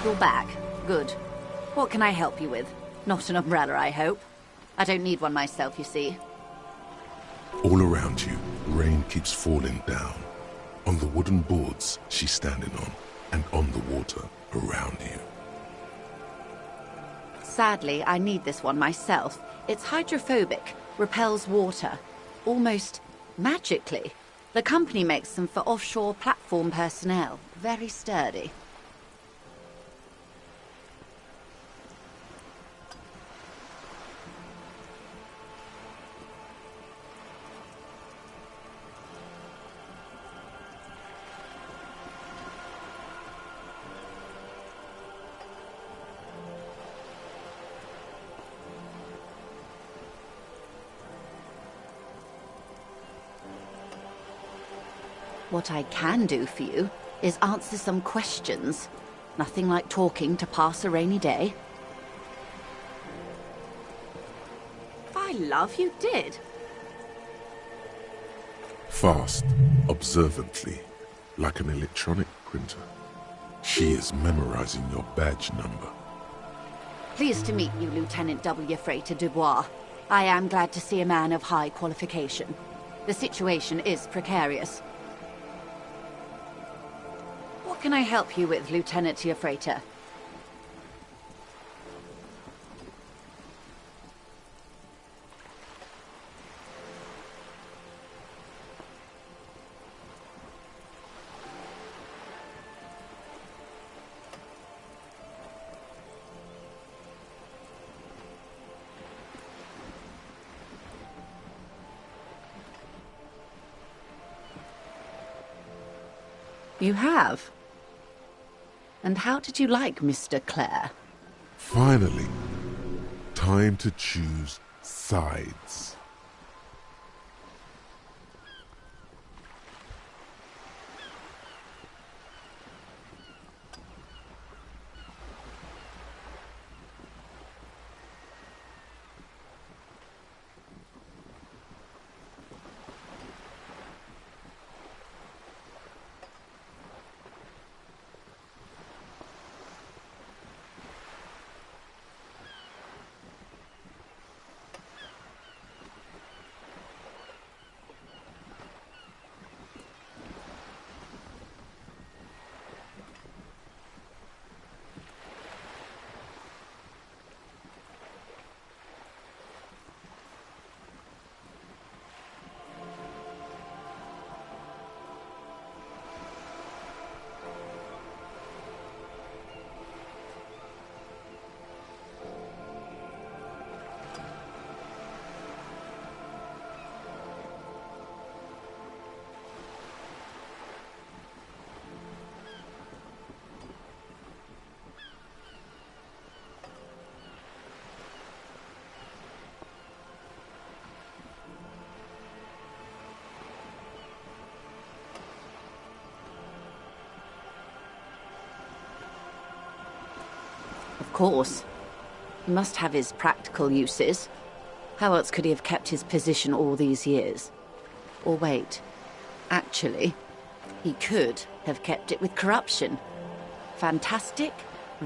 You're back. Good. What can I help you with? Not an umbrella, I hope. I don't need one myself, you see. All around you, rain keeps falling down. On the wooden boards she's standing on, and on the water around you. Sadly, I need this one myself. It's hydrophobic, repels water, almost magically. The company makes them for offshore platform personnel. Very sturdy. What I can do for you is answer some questions. Nothing like talking to pass a rainy day. By love, you did. Fast, observantly, like an electronic printer. She is memorizing your badge number. Pleased to meet you, Lieutenant W. Freighter Dubois. I am glad to see a man of high qualification. The situation is precarious. What can I help you with, Lieutenant Freighter? You have? And how did you like Mr. Clare? Finally, time to choose sides. Of course. He must have his practical uses. How else could he have kept his position all these years? Or wait, actually, he could have kept it with corruption. Fantastic,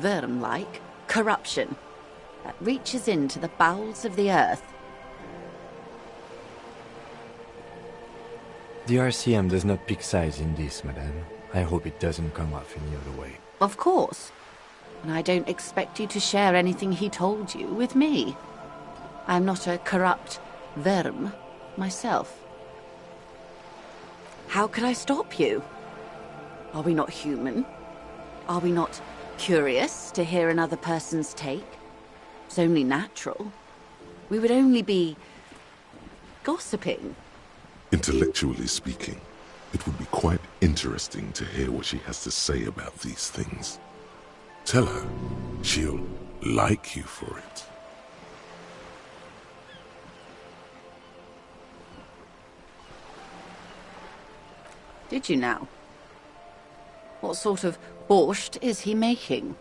worm-like corruption that reaches into the bowels of the earth. The RCM does not pick sides in this, madame. I hope it doesn't come off any other way. Of course. And I don't expect you to share anything he told you with me. I'm not a corrupt worm myself. How could I stop you? Are we not human? Are we not curious to hear another person's take? It's only natural. We would only be gossiping. Intellectually speaking, it would be quite interesting to hear what she has to say about these things. Tell her she'll like you for it. Did you now? What sort of borscht is he making?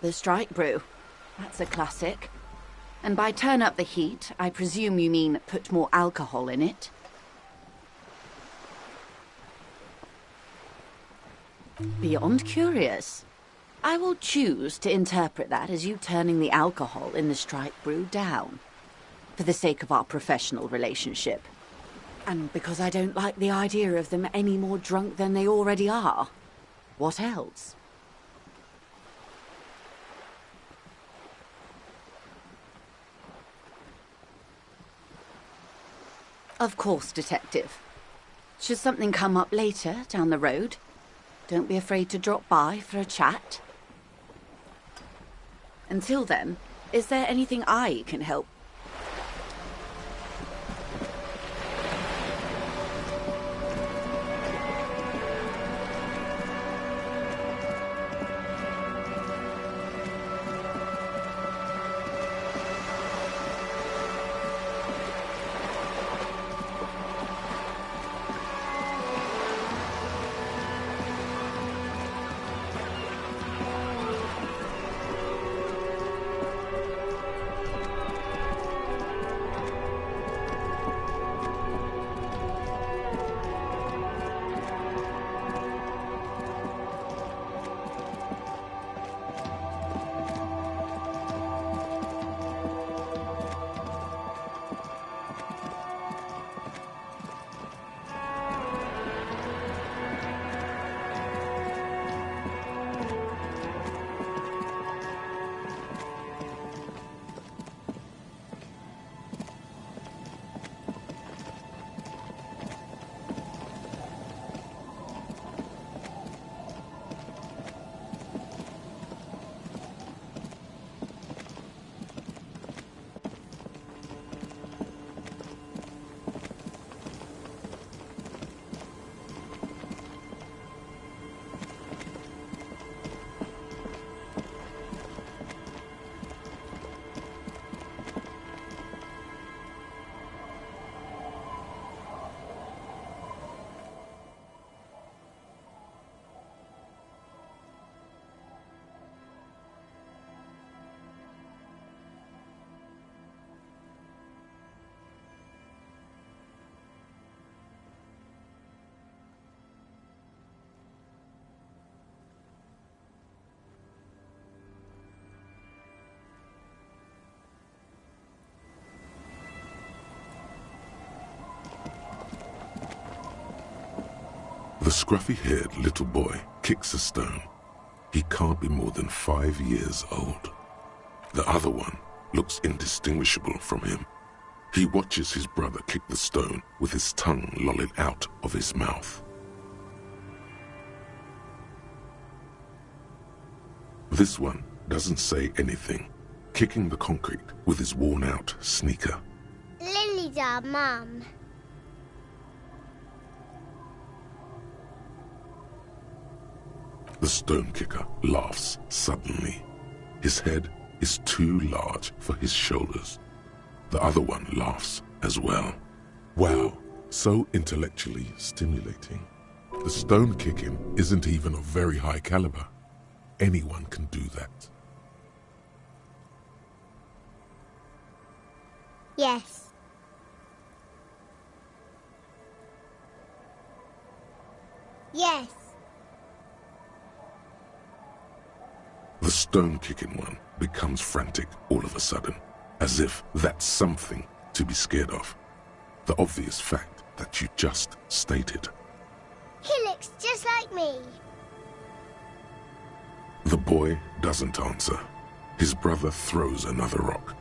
The strike brew. That's a classic. And by turn up the heat, I presume you mean put more alcohol in it? Beyond curious. I will choose to interpret that as you turning the alcohol in the strike brew down, for the sake of our professional relationship. And because I don't like the idea of them any more drunk than they already are. What else? Of course, Detective. Should something come up later, down the road, don't be afraid to drop by for a chat. Until then, is there anything I can help? The scruffy-haired little boy kicks a stone. He can't be more than 5 years old. The other one looks indistinguishable from him. He watches his brother kick the stone with his tongue lolling out of his mouth. This one doesn't say anything, kicking the concrete with his worn-out sneaker. Lily's our mum. The stone kicker laughs suddenly. His head is too large for his shoulders. The other one laughs as well. Wow, so intellectually stimulating. The stone kicking isn't even of very high caliber. Anyone can do that. Yes. Yes. The stone-kicking one becomes frantic all of a sudden, as if that's something to be scared of. The obvious fact that you just stated. He looks just like me. The boy doesn't answer. His brother throws another rock.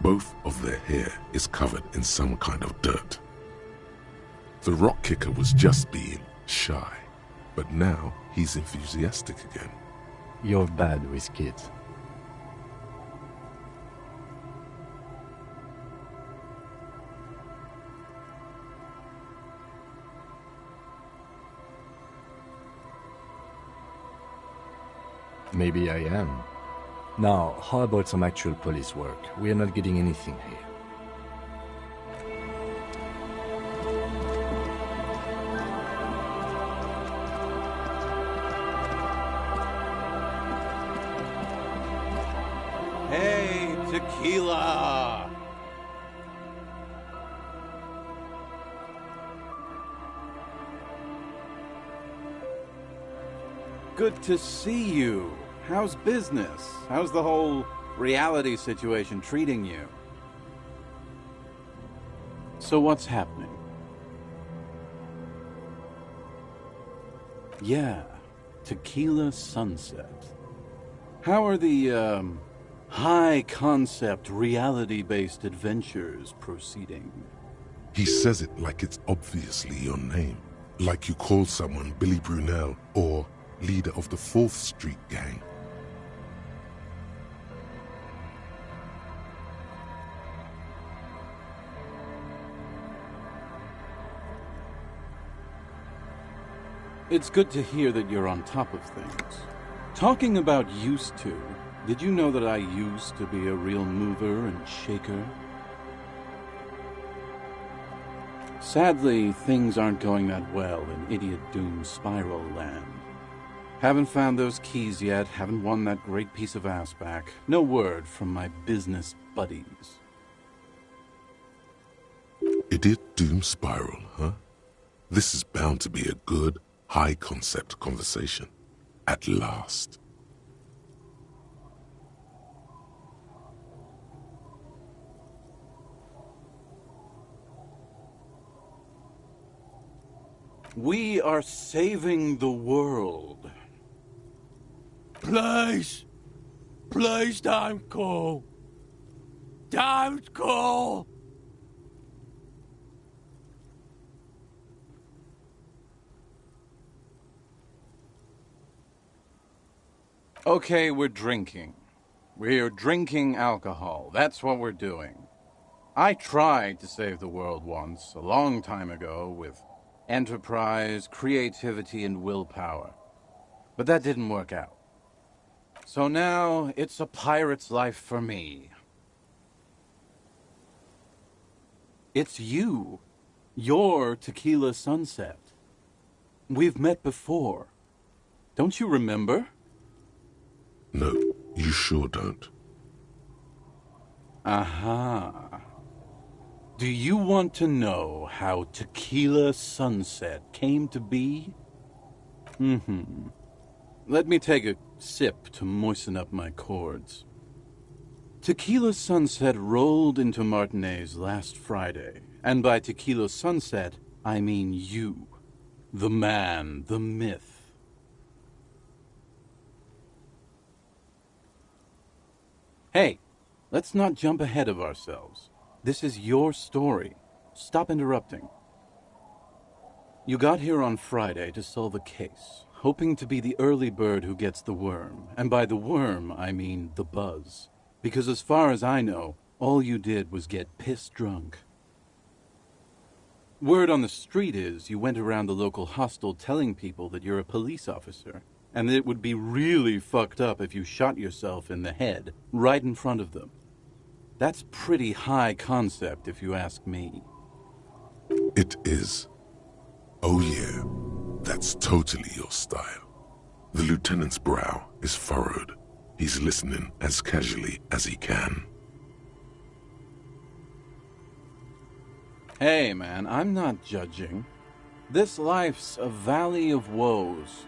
Both of their hair is covered in some kind of dirt. The rock kicker was just being shy, but now he's enthusiastic again. You're bad with kids. Maybe I am. Now, how about some actual police work? We are not getting anything here. Hey, tequila! good to see you. How's business? How's the whole reality situation treating you? So what's happening? Yeah, Tequila Sunset. How are the, high-concept, reality-based adventures proceeding? He says it like it's obviously your name. Like you call someone Billy Brunel or leader of the 4th Street Gang. It's good to hear that you're on top of things. Talking about used to, did you know that I used to be a real mover and shaker? Sadly, things aren't going that well in Idiot Doom Spiral Land. Haven't found those keys yet, haven't won that great piece of ass back. No word from my business buddies. Idiot Doom Spiral, huh? This is bound to be a good, high-concept conversation. At last. We are saving the world. Please! Please don't call! Don't call! Okay, we're drinking. We're drinking alcohol. That's what we're doing. I tried to save the world once, a long time ago, with enterprise, creativity, and willpower. But that didn't work out. So now, it's a pirate's life for me. It's you. You're Tequila Sunset. We've met before. Don't you remember? No, you sure don't. Aha. Do you want to know how Tequila Sunset came to be? Let me take a sip to moisten up my chords. Tequila Sunset rolled into Martinez last Friday, and by Tequila Sunset, I mean you. The man, the myth. Hey, let's not jump ahead of ourselves. This is your story. Stop interrupting. You got here on Friday to solve a case, hoping to be the early bird who gets the worm. And by the worm, I mean the buzz. Because as far as I know, all you did was get piss drunk. Word on the street is you went around the local hostel telling people that you're a police officer, and that it would be really fucked up if you shot yourself in the head right in front of them. That's pretty high concept, if you ask me. It is. Oh yeah, that's totally your style. The lieutenant's brow is furrowed. He's listening as casually as he can. Hey, man, I'm not judging. This life's a valley of woes.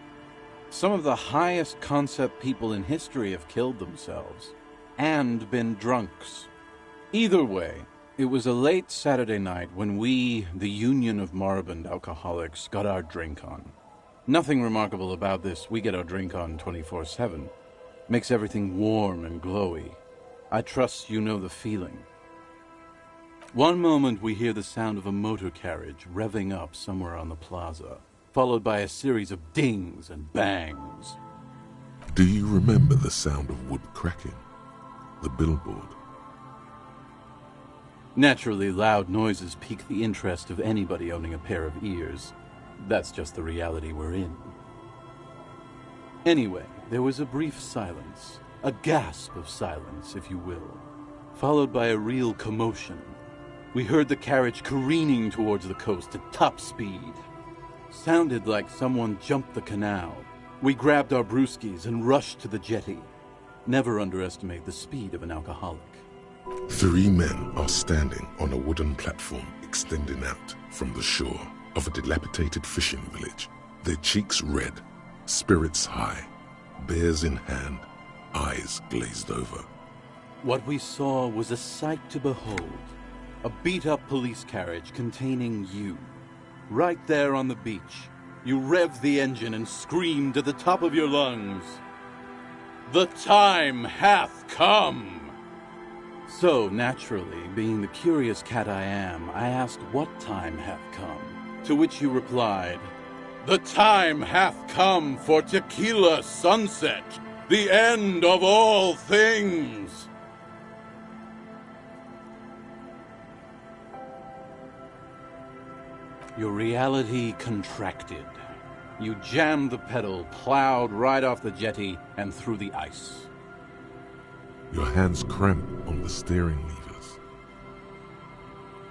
Some of the highest concept people in history have killed themselves. And been drunks. Either way, it was a late Saturday night when we, the Union of Moribund Alcoholics, got our drink on. Nothing remarkable about this. We get our drink on 24/7. Makes everything warm and glowy. I trust you know the feeling. One moment we hear the sound of a motor carriage revving up somewhere on the plaza, followed by a series of dings and bangs. Do you remember the sound of wood cracking? The billboard. Naturally, loud noises pique the interest of anybody owning a pair of ears. That's just the reality we're in. Anyway, there was a brief silence, a gasp of silence, if you will, followed by a real commotion. We heard the carriage careening towards the coast at top speed. Sounded like someone jumped the canal. We grabbed our brewskis and rushed to the jetty. Never underestimate the speed of an alcoholic. 3 men are standing on a wooden platform extending out from the shore of a dilapidated fishing village, their cheeks red, spirits high, bears in hand, eyes glazed over. What we saw was a sight to behold. A beat-up police carriage containing you. Right there on the beach, you revved the engine and screamed at the top of your lungs, "The time hath come!" So, naturally, being the curious cat I am, I asked what time hath come, to which you replied, "The time hath come for tequila sunset, the end of all things!" Your reality contracted. You jammed the pedal, plowed right off the jetty, and through the ice. Your hands cramp on the steering levers.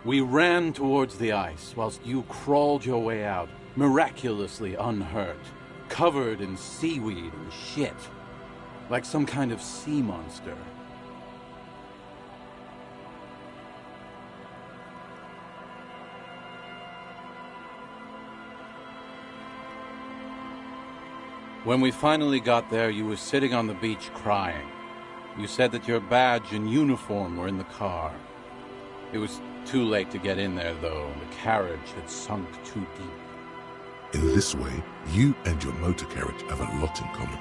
We ran towards the ice, whilst you crawled your way out, miraculously unhurt, covered in seaweed and shit, like some kind of sea monster. When we finally got there, you were sitting on the beach crying. You said that your badge and uniform were in the car. It was too late to get in there, though. The carriage had sunk too deep. In this way, you and your motor carriage have a lot in common.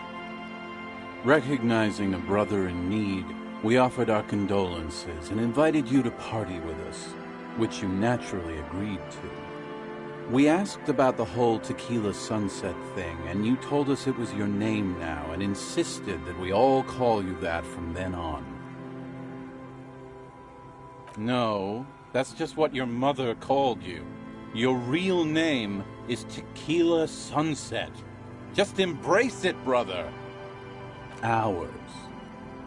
Recognizing a brother in need, we offered our condolences and invited you to party with us, which you naturally agreed to. We asked about the whole tequila sunset thing, and you told us it was your name now and insisted that we all call you that from then on. No, that's just what your mother called you. Your real name is Tequila Sunset. Just embrace it, brother. Ours.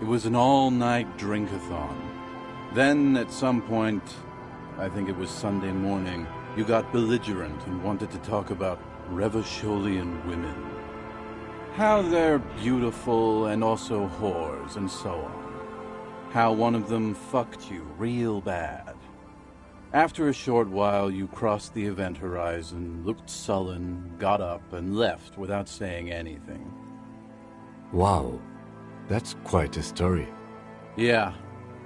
It was an all-night drink-a-thon. Then, at some point, I think it was Sunday morning, you got belligerent and wanted to talk about Revacholian women. How they're beautiful and also whores and so on. How one of them fucked you real bad. After a short while, you crossed the event horizon, looked sullen, got up, and left without saying anything. Wow, that's quite a story. Yeah,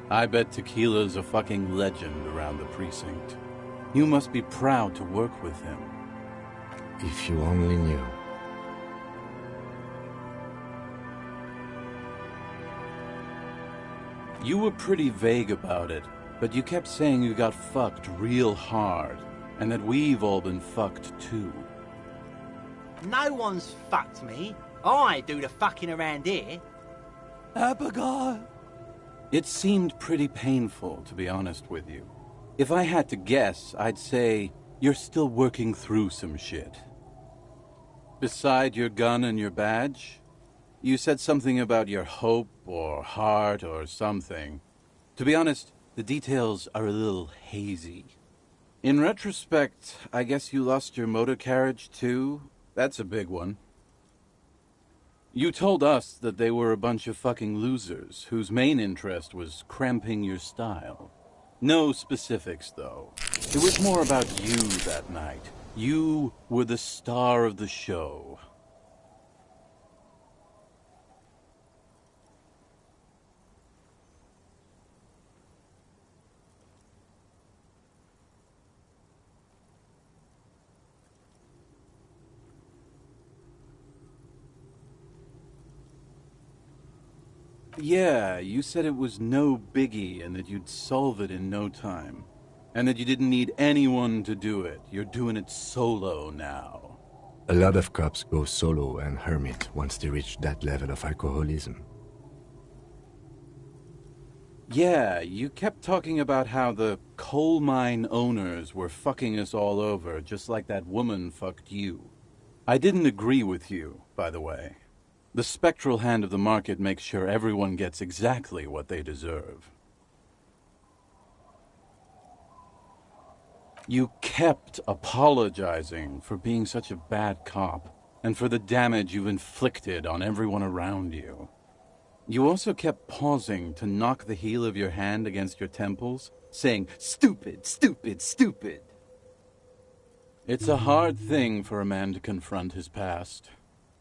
I bet Tequila's a fucking legend around the precinct. You must be proud to work with him. If you only knew. You were pretty vague about it, but you kept saying you got fucked real hard, and that we've all been fucked too. No one's fucked me. I do the fucking around here. Abigail! It seemed pretty painful, to be honest with you. If I had to guess, I'd say you're still working through some shit. Beside your gun and your badge, you said something about your hope or heart or something. To be honest, the details are a little hazy. In retrospect, I guess you lost your motor carriage too? That's a big one. You told us that they were a bunch of fucking losers whose main interest was cramping your style. No specifics, though. It was more about you that night. You were the star of the show. Yeah, you said it was no biggie and that you'd solve it in no time. And that you didn't need anyone to do it. You're doing it solo now. A lot of cops go solo and hermit once they reach that level of alcoholism. Yeah, you kept talking about how the coal mine owners were fucking us all over, just like that woman fucked you. I didn't agree with you, by the way. The spectral hand of the market makes sure everyone gets exactly what they deserve. You kept apologizing for being such a bad cop, and for the damage you've inflicted on everyone around you. You also kept pausing to knock the heel of your hand against your temples, saying, "Stupid, stupid, stupid." It's a hard thing for a man to confront his past,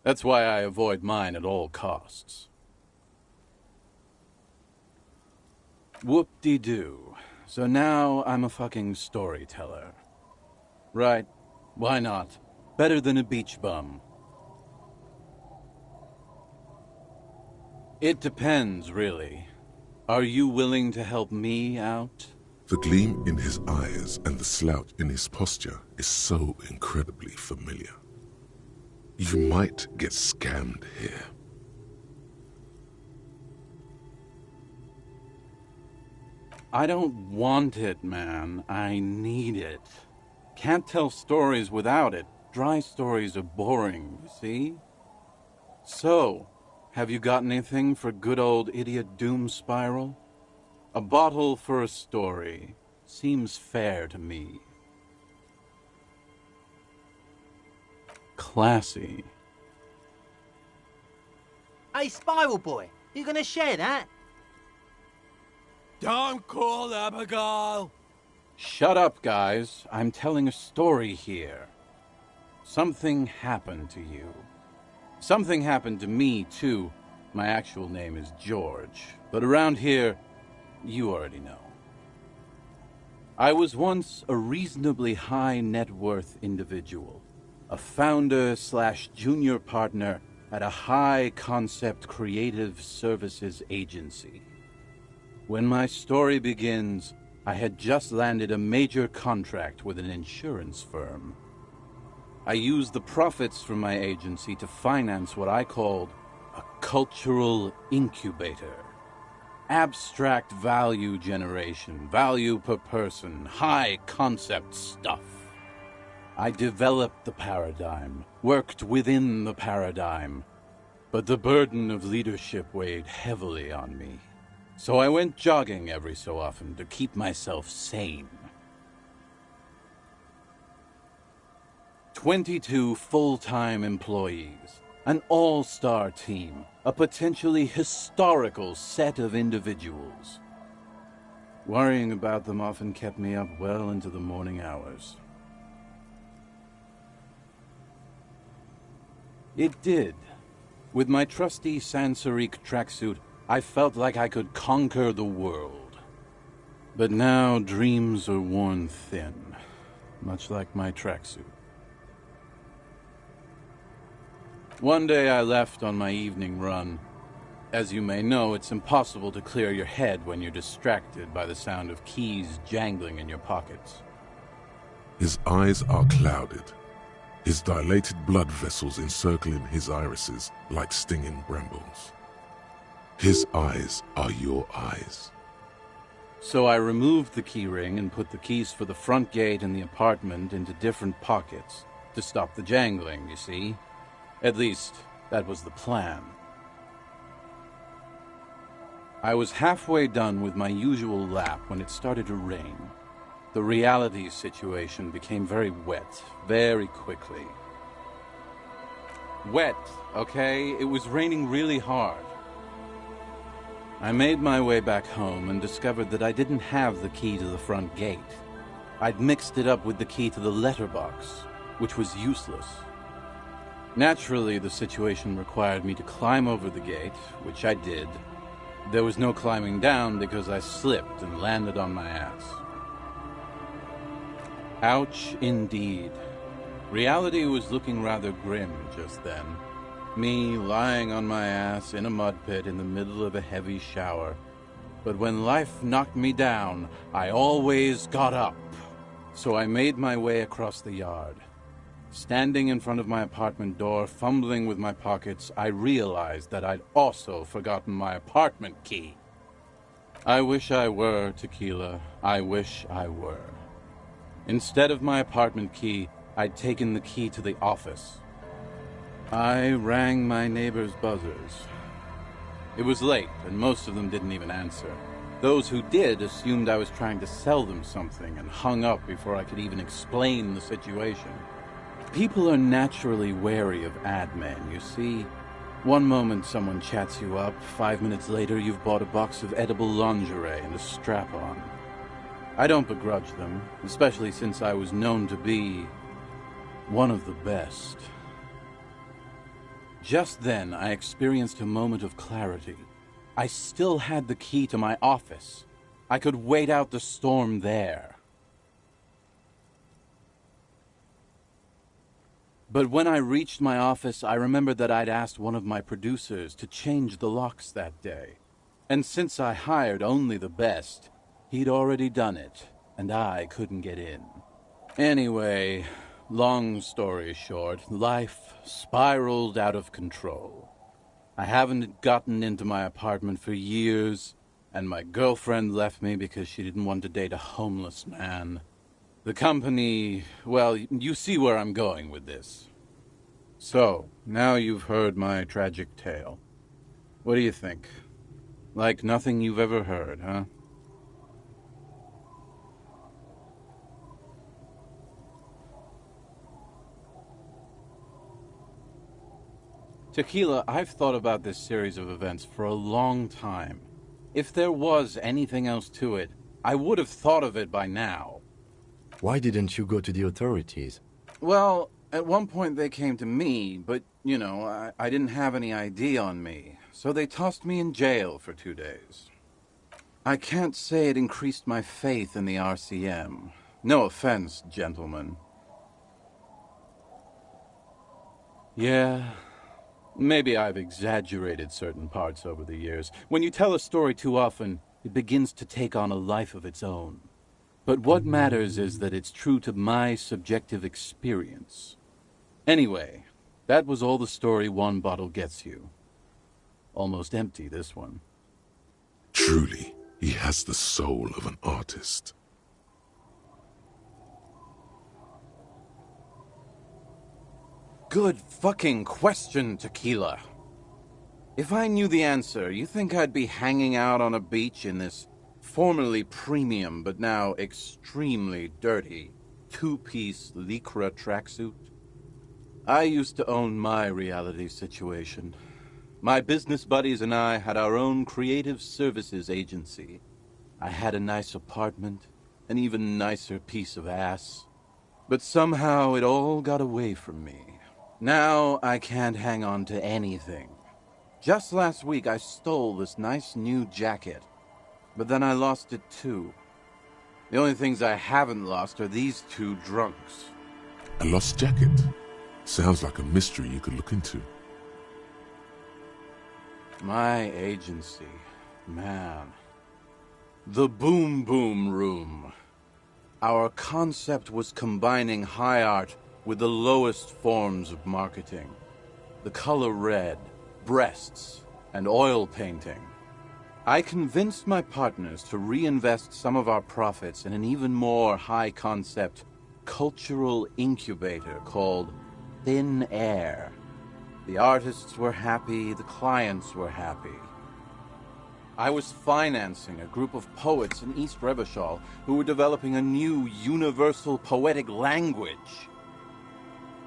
That's why I avoid mine at all costs. Whoop-de-doo. So now I'm a fucking storyteller. Right. Why not? Better than a beach bum. It depends, really. Are you willing to help me out? The gleam in his eyes and the slouch in his posture is so incredibly familiar. You might get scammed here. I don't want it, man. I need it. Can't tell stories without it. Dry stories are boring, you see? So, have you got anything for good old idiot Doom Spiral? A bottle for a story. Seems fair to me. Classy. Hey, Spiral Boy, you gonna share that? Don't call Abigail! Shut up, guys. I'm telling a story here. Something happened to you. Something happened to me, too. My actual name is George, but around here, you already know. I was once a reasonably high net worth individual, a founder/junior partner at a high concept creative services agency. When my story begins, I had just landed a major contract with an insurance firm. I used the profits from my agency to finance what I called a cultural incubator. Abstract value generation, value per person, high concept stuff. I developed the paradigm, worked within the paradigm, but the burden of leadership weighed heavily on me. So I went jogging every so often to keep myself sane. 22 full-time employees, an all-star team, a potentially historical set of individuals. Worrying about them often kept me up well into the morning hours. It did. With my trusty Sansarique tracksuit, I felt like I could conquer the world. But now dreams are worn thin, much like my tracksuit. One day I left on my evening run. As you may know, it's impossible to clear your head when you're distracted by the sound of keys jangling in your pockets. His eyes are clouded, his dilated blood vessels encircling his irises like stinging brambles. His eyes are your eyes. So I removed the key ring and put the keys for the front gate and the apartment into different pockets to stop the jangling, you see? At least, that was the plan. I was halfway done with my usual lap when it started to rain. The reality situation became very wet, very quickly. Wet, okay? It was raining really hard. I made my way back home and discovered that I didn't have the key to the front gate. I'd mixed it up with the key to the letterbox, which was useless. Naturally, the situation required me to climb over the gate, which I did. There was no climbing down because I slipped and landed on my ass. Ouch, indeed. Reality was looking rather grim just then. Me lying on my ass in a mud pit in the middle of a heavy shower. But when life knocked me down, I always got up. So I made my way across the yard. Standing in front of my apartment door, fumbling with my pockets, I realized that I'd also forgotten my apartment key. I wish I were, Tequila. I wish I were. Instead of my apartment key, I'd taken the key to the office. I rang my neighbors' buzzers. It was late, and most of them didn't even answer. Those who did assumed I was trying to sell them something and hung up before I could even explain the situation. People are naturally wary of ad men, you see. One moment someone chats you up, 5 minutes later you've bought a box of edible lingerie and a strap-on. I don't begrudge them, especially since I was known to be one of the best. Just then, I experienced a moment of clarity. I still had the key to my office. I could wait out the storm there. But when I reached my office, I remembered that I'd asked one of my producers to change the locks that day. And since I hired only the best, he'd already done it, and I couldn't get in. Anyway, long story short, life spiraled out of control. I haven't gotten into my apartment for years, and my girlfriend left me because she didn't want to date a homeless man. The company, well, you see where I'm going with this. So, now you've heard my tragic tale. What do you think? Like nothing you've ever heard, huh? Tequila, I've thought about this series of events for a long time. If there was anything else to it, I would have thought of it by now. Why didn't you go to the authorities? Well, at one point they came to me, but, you know, I didn't have any ID on me, so they tossed me in jail for 2 days. I can't say it increased my faith in the RCM. No offense, gentlemen. Yeah, maybe I've exaggerated certain parts over the years. When you tell a story too often, it begins to take on a life of its own. But what matters is that it's true to my subjective experience. Anyway, that was all the story one bottle gets you. Almost empty, this one. Truly, he has the soul of an artist. Good fucking question, Tequila. If I knew the answer, you think I'd be hanging out on a beach in this formerly premium but now extremely dirty two-piece lycra tracksuit? I used to own my reality situation. My business buddies and I had our own creative services agency. I had a nice apartment, an even nicer piece of ass. But somehow it all got away from me. Now I can't hang on to anything. Just last week I stole this nice new jacket, but then I lost it too. The only things I haven't lost are these two drunks. A lost jacket? Sounds like a mystery you could look into. My agency, man. The Boom Boom Room. Our concept was combining high art with the lowest forms of marketing. The color red, breasts, and oil painting. I convinced my partners to reinvest some of our profits in an even more high-concept cultural incubator called Thin Air. The artists were happy, the clients were happy. I was financing a group of poets in East Revachol who were developing a new universal poetic language.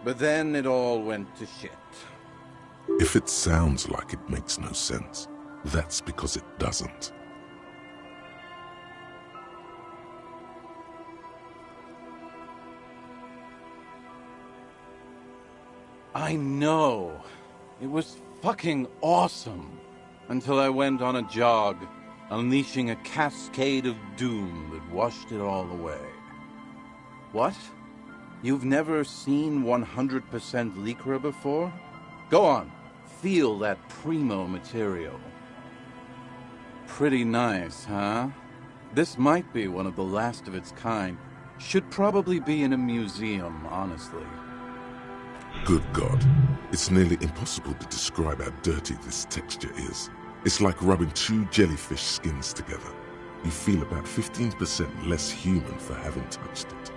But then it all went to shit. If it sounds like it makes no sense, that's because it doesn't. I know. It was fucking awesome. Until I went on a jog, unleashing a cascade of doom that washed it all away. What? You've never seen 100% lycra before? Go on, feel that primo material. Pretty nice, huh? This might be one of the last of its kind. Should probably be in a museum, honestly. Good God, it's nearly impossible to describe how dirty this texture is. It's like rubbing two jellyfish skins together. You feel about 15% less human for having touched it.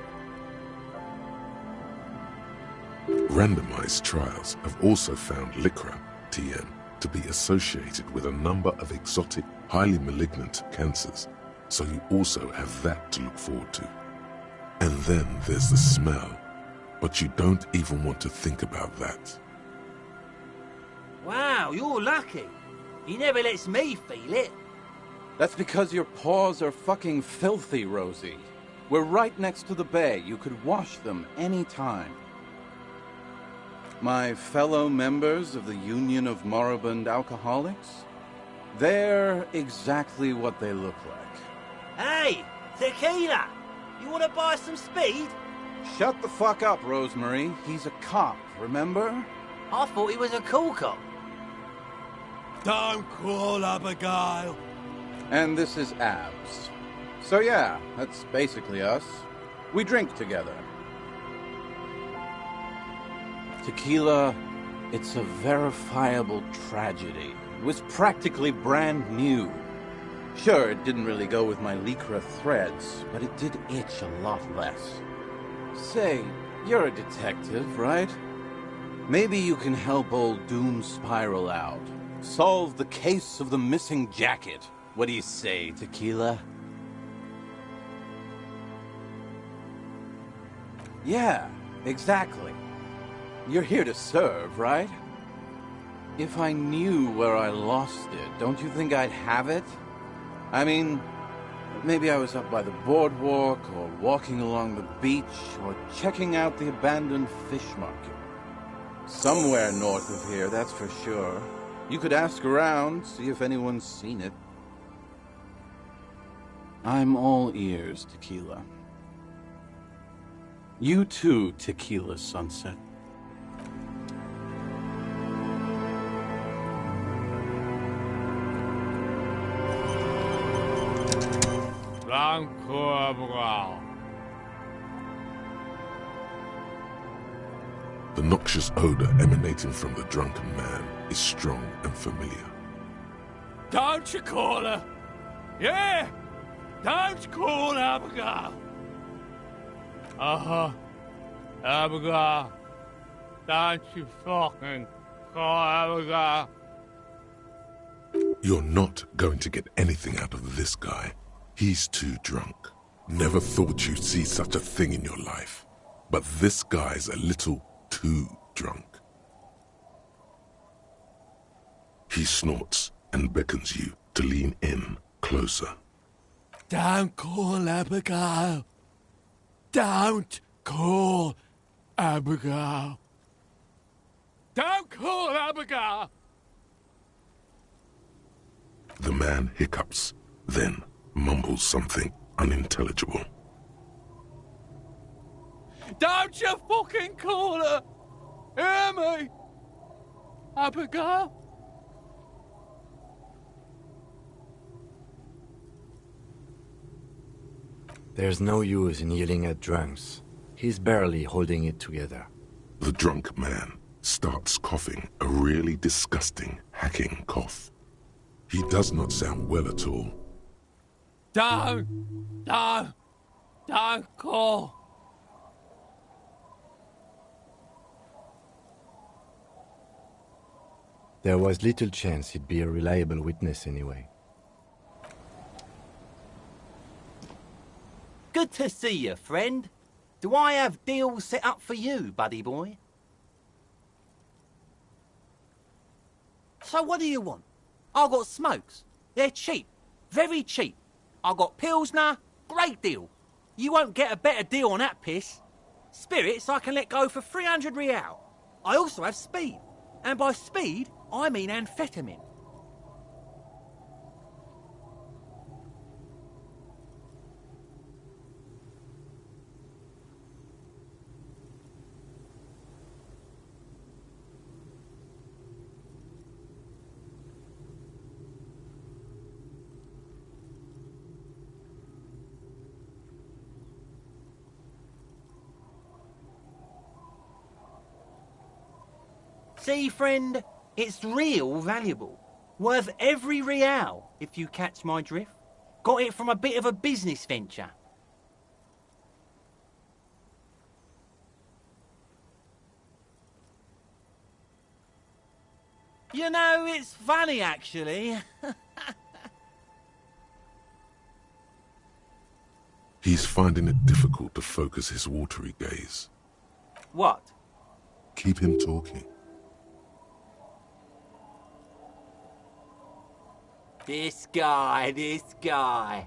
Randomized trials have also found lycra, TM, to be associated with a number of exotic, highly malignant cancers, so you also have that to look forward to. And then there's the smell, but you don't even want to think about that. Wow, you're lucky. He never lets me feel it. That's because your paws are fucking filthy, Rosie. We're right next to the bay. You could wash them any time. My fellow members of the Union of Moribund Alcoholics? They're exactly what they look like. Hey, tequila! You want to buy some speed? Shut the fuck up, Rosemary. He's a cop, remember? I thought he was a cool cop. Don't call Abigail. And this is Abs. So yeah, that's basically us. We drink together. Tequila, it's a verifiable tragedy. It was practically brand new. Sure, it didn't really go with my Lycra threads, but it did itch a lot less. Say, you're a detective, right? Maybe you can help old Doom Spiral out. Solve the case of the missing jacket. What do you say, Tequila? Yeah, exactly. You're here to serve, right? If I knew where I lost it, don't you think I'd have it? I mean, maybe I was up by the boardwalk, or walking along the beach, or checking out the abandoned fish market. Somewhere north of here, that's for sure. You could ask around, see if anyone's seen it. I'm all ears, Tequila. You too, Tequila Sunset. Don't call Abigail. The noxious odor emanating from the drunken man is strong and familiar. Don't you call her. Yeah. Don't call Abigail. Uh-huh. Abigail. Don't you fucking call Abigail. You're not going to get anything out of this guy. He's too drunk. Never thought you'd see such a thing in your life. But this guy's a little too drunk. He snorts and beckons you to lean in closer. Don't call Abigail. Don't call Abigail. Don't call Abigail. The man hiccups, then mumbles something unintelligible. Don't you fucking call her. Hear me? Abigail? There's no use in yelling at drunks. He's barely holding it together. The drunk man starts coughing a really disgusting, hacking cough. He does not sound well at all. Don't call. There was little chance he'd be a reliable witness anyway. Good to see you, friend. Do I have deals set up for you, buddy boy? So what do you want? I got smokes. They're cheap. Very cheap. I got Pilsner. Great deal. You won't get a better deal on that piss. Spirits I can let go for 300 real. I also have speed. And by speed, I mean amphetamine. See, friend, it's real valuable. Worth every real, if you catch my drift. Got it from a bit of a business venture. You know, it's funny, actually. He's finding it difficult to focus his watery gaze. What? Keep him talking. This guy.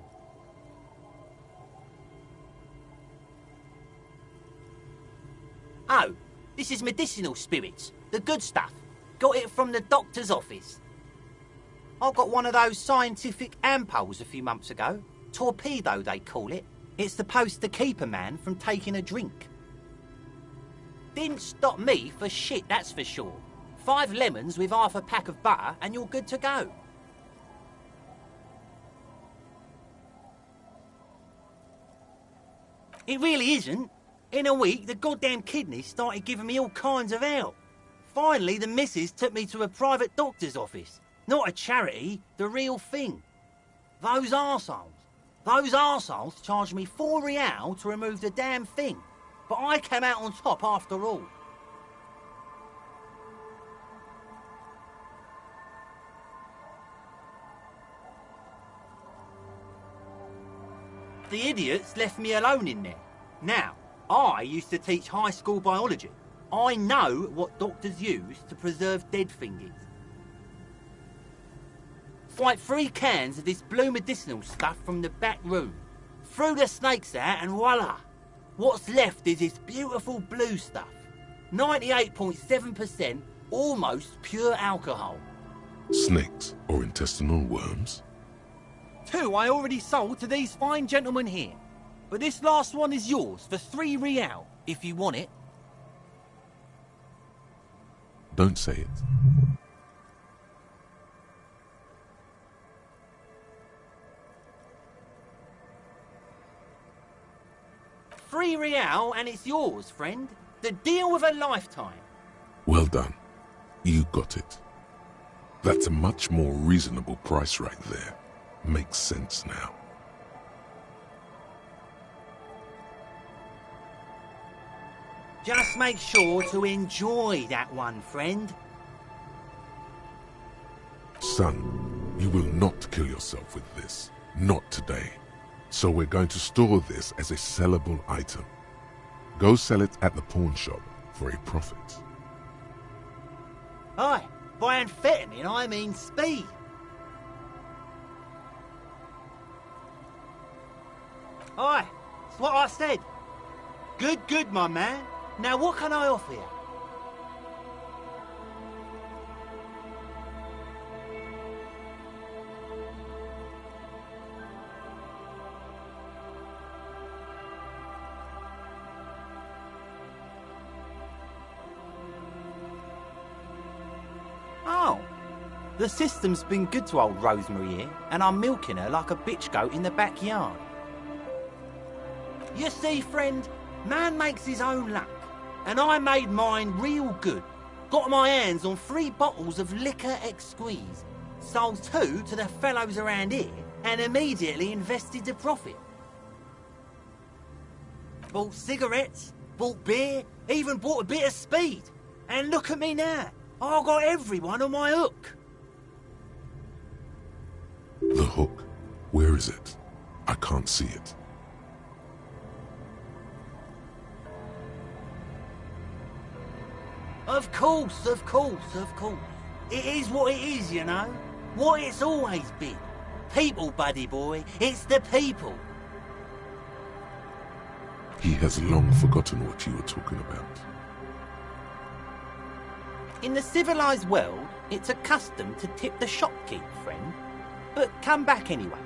Oh, This is medicinal spirits, the good stuff. Got it from the doctor's office. I got one of those scientific ampoules a few months ago. Torpedo, they call it. It's supposed to keep a man from taking a drink. Didn't stop me for shit, that's for sure. 5 lemons with half a pack of butter and you're good to go. It really isn't. In a week, the goddamn kidneys started giving me all kinds of help. Finally, the missus took me to a private doctor's office. Not a charity, the real thing. Those arseholes charged me £4 to remove the damn thing. But I came out on top after all. The idiots left me alone in there. Now, I used to teach high school biology. I know what doctors use to preserve dead things. Like 3 cans of this blue medicinal stuff from the back room. Threw the snakes out and voila! What's left is this beautiful blue stuff. 98.7% almost pure alcohol. Snakes or intestinal worms? 2 I already sold to these fine gentlemen here. But this last one is yours for £3 if you want it. Don't say it. £3 and it's yours, friend. The deal of a lifetime. Well done. You got it. That's a much more reasonable price right there. Makes sense now. Just make sure to enjoy that one, friend. Son, you will not kill yourself with this. Not today. So we're going to store this as a sellable item. Go sell it at the pawn shop for a profit. Aye, by amphetamine I mean speed. Aye, it's what I said. Good, my man. Now what can I offer you? Oh, the system's been good to old Rosemary here, and I'm milking her like a bitch goat in the backyard. You see, friend, man makes his own luck, and I made mine real good. Got my hands on 3 bottles of liquor ex-squeeze, sold 2 to the fellows around here, and immediately invested the profit. Bought cigarettes, bought beer, even bought a bit of speed. And look at me now. I got everyone on my hook. The hook? Where is it? I can't see it. Of course. It is what it is, you know. What it's always been. People, buddy boy. It's the people. He has long forgotten what you were talking about. In the civilized world, it's a custom to tip the shopkeep, friend. But come back anyway.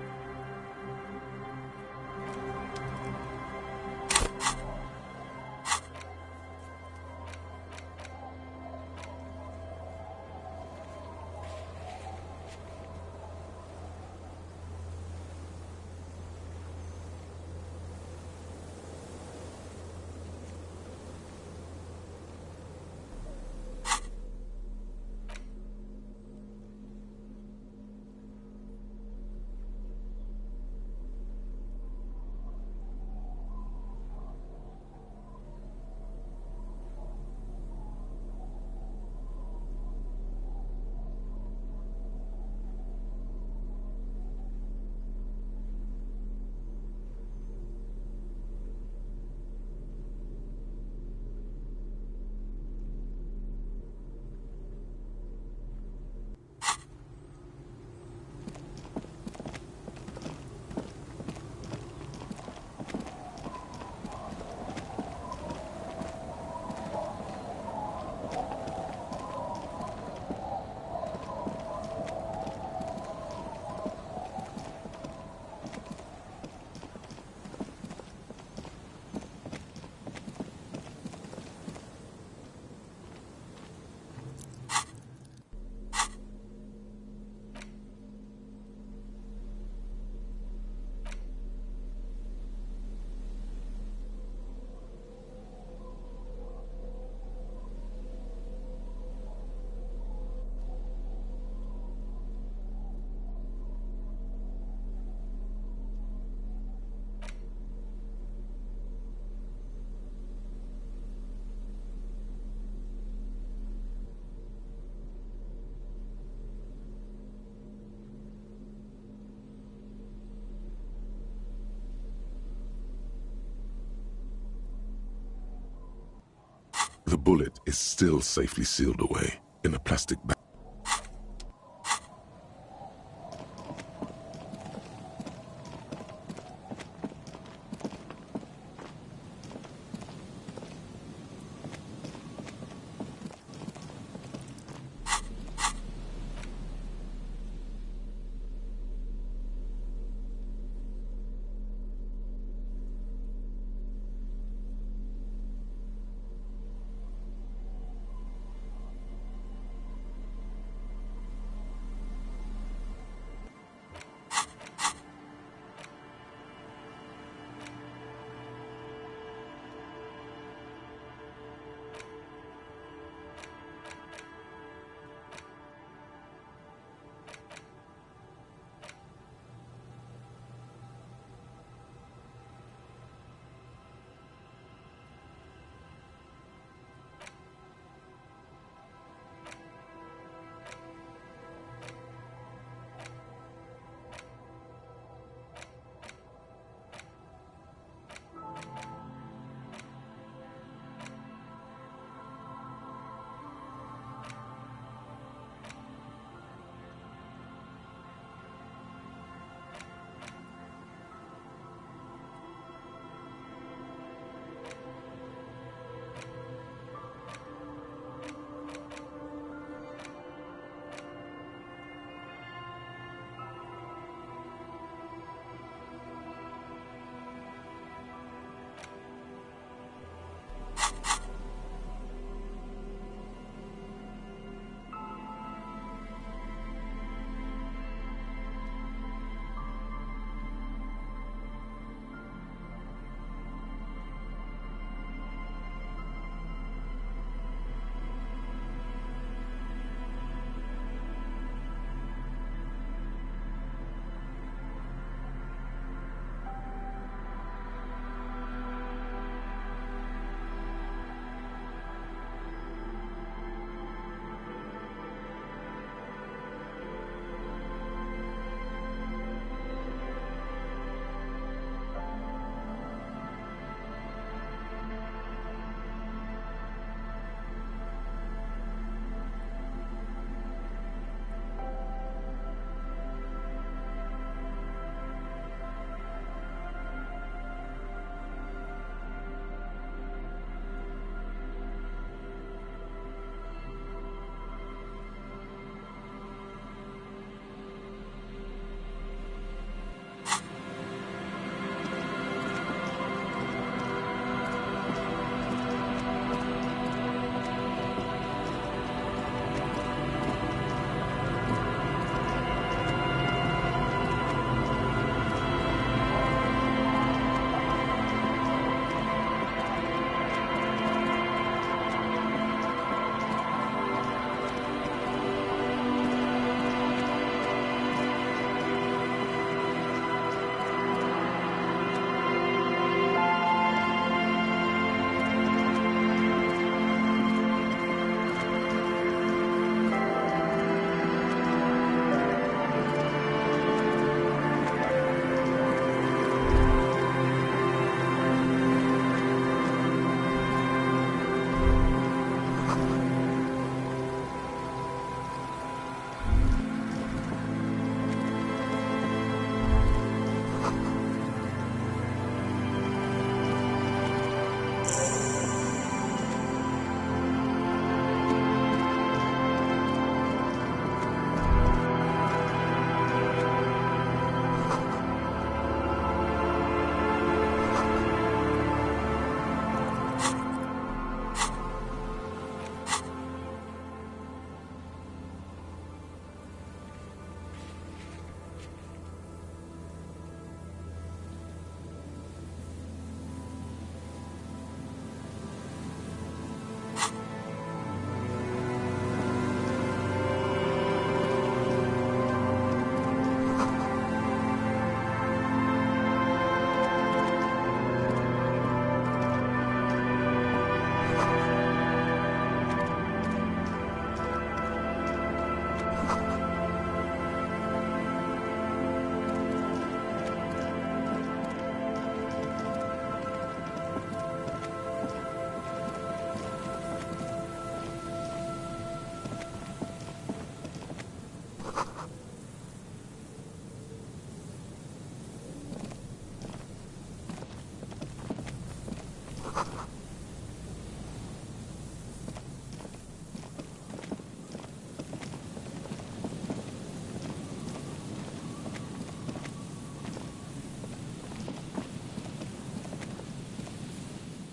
bullet is still safely sealed away in a plastic bag.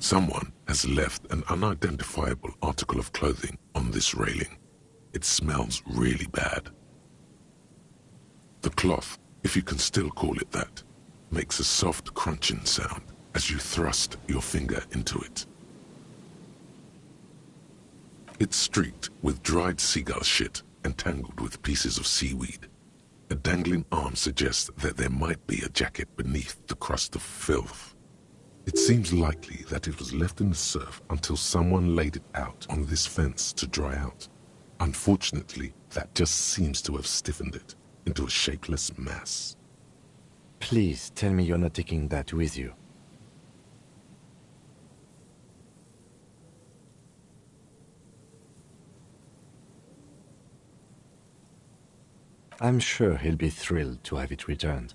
Someone has left an unidentifiable article of clothing on this railing. It smells really bad. The cloth, if you can still call it that, makes a soft crunching sound as you thrust your finger into it. It's streaked with dried seagull shit and tangled with pieces of seaweed. A dangling arm suggests that there might be a jacket beneath the crust of filth. It seems likely that it was left in the surf until someone laid it out on this fence to dry out. Unfortunately, that just seems to have stiffened it into a shapeless mass. Please tell me you're not taking that with you. I'm sure he'll be thrilled to have it returned.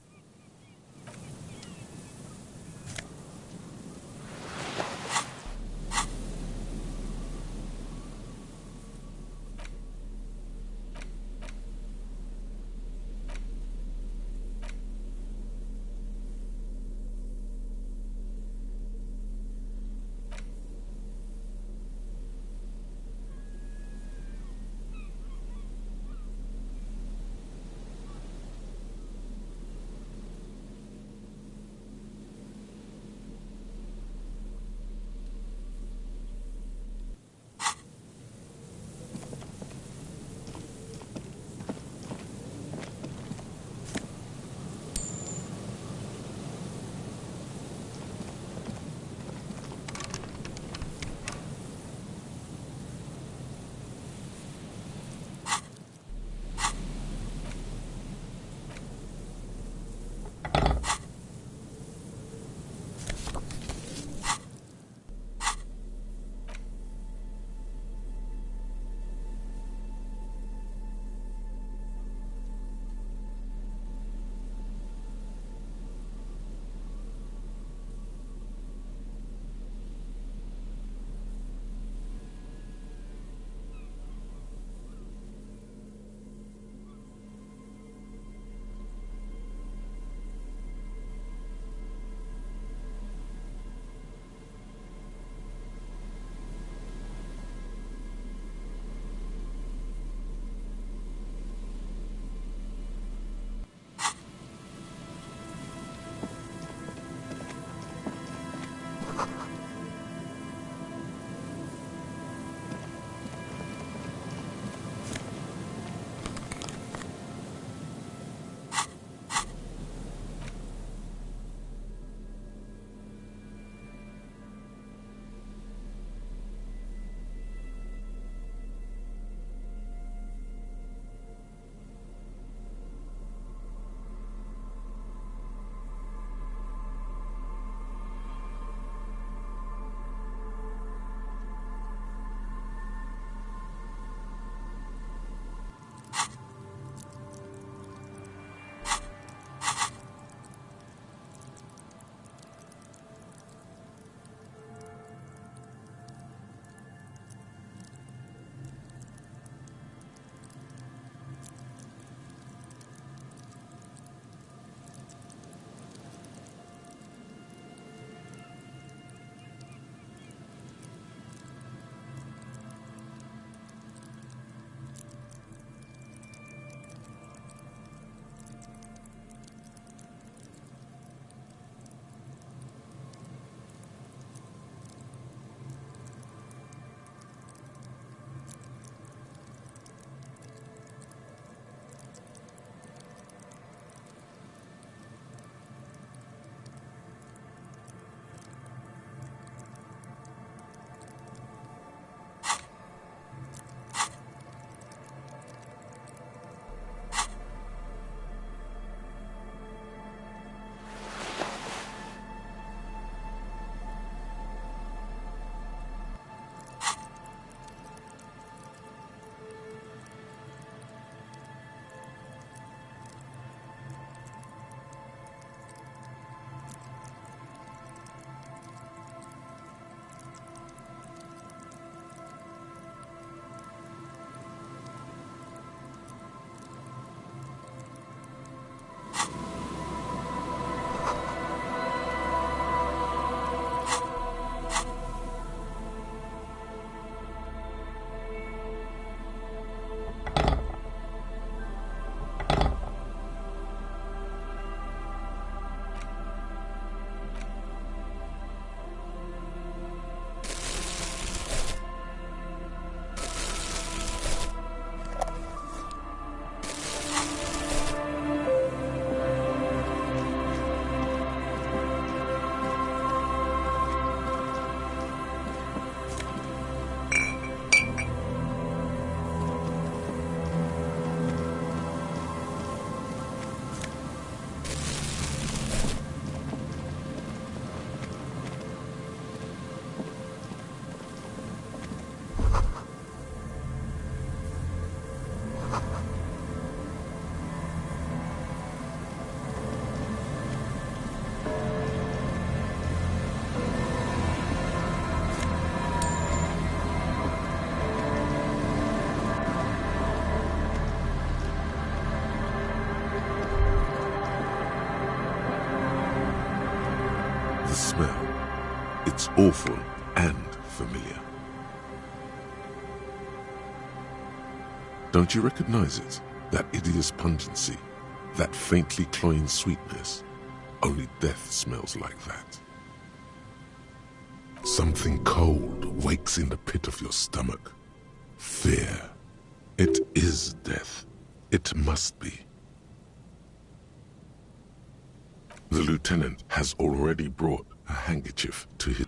the smell. It's awful and familiar. Don't you recognize it? That hideous pungency, that faintly cloying sweetness. Only death smells like that. Something cold wakes in the pit of your stomach. Fear. It is death. It must be. The lieutenant has already brought a handkerchief to his...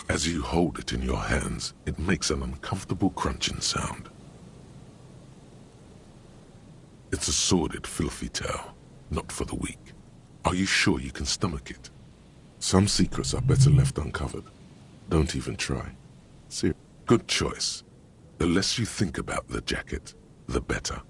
As you hold it in your hands, it makes an uncomfortable crunching sound. It's a sordid, filthy tale, not for the weak. Are you sure you can stomach it? Some secrets are better left uncovered. Don't even try. Seriously. Good choice. The less you think about the jacket, the better.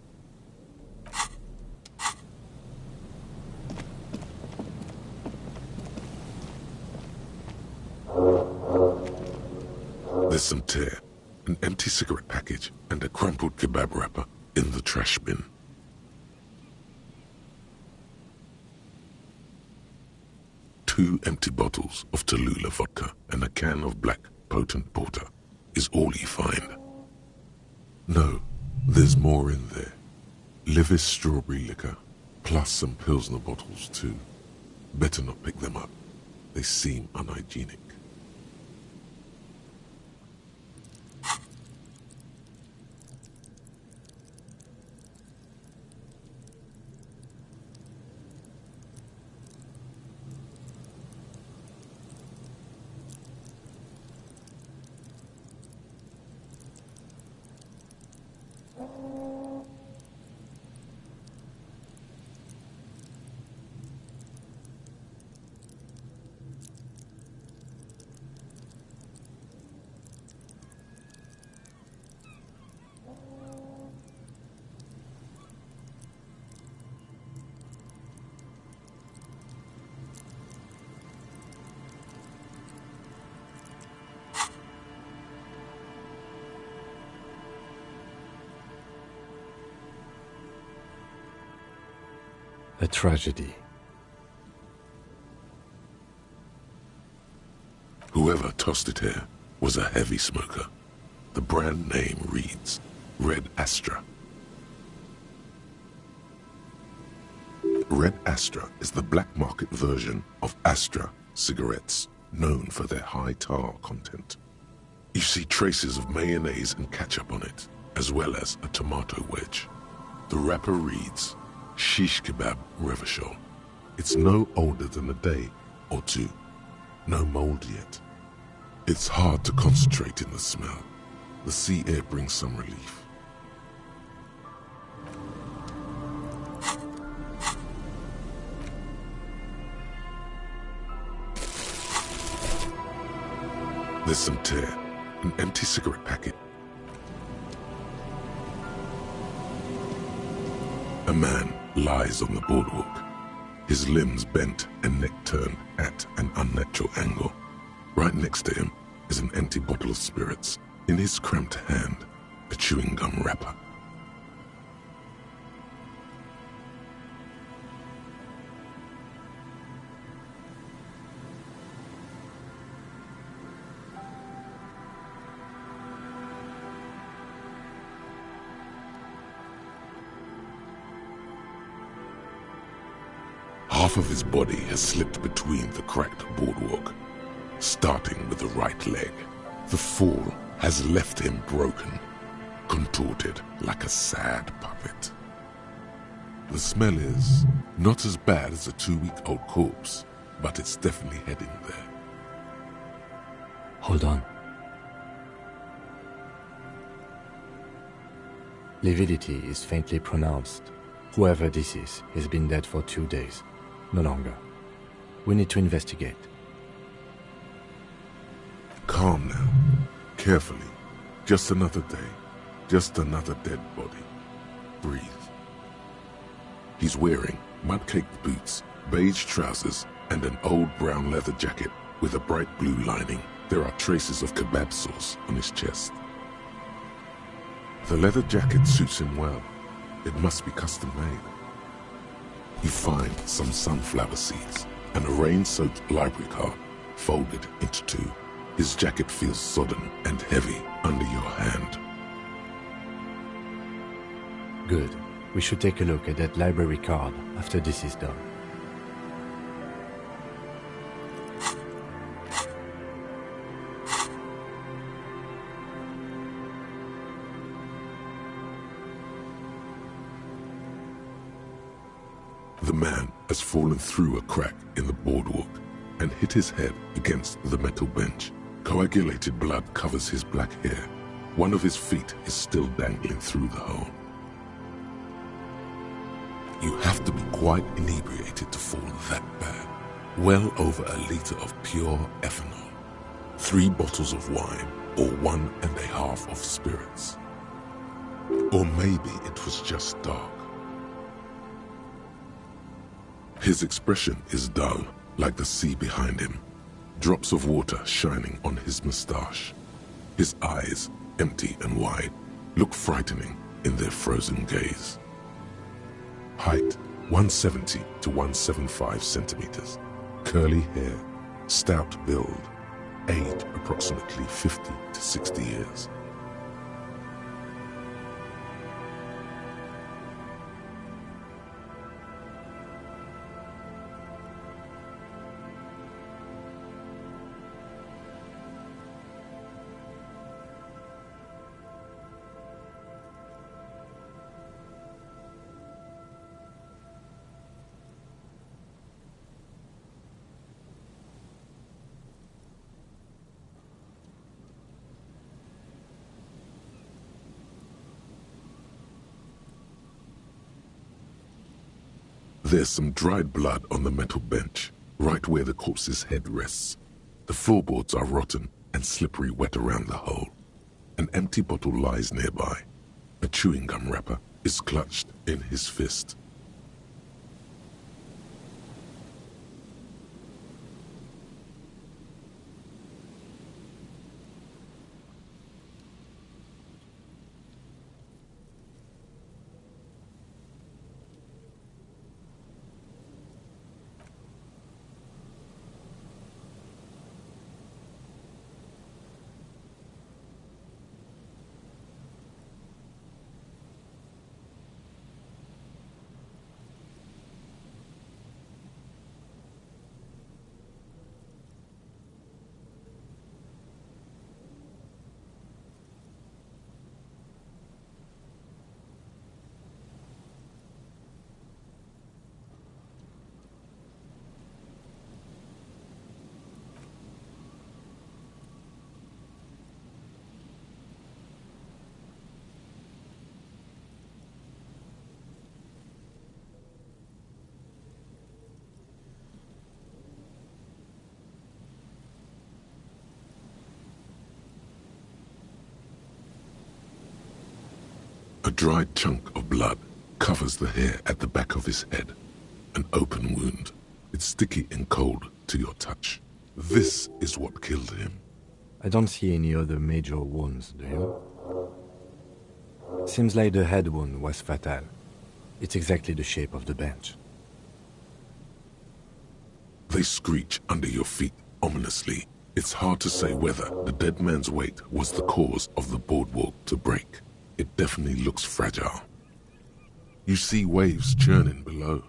There's some tear, an empty cigarette package, and a crumpled kebab wrapper in the trash bin. Two empty bottles of Tallulah vodka and a can of black potent porter is all you find. No, there's more in there. Livis strawberry liquor, plus some Pilsner bottles too. Better not pick them up. They seem unhygienic. A tragedy. Whoever tossed it here was a heavy smoker. The brand name reads Red Astra. Red Astra is the black market version of Astra cigarettes, known for their high tar content. You see traces of mayonnaise and ketchup on it, as well as a tomato wedge. The wrapper reads Shish Kebab Revachol. It's no older than a day or two. No mold yet. It's hard to concentrate in the smell. The sea air brings some relief. There's some tear, an empty cigarette packet. A man lies on the boardwalk, his limbs bent and neck turned at an unnatural angle. Right next to him is an empty bottle of spirits. In his cramped hand, a chewing gum wrapper. Half of his body has slipped between the cracked boardwalk, starting with the right leg. The fall has left him broken, contorted like a sad puppet. The smell is not as bad as a 2-week-old corpse, but it's definitely heading there. Hold on. Lividity is faintly pronounced. Whoever this is, he's been dead for 2 days. No longer. We need to investigate. Calm now. Carefully. Just another day. Just another dead body. Breathe. He's wearing mud-caked boots, beige trousers, and an old brown leather jacket with a bright blue lining. There are traces of kebab sauce on his chest. The leather jacket suits him well. It must be custom-made. You find some sunflower seeds and a rain-soaked library card folded into two. His jacket feels sodden and heavy under your hand. Good. We should take a look at that library card after this is done. The man has fallen through a crack in the boardwalk and hit his head against the metal bench. Coagulated blood covers his black hair. One of his feet is still dangling through the hole. You have to be quite inebriated to fall that bad. Well over a liter of pure ethanol. 3 bottles of wine, or 1.5 of spirits. Or maybe it was just dark. His expression is dull, like the sea behind him. Drops of water shining on his moustache. His eyes, empty and wide, look frightening in their frozen gaze. Height, 170 to 175 centimeters. Curly hair, stout build. Age, approximately 50 to 60 years. There's some dried blood on the metal bench, right where the corpse's head rests. The floorboards are rotten and slippery wet around the hole. An empty bottle lies nearby. A chewing gum wrapper is clutched in his fist. A dried chunk of blood covers the hair at the back of his head. An open wound. It's sticky and cold to your touch. This is what killed him. I don't see any other major wounds, do you? Seems like the head wound was fatal. It's exactly the shape of the bench. They screech under your feet ominously. It's hard to say whether the dead man's weight was the cause of the boardwalk to break. It definitely looks fragile. You see waves churning below.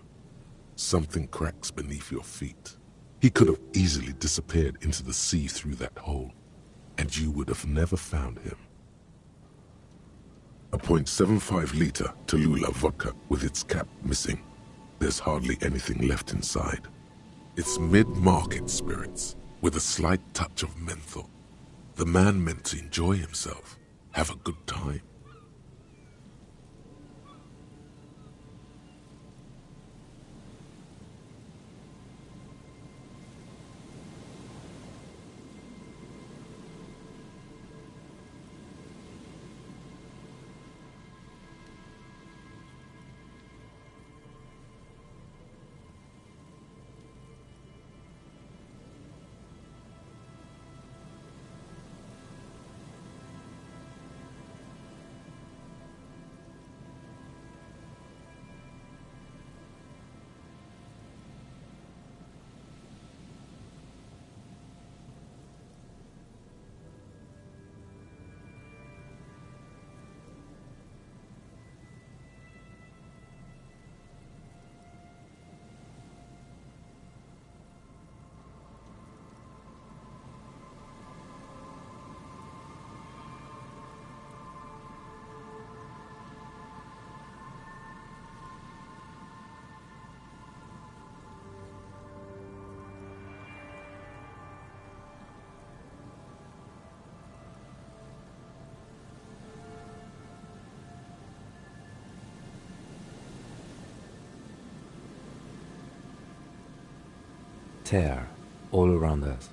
Something cracks beneath your feet. He could have easily disappeared into the sea through that hole, and you would have never found him. A .75-liter Tallulah vodka with its cap missing. There's hardly anything left inside. It's mid-market spirits, with a slight touch of menthol. The man meant to enjoy himself, have a good time. tear all around us.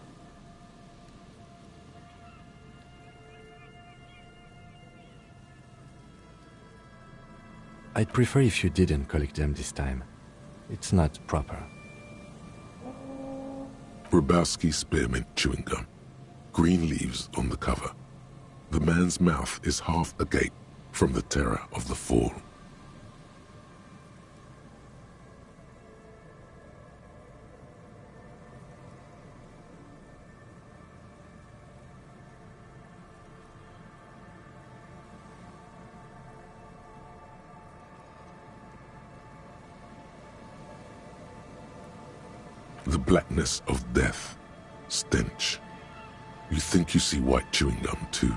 I'd prefer if you didn't collect them this time. It's not proper. Grabowski spearmint chewing gum. Green leaves on the cover. The man's mouth is half agape from the terror of the fall. The blackness of death. Stench. You think you see white chewing gum too.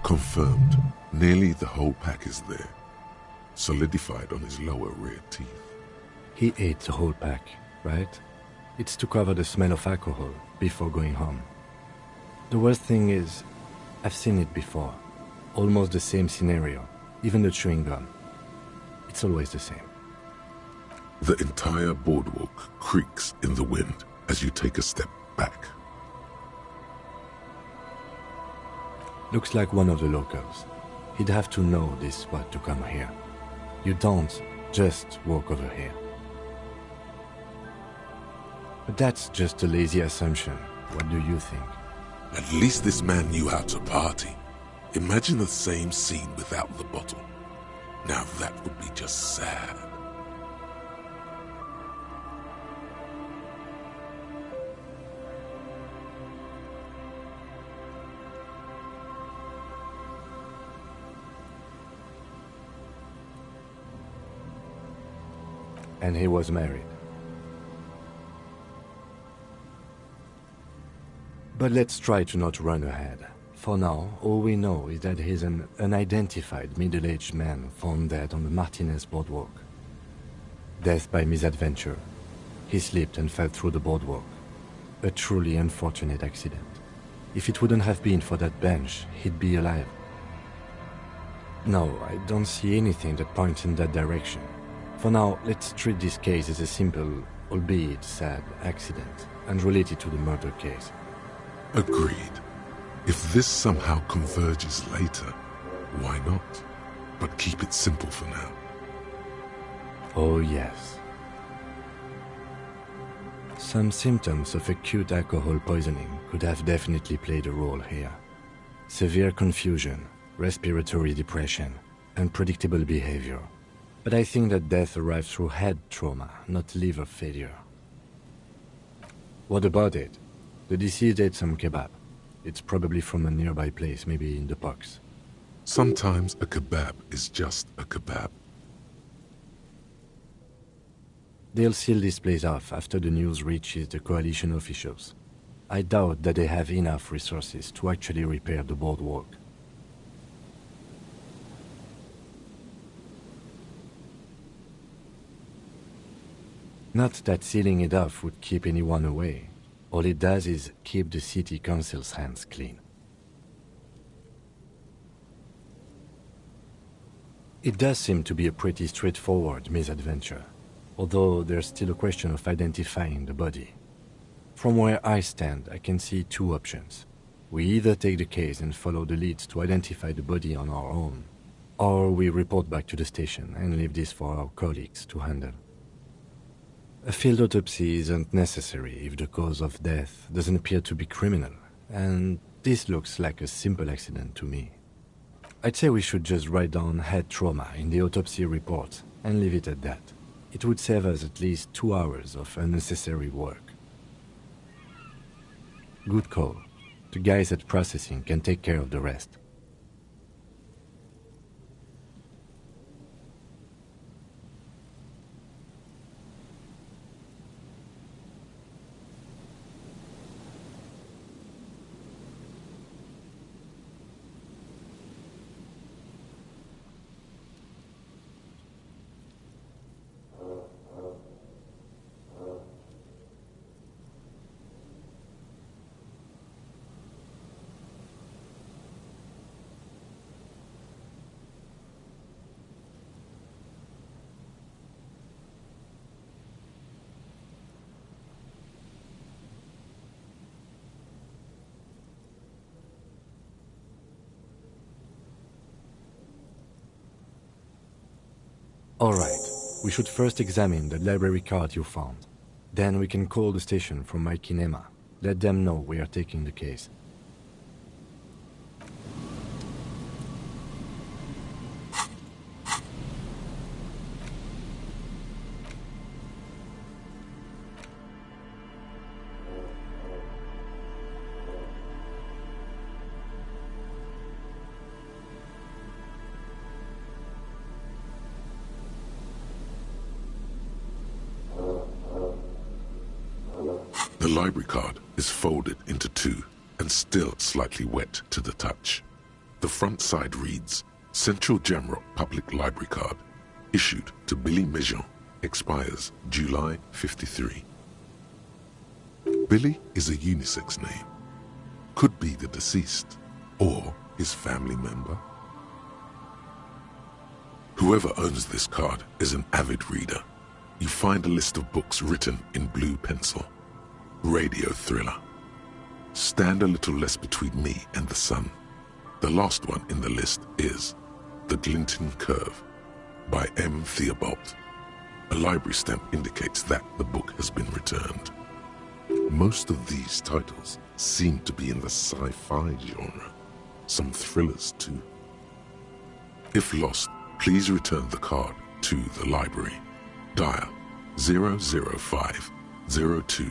Confirmed. Nearly the whole pack is there. Solidified on his lower rear teeth. He ate the whole pack, right? It's to cover the smell of alcohol before going home. The worst thing is, I've seen it before. Almost the same scenario. Even the chewing gum. It's always the same. The entire boardwalk creaks in the wind as you take a step back. Looks like one of the locals. He'd have to know this spot to come here. You don't just walk over here. But that's just a lazy assumption. What do you think? At least this man knew how to party. Imagine the same scene without the bottle. Now that would be just sad. And he was married. But let's try to not run ahead. For now, all we know is that he's an unidentified middle-aged man found dead on the Martinez boardwalk. Death by misadventure. He slipped and fell through the boardwalk. A truly unfortunate accident. If it wouldn't have been for that bench, he'd be alive. No, I don't see anything that points in that direction. For now, let's treat this case as a simple, albeit sad, accident, unrelated to the murder case. Agreed. If this somehow converges later, why not? But keep it simple for now. Oh yes. Some symptoms of acute alcohol poisoning could have definitely played a role here. Severe confusion, respiratory depression, unpredictable behavior. But I think that death arrived through head trauma, not liver failure. What about it? The deceased ate some kebab. It's probably from a nearby place, maybe in the Pox. Sometimes a kebab is just a kebab. They'll seal this place off after the news reaches the coalition officials. I doubt that they have enough resources to actually repair the boardwalk. Not that sealing it off would keep anyone away. All it does is keep the city council's hands clean. It does seem to be a pretty straightforward misadventure, although there's still a question of identifying the body. From where I stand, I can see two options. We either take the case and follow the leads to identify the body on our own, or we report back to the station and leave this for our colleagues to handle. A field autopsy isn't necessary if the cause of death doesn't appear to be criminal, and this looks like a simple accident to me. I'd say we should just write down head trauma in the autopsy report and leave it at that. It would save us at least 2 hours of unnecessary work. Good call. The guys at processing can take care of the rest. All right. We should first examine the library card you found. Then we can call the station from my kinema. Let them know we are taking the case. The library card is folded into two and still slightly wet to the touch. The front side reads, Central Jamrock Public Library Card, issued to Billy Mejean, expires July 53. Billy is a unisex name. Could be the deceased or his family member. Whoever owns this card is an avid reader. You find a list of books written in blue pencil. Radio thriller. Stand a little less between me and the sun. The last one in the list is The Glinting Curve by M. Theobald. A library stamp indicates that the book has been returned. Most of these titles seem to be in the sci-fi genre. Some thrillers too. If lost, please return the card to the library. Dial 005 02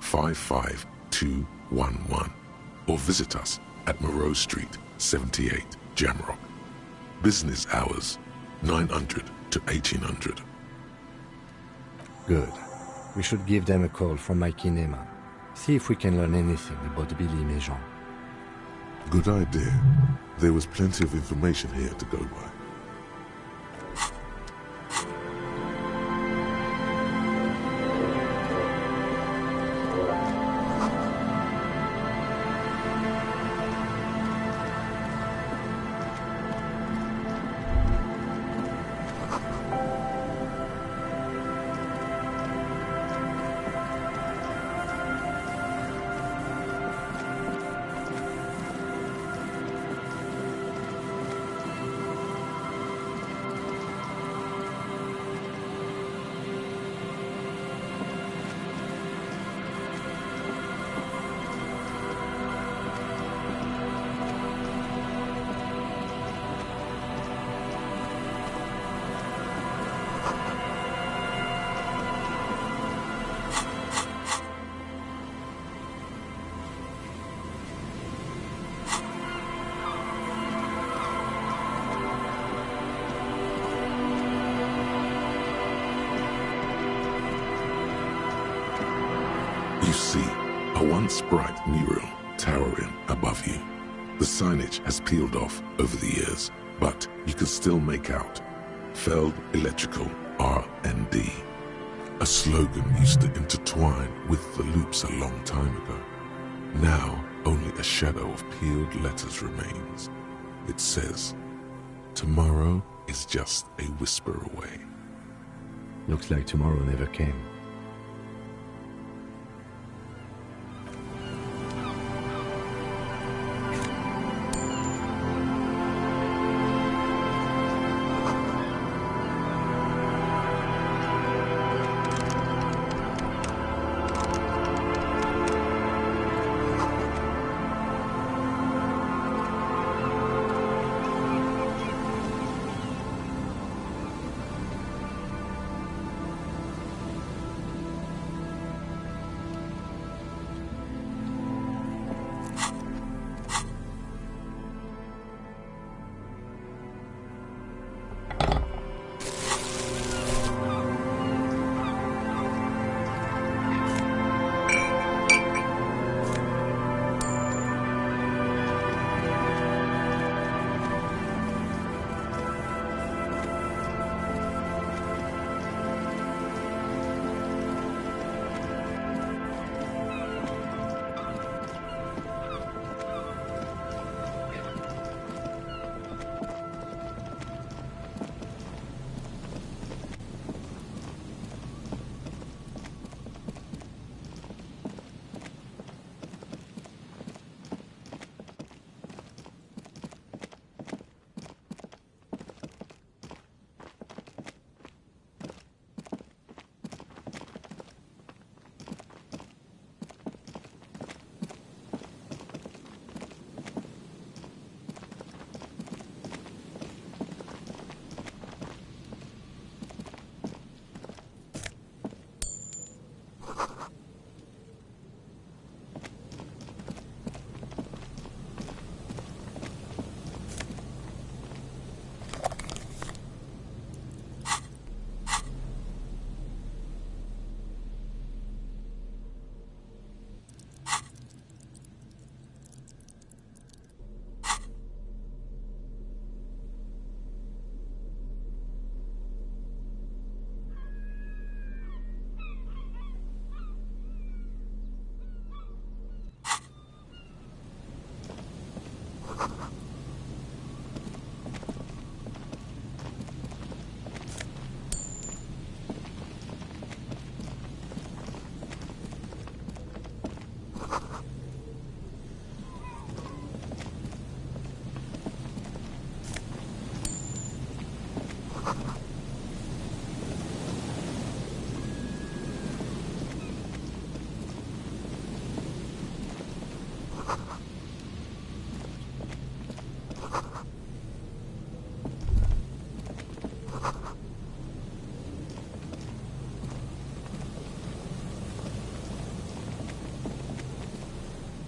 55211 or visit us at Moreau Street, 78, Jamrock. Business hours, 900 to 1800. Good. We should give them a call from my kinema. See if we can learn anything about Billy Mejean. Good idea. There was plenty of information here to go by. You see a once bright mural towering above you. The signage has peeled off over the years, but you can still make out Feld Electrical R&D. A slogan used to intertwine with the loops a long time ago. Now only a shadow of peeled letters remains. It says, tomorrow is just a whisper away. Looks like tomorrow never came.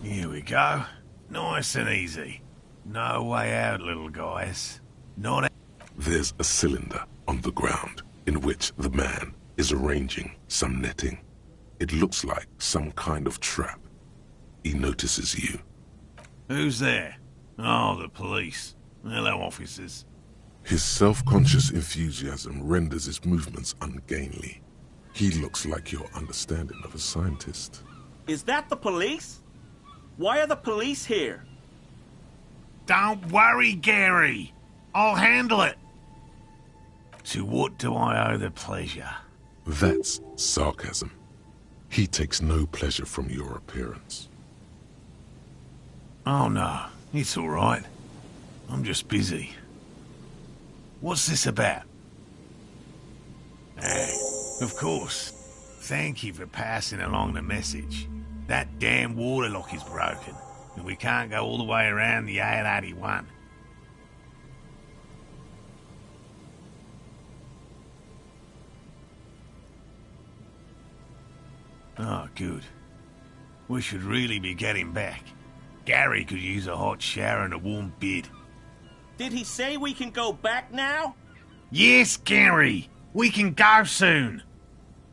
Here we go. Nice and easy. No way out, little guys. Not a There's a cylinder on the ground in which the man is arranging some netting. It looks like some kind of trap. He notices you. Who's there? Oh, the police. Hello, officers. His self-conscious enthusiasm renders his movements ungainly. He looks like your understanding of a scientist. Is that the police? Why are the police here? Don't worry, Gary. I'll handle it. To what do I owe the pleasure? That's sarcasm. He takes no pleasure from your appearance. Oh no, it's all right. I'm just busy. What's this about? Of course. Thank you for passing along the message. That damn water lock is broken, and we can't go all the way around the 881. Oh, good. We should really be getting back. Gary could use a hot shower and a warm bed. Did he say we can go back now? Yes, Gary! We can go soon!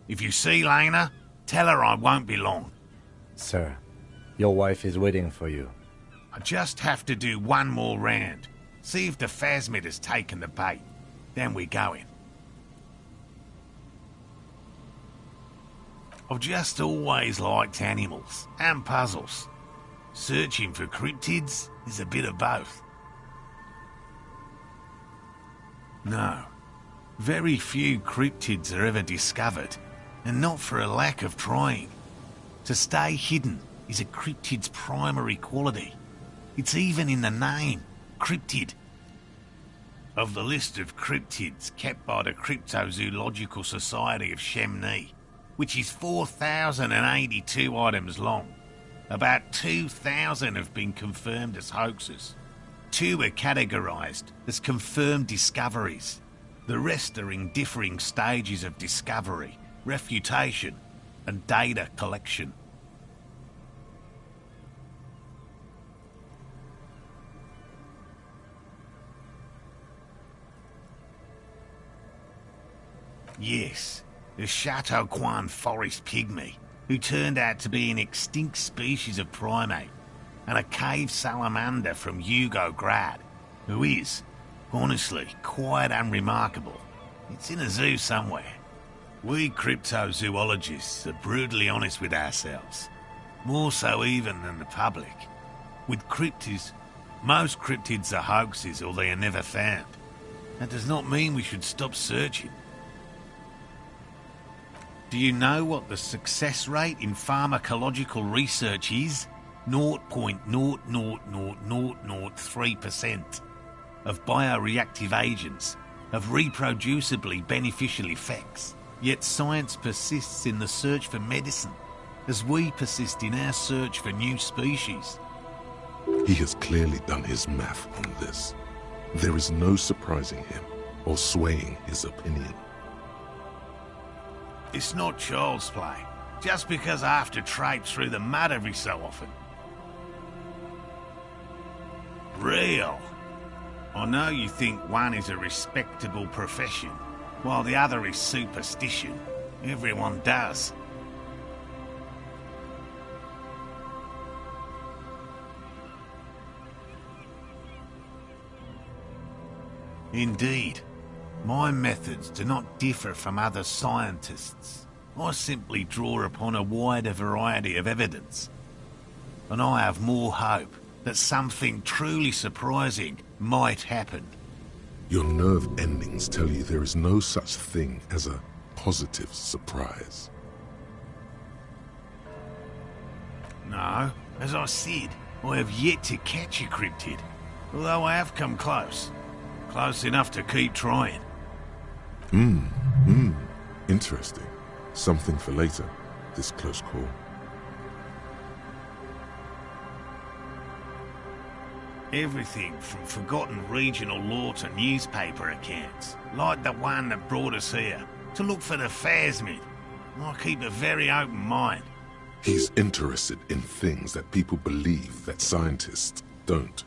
If you see Lena, tell her I won't be long. Sir, your wife is waiting for you. I just have to do one more round. See if the phasmid has taken the bait. Then we go in. I've just always liked animals and puzzles. Searching for cryptids is a bit of both. No, very few cryptids are ever discovered, and not for a lack of trying. To stay hidden is a cryptid's primary quality. It's even in the name, cryptid. Of the list of cryptids kept by the Cryptozoological Society of Chemnee, which is 4,082 items long, about 2,000 have been confirmed as hoaxes. 2 are categorized as confirmed discoveries. The rest are in differing stages of discovery, refutation, and data collection. Yes, the Chateau Quan forest pygmy, who turned out to be an extinct species of primate, and a cave salamander from Yugograd, who is, honestly, quite unremarkable. It's in a zoo somewhere. We cryptozoologists are brutally honest with ourselves, more so even than the public. With cryptids, most cryptids are hoaxes or they are never found. That does not mean we should stop searching. Do you know what the success rate in pharmacological research is? 0.00003% of bioreactive agents have reproducibly beneficial effects. Yet science persists in the search for medicine, as we persist in our search for new species. He has clearly done his math on this. There is no surprising him or swaying his opinion. It's not child's play, just because I have to traipse through the mud every so often. Real. I know you think one is a respectable profession, while the other is superstition. Everyone does. Indeed. My methods do not differ from other scientists. I simply draw upon a wider variety of evidence. And I have more hope that something truly surprising might happen. Your nerve endings tell you there is no such thing as a positive surprise. No, as I said, I have yet to catch a cryptid, although I have come close. Close enough to keep trying. Interesting. Something for later, this close call. Everything from forgotten regional lore to newspaper accounts, like the one that brought us here, to look for the Phasmid. I keep a very open mind. He's interested in things that people believe that scientists don't.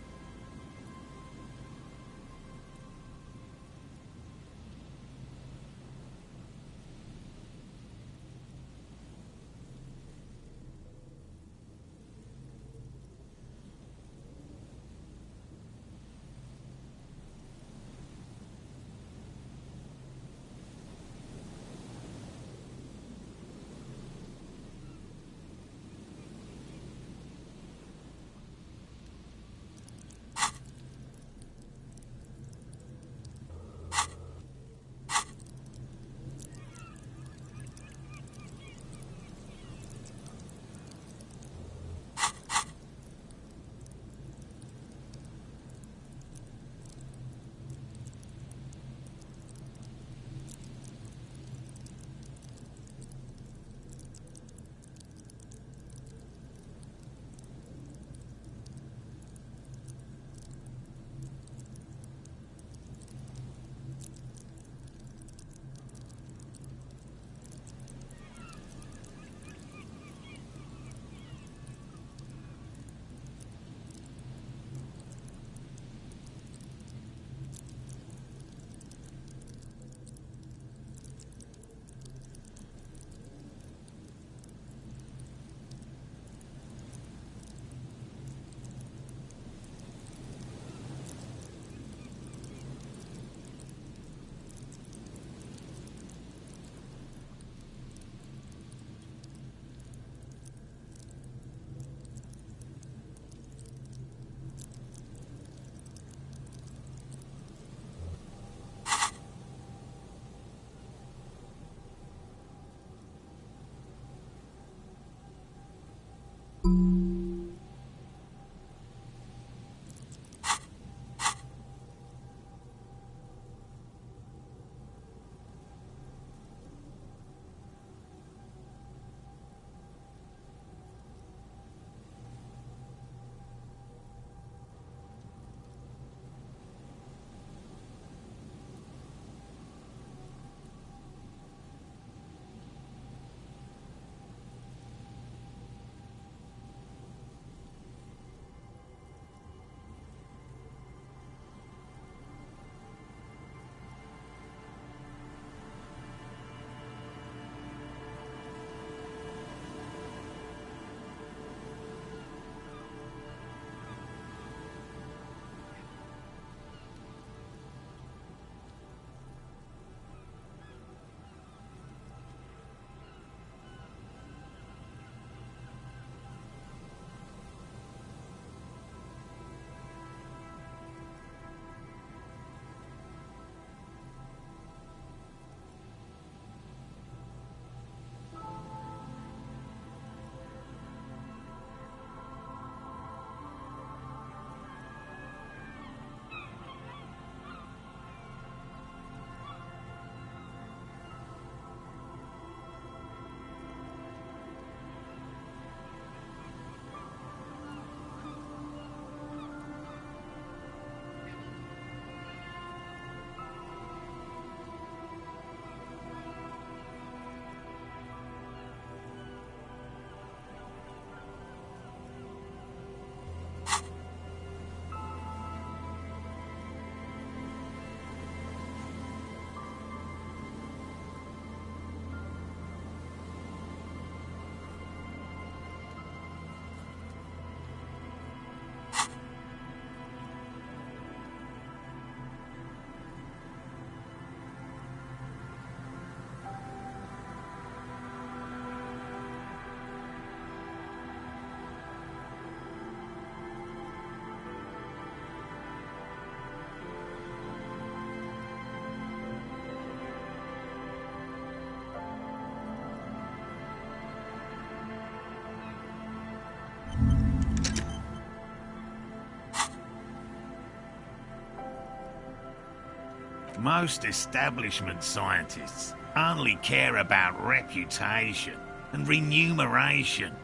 Most establishment scientists only care about reputation and remuneration,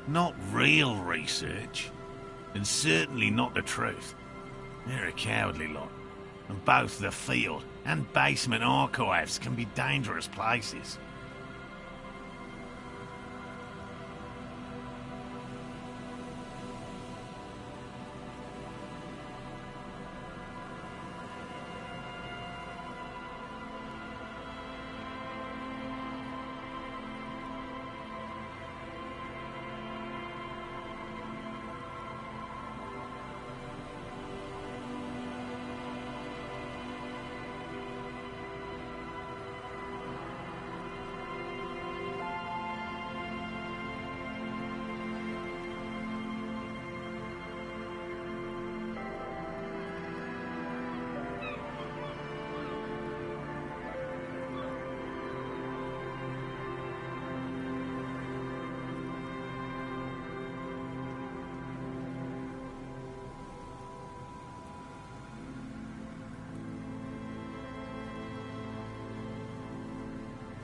not real research, and certainly not the truth. They're a cowardly lot, and both the field and basement archives can be dangerous places.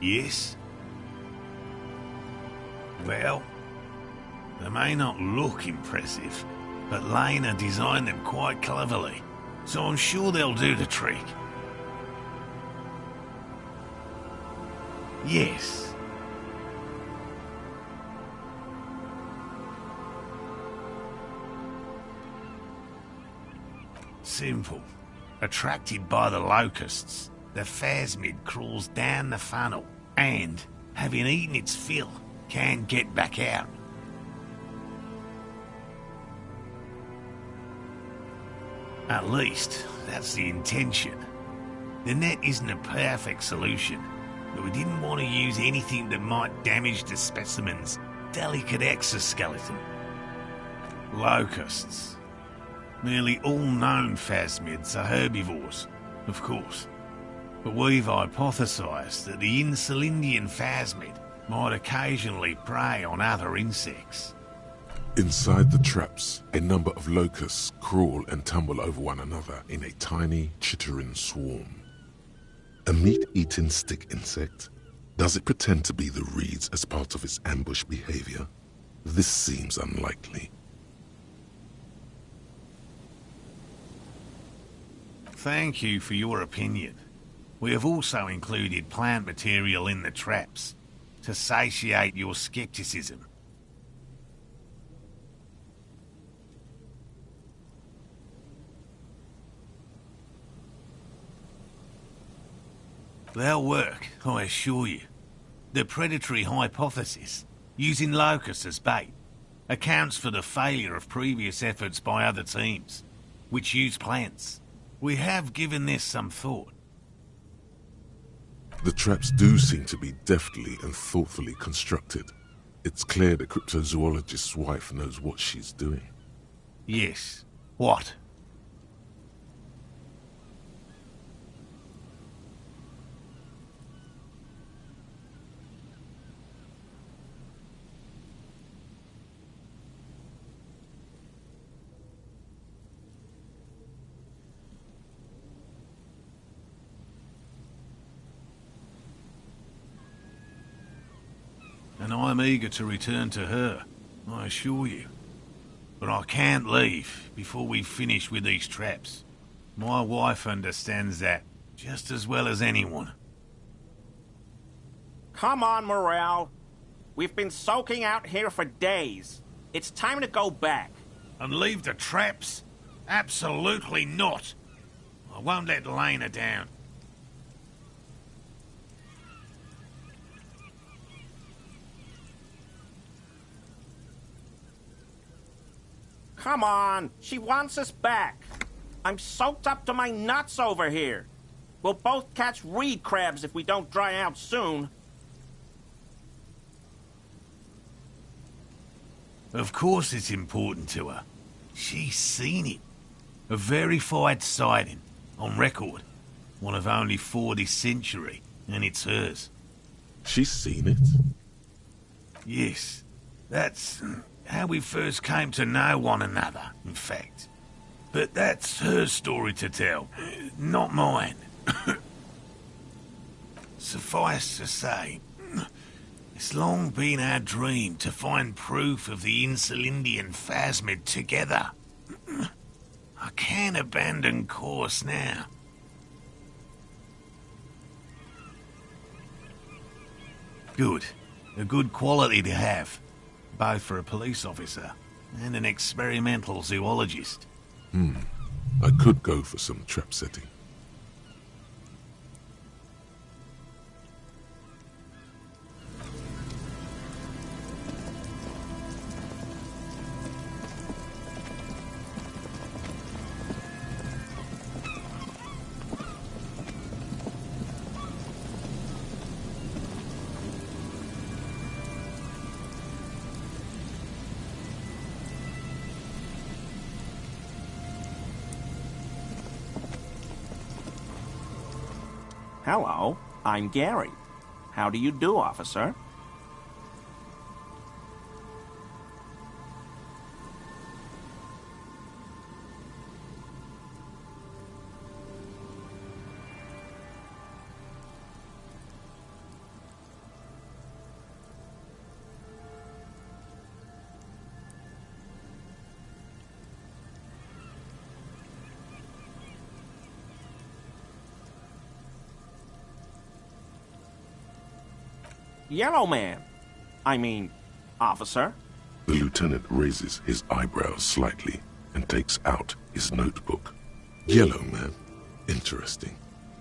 Yes? Well, they may not look impressive, but Lena designed them quite cleverly, so I'm sure they'll do the trick. Yes. Simple. Attracted by the locusts, the phasmid crawls down the funnel and, having eaten its fill, can get back out. At least, that's the intention. The net isn't a perfect solution, but we didn't want to use anything that might damage the specimen's delicate exoskeleton. Locusts. Nearly all known phasmids are herbivores, of course. But we've hypothesized that the Insulindian phasmid might occasionally prey on other insects. Inside the traps, a number of locusts crawl and tumble over one another in a tiny, chittering swarm. A meat-eating stick insect? Does it pretend to be the reeds as part of its ambush behavior? This seems unlikely. Thank you for your opinion. We have also included plant material in the traps to satiate your skepticism. They'll work, I assure you. The predatory hypothesis, using locusts as bait, accounts for the failure of previous efforts by other teams, which use plants. We have given this some thought. The traps do seem to be deftly and thoughtfully constructed. It's clear the cryptozoologist's wife knows what she's doing. Yes. What? And I'm eager to return to her, I assure you. But I can't leave before we've finished with these traps. My wife understands that just as well as anyone. Come on, Morale. We've been soaking out here for days. It's time to go back. And leave the traps? Absolutely not. I won't let Lena down. Come on, she wants us back. I'm soaked up to my nuts over here. We'll both catch reed crabs if we don't dry out soon. Of course it's important to her. She's seen it. A verified sighting, on record. One of only 4 this century, and it's hers. She's seen it? Yes. That's how we first came to know one another, in fact. But that's her story to tell, not mine. Suffice to say, it's long been our dream to find proof of the Insulindian phasmid together. I can't abandon course now. Good. A good quality to have, both for a police officer and an experimental zoologist. I could go for some trap setting. Hello, I'm Gary. How do you do, officer? Yellow man. I mean, officer. The lieutenant raises his eyebrows slightly and takes out his notebook. Yellow man. Interesting.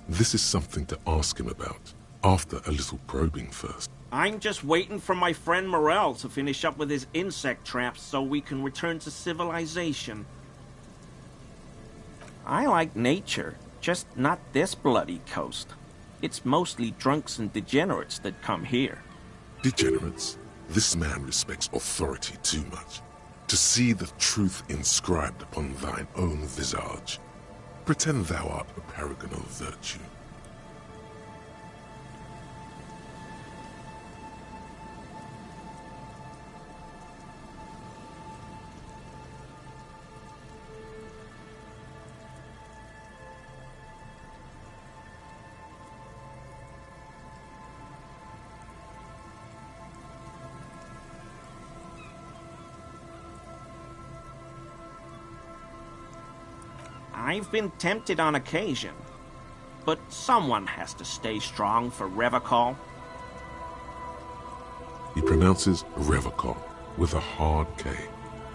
This is something to ask him about, after a little probing first. I'm just waiting for my friend Morel to finish up with his insect traps so we can return to civilization. I like nature, just not this bloody coast. It's mostly drunks and degenerates that come here. Degenerates? This man respects authority too much. To see the truth inscribed upon thine own visage. Pretend thou art a paragon of virtue. I've been tempted on occasion, but someone has to stay strong for Revacol. He pronounces Revacol with a hard K,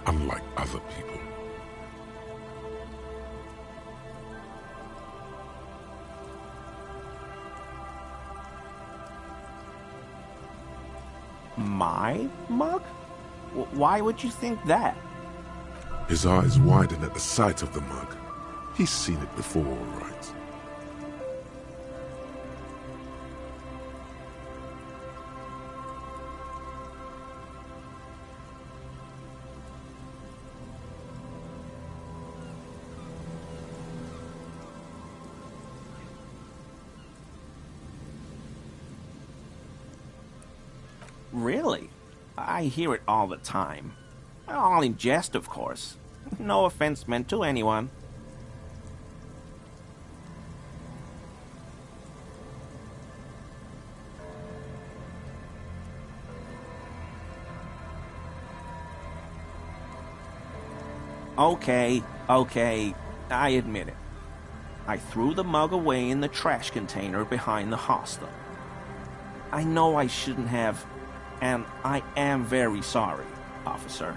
unlike other people. My mug? Why would you think that? His eyes widen at the sight of the mug. He's seen it before, all right. Really? I hear it all the time. All in jest, of course. No offense meant to anyone. Okay, I admit it. I threw the mug away in the trash container behind the hostel. I know I shouldn't have, and I am very sorry, officer.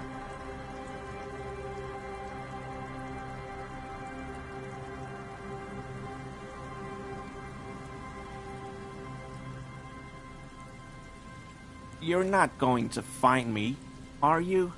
You're not going to find me, are you?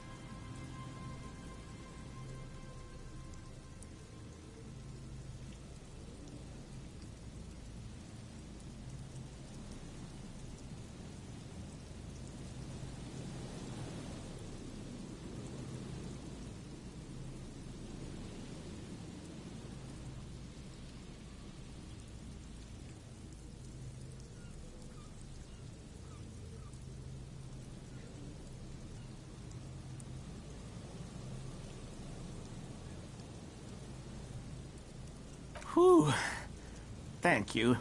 Whew. Thank you.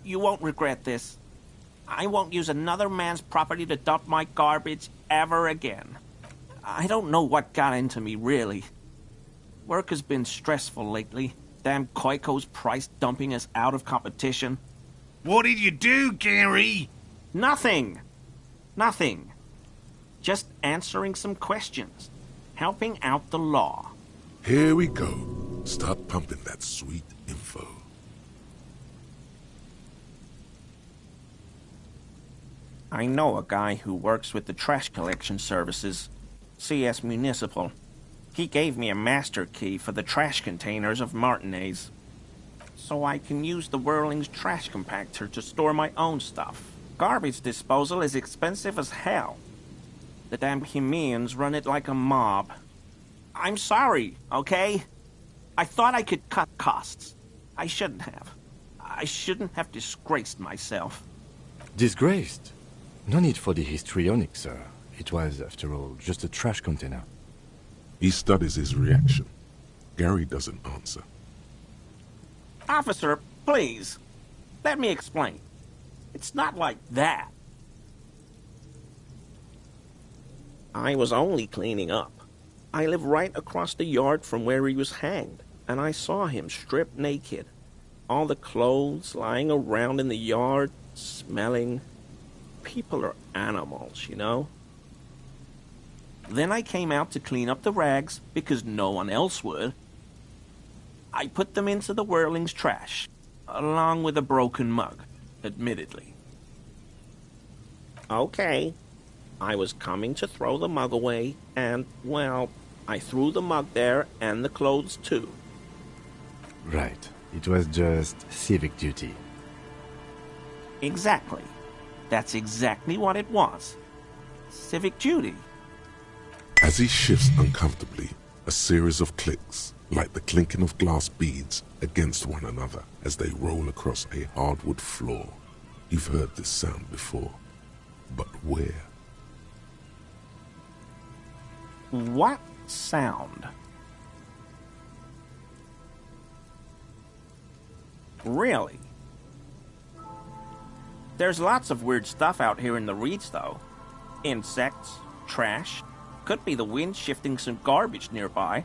You won't regret this. I won't use another man's property to dump my garbage ever again. I don't know what got into me, really. Work has been stressful lately. Damn Koiko's price dumping us out of competition. What did you do, Gary? Nothing. Nothing. Just answering some questions. Helping out the law. Here we go. Start pumping that sweet info. I know a guy who works with the trash collection services, CS Municipal. He gave me a master key for the trash containers of Martinez, so I can use the Whirling's trash compactor to store my own stuff. Garbage disposal is expensive as hell. The damn Bohemians run it like a mob. I'm sorry, okay? I thought I could cut costs. I shouldn't have. I shouldn't have disgraced myself. Disgraced? No need for the histrionic, sir. It was, after all, just a trash container. He studies his reaction. Gary doesn't answer. Officer, please. Let me explain. It's not like that. I was only cleaning up. I live right across the yard from where he was hanged, and I saw him stripped naked. All the clothes lying around in the yard, smelling. People are animals, you know? Then I came out to clean up the rags because no one else would. I put them into the Whirling's trash, along with a broken mug, admittedly. Okay, I was coming to throw the mug away, and, well, I threw the mug there and the clothes too. Right. It was just civic duty. Exactly. That's exactly what it was. Civic duty. As he shifts uncomfortably, a series of clicks, like the clinking of glass beads against one another as they roll across a hardwood floor. You've heard this sound before, but where? What sound? Really? There's lots of weird stuff out here in the reeds, though. Insects, trash. Could be the wind shifting some garbage nearby.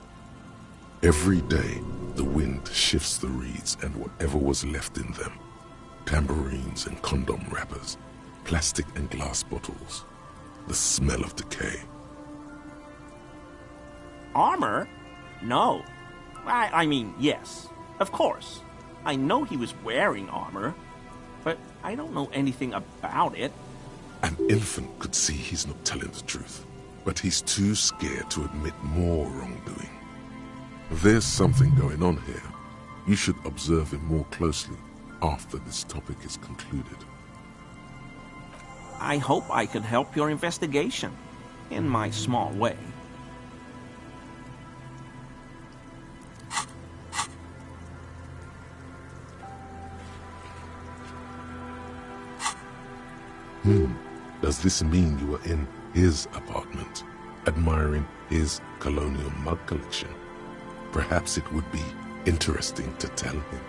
Every day, the wind shifts the reeds and whatever was left in them. Tambourines and condom wrappers, plastic and glass bottles. The smell of decay. Armor? No. I mean, yes. Of course. I know he was wearing armor, but I don't know anything about it. An infant could see he's not telling the truth, but he's too scared to admit more wrongdoing. There's something going on here. You should observe him more closely after this topic is concluded. I hope I could help your investigation, in my small way. Does this mean you were in his apartment, admiring his colonial mug collection? Perhaps it would be interesting to tell him.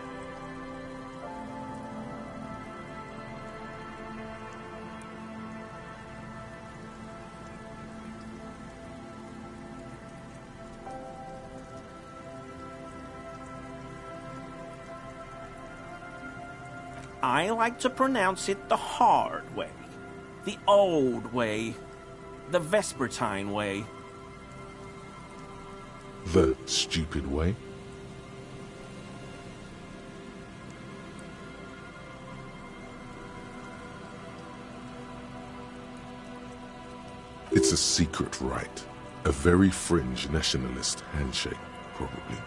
I like to pronounce it the hard way, the old way, the Vespertine way. The stupid way? It's a secret rite, a very fringe nationalist handshake, probably.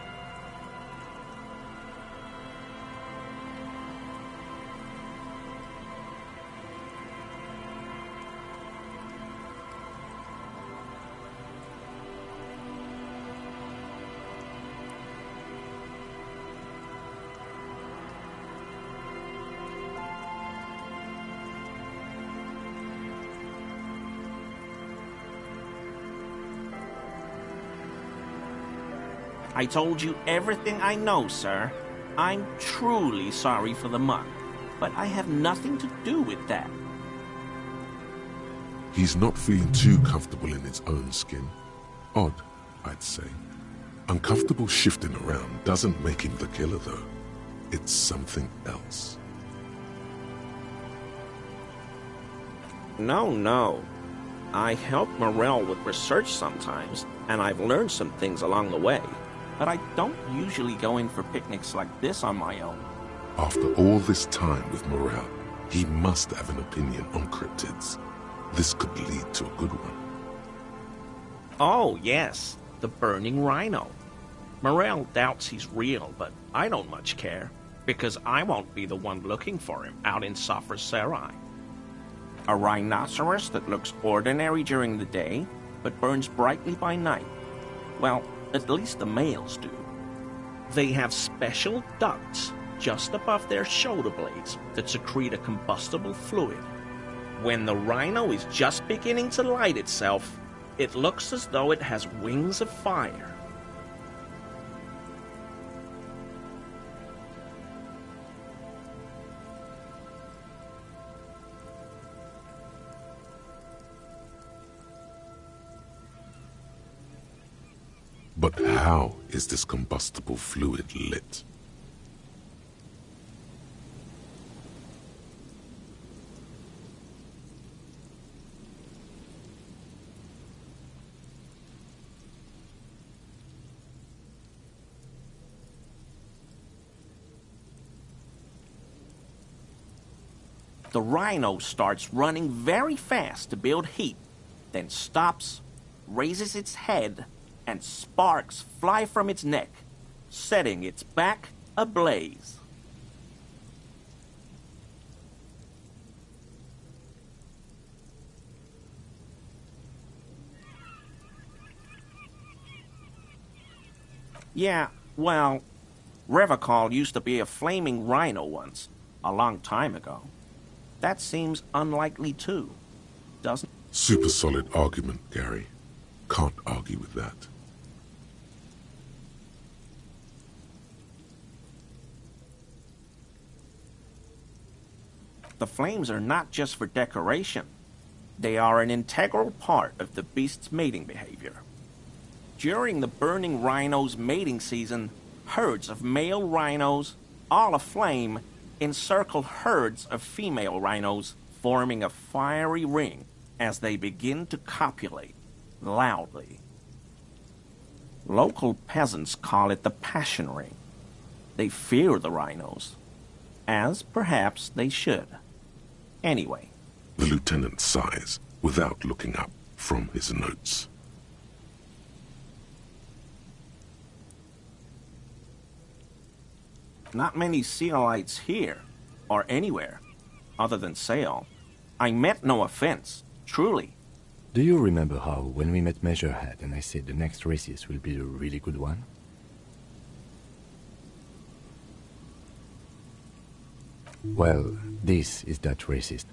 I told you everything I know, sir. I'm truly sorry for the mug, but I have nothing to do with that. He's not feeling too comfortable in his own skin. Odd, I'd say. Uncomfortable shifting around doesn't make him the killer, though. It's something else. No. I help Morel with research sometimes, and I've learned some things along the way. But I don't usually go in for picnics like this on my own. After all this time with Morel, he must have an opinion on cryptids. This could lead to a good one. Oh, yes, the burning rhino. Morel doubts he's real, but I don't much care, because I won't be the one looking for him out in Safra Serai. A rhinoceros that looks ordinary during the day, but burns brightly by night. Well, at least the males do. They have special ducts just above their shoulder blades that secrete a combustible fluid. When the rhino is just beginning to light itself, it looks as though it has wings of fire. But how is this combustible fluid lit? The rhino starts running very fast to build heat, then stops, raises its head, and sparks fly from its neck, setting its back ablaze. Yeah, well, Revacol used to be a flaming rhino once, a long time ago. That seems unlikely too, doesn't it? Super solid argument, Gary. Can't argue with that. The flames are not just for decoration. They are an integral part of the beast's mating behavior. During the burning rhino's mating season, herds of male rhinos, all aflame, encircle herds of female rhinos, forming a fiery ring as they begin to copulate loudly. Local peasants call it the passion ring. They fear the rhinos, as perhaps they should. Anyway. The lieutenant sighs without looking up from his notes. Not many sealites here, or anywhere, other than Sail. I meant no offense, truly. Do you remember how, when we met Measurehead and I said the next races will be a really good one? Well, this is that racist.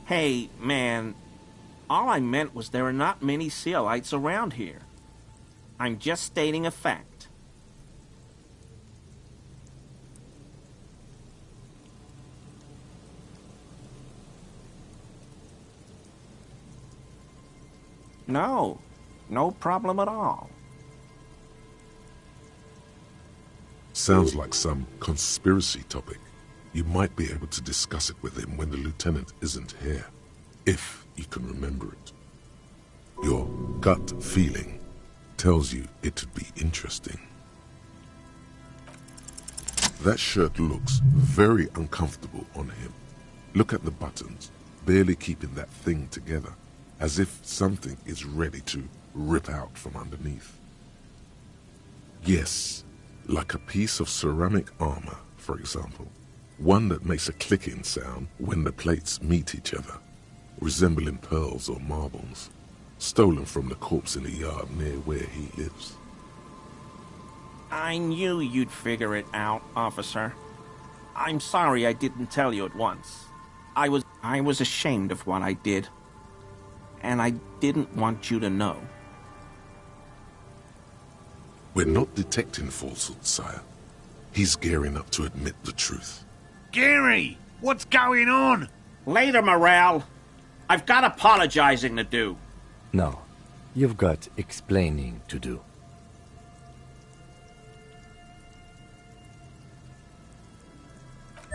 Hey, man, all I meant was there are not many sealites around here. I'm just stating a fact. No problem at all. Sounds like some conspiracy topic. You might be able to discuss it with him when the lieutenant isn't here, if you can remember it. Your gut feeling tells you it'd be interesting. That shirt looks very uncomfortable on him. Look at the buttons, barely keeping that thing together, as if something is ready to rip out from underneath. Yes, like a piece of ceramic armor, for example. One that makes a clicking sound when the plates meet each other, resembling pearls or marbles. stolen from the corpse in a yard near where he lives. I knew you'd figure it out, officer. I'm sorry I didn't tell you at once. I was ashamed of what I did. And I didn't want you to know. We're not detecting falsehood, sire. He's gearing up to admit the truth. Gary, what's going on? Later, Morale. I've got apologizing to do. No, you've got explaining to do.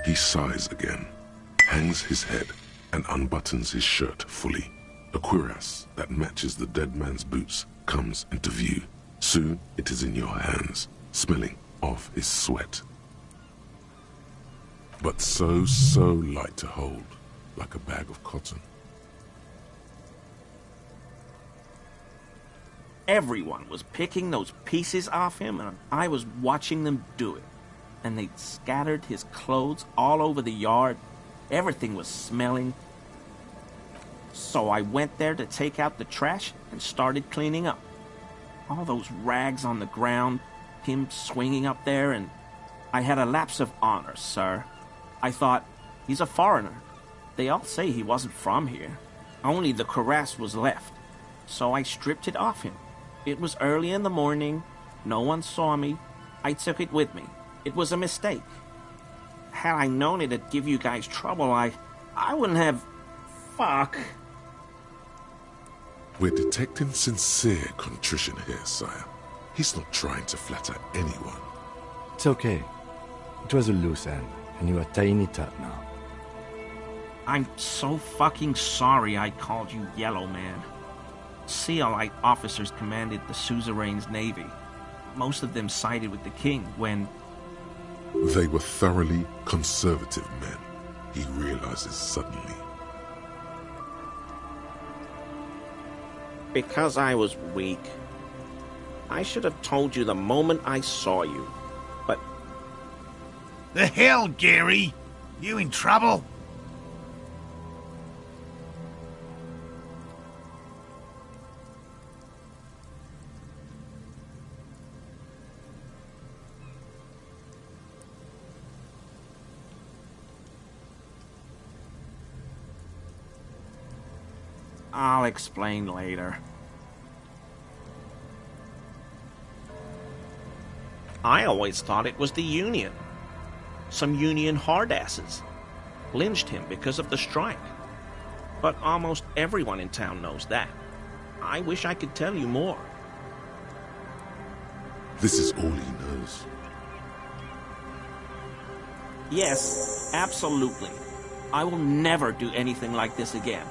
He sighs again, hangs his head, and unbuttons his shirt fully. A cuirass that matches the dead man's boots comes into view. Soon it is in your hands, smelling of his sweat. But so light to hold, like a bag of cotton. Everyone was picking those pieces off him, and I was watching them do it. And they'd scattered his clothes all over the yard. Everything was smelling. So I went there to take out the trash and started cleaning up. All those rags on the ground, him swinging up there, and I had a lapse of honor, sir. I thought, he's a foreigner. They all say he wasn't from here. Only the cuirass was left. So I stripped it off him. It was early in the morning. No one saw me. I took it with me. It was a mistake. Had I known it'd give you guys trouble, I wouldn't have... Fuck. We're detecting sincere contrition here, sire. He's not trying to flatter anyone. It's okay. It was a loose end, and you are tying it up now. I'm so fucking sorry I called you Yellow Man. Sealite officers commanded the suzerain's navy. Most of them sided with the king when... They were thoroughly conservative men, he realizes suddenly. Because I was weak. I should have told you the moment I saw you, but... The hell, Gary? You in trouble? I'll explain later. I always thought it was the Union. Some Union hardasses lynched him because of the strike. But almost everyone in town knows that. I wish I could tell you more. This is all he knows. Yes, absolutely. I will never do anything like this again.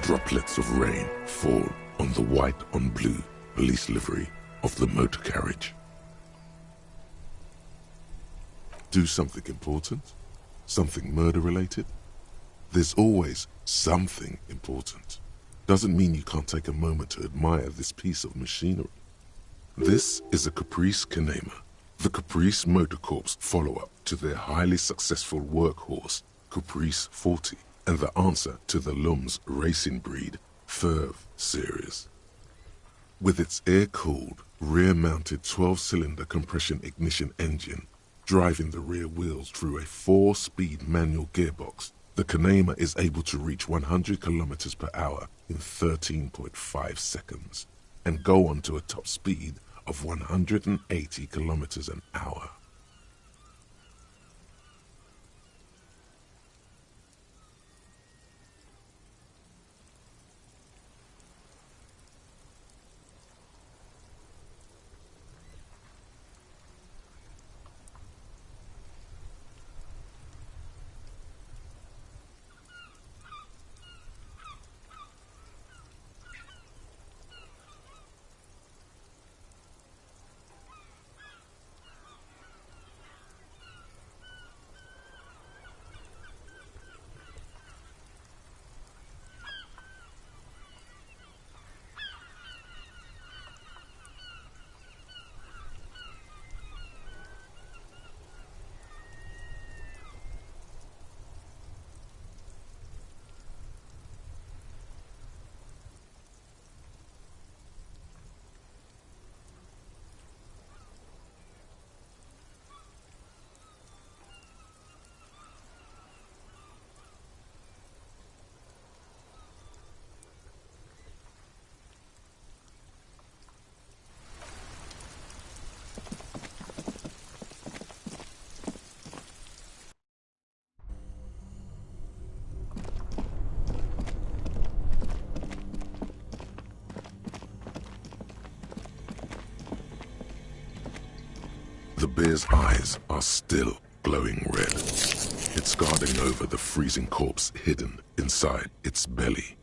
Droplets of rain fall on the white on blue police livery of the motor carriage. Do something important? Something murder-related? There's always something important. Doesn't mean you can't take a moment to admire this piece of machinery. This is a Caprice Canema, the Caprice Motor Corps follow-up to their highly successful workhorse, Caprice 40, and the answer to the Lum's racing breed, Ferv series. With its air-cooled, rear-mounted 12-cylinder compression ignition engine, driving the rear wheels through a 4-speed manual gearbox, the Canema is able to reach 100 kilometers per hour in 13.5 seconds and go on to a top speed of 180 kilometers an hour. The bear's eyes are still glowing red. It's guarding over the freezing corpse hidden inside its belly.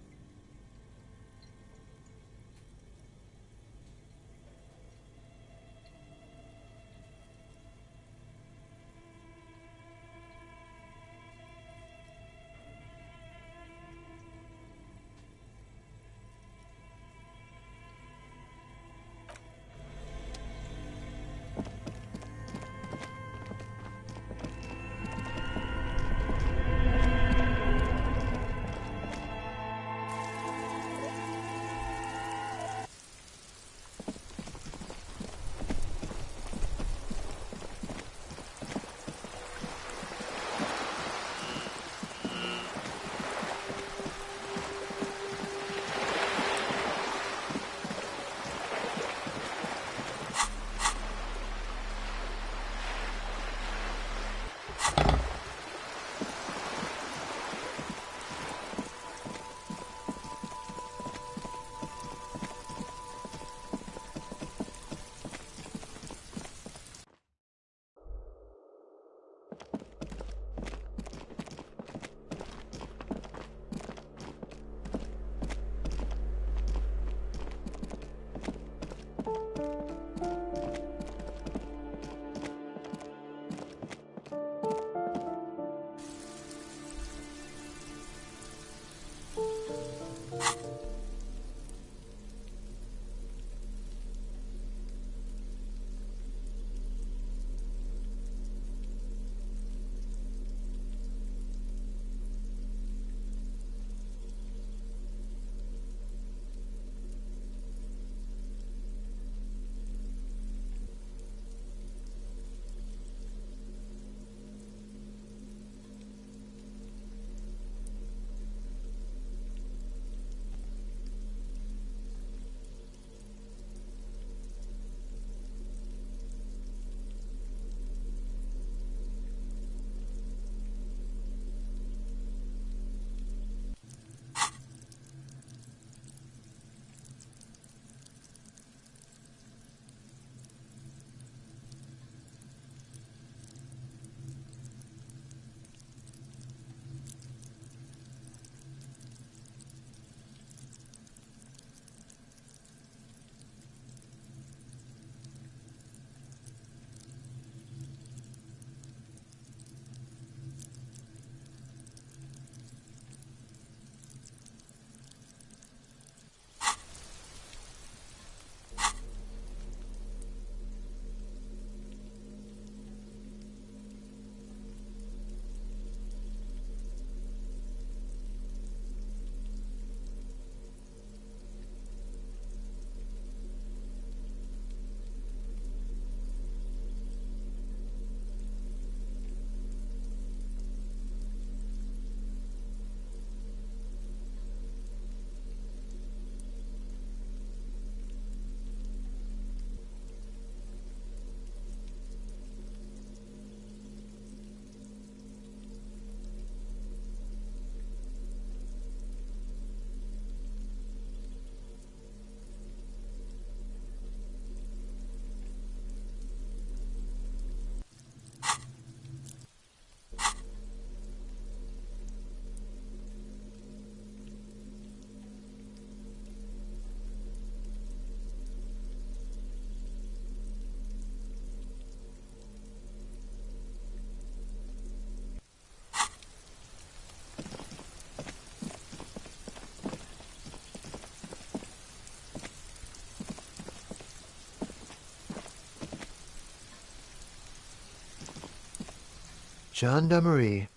Gendarmerie.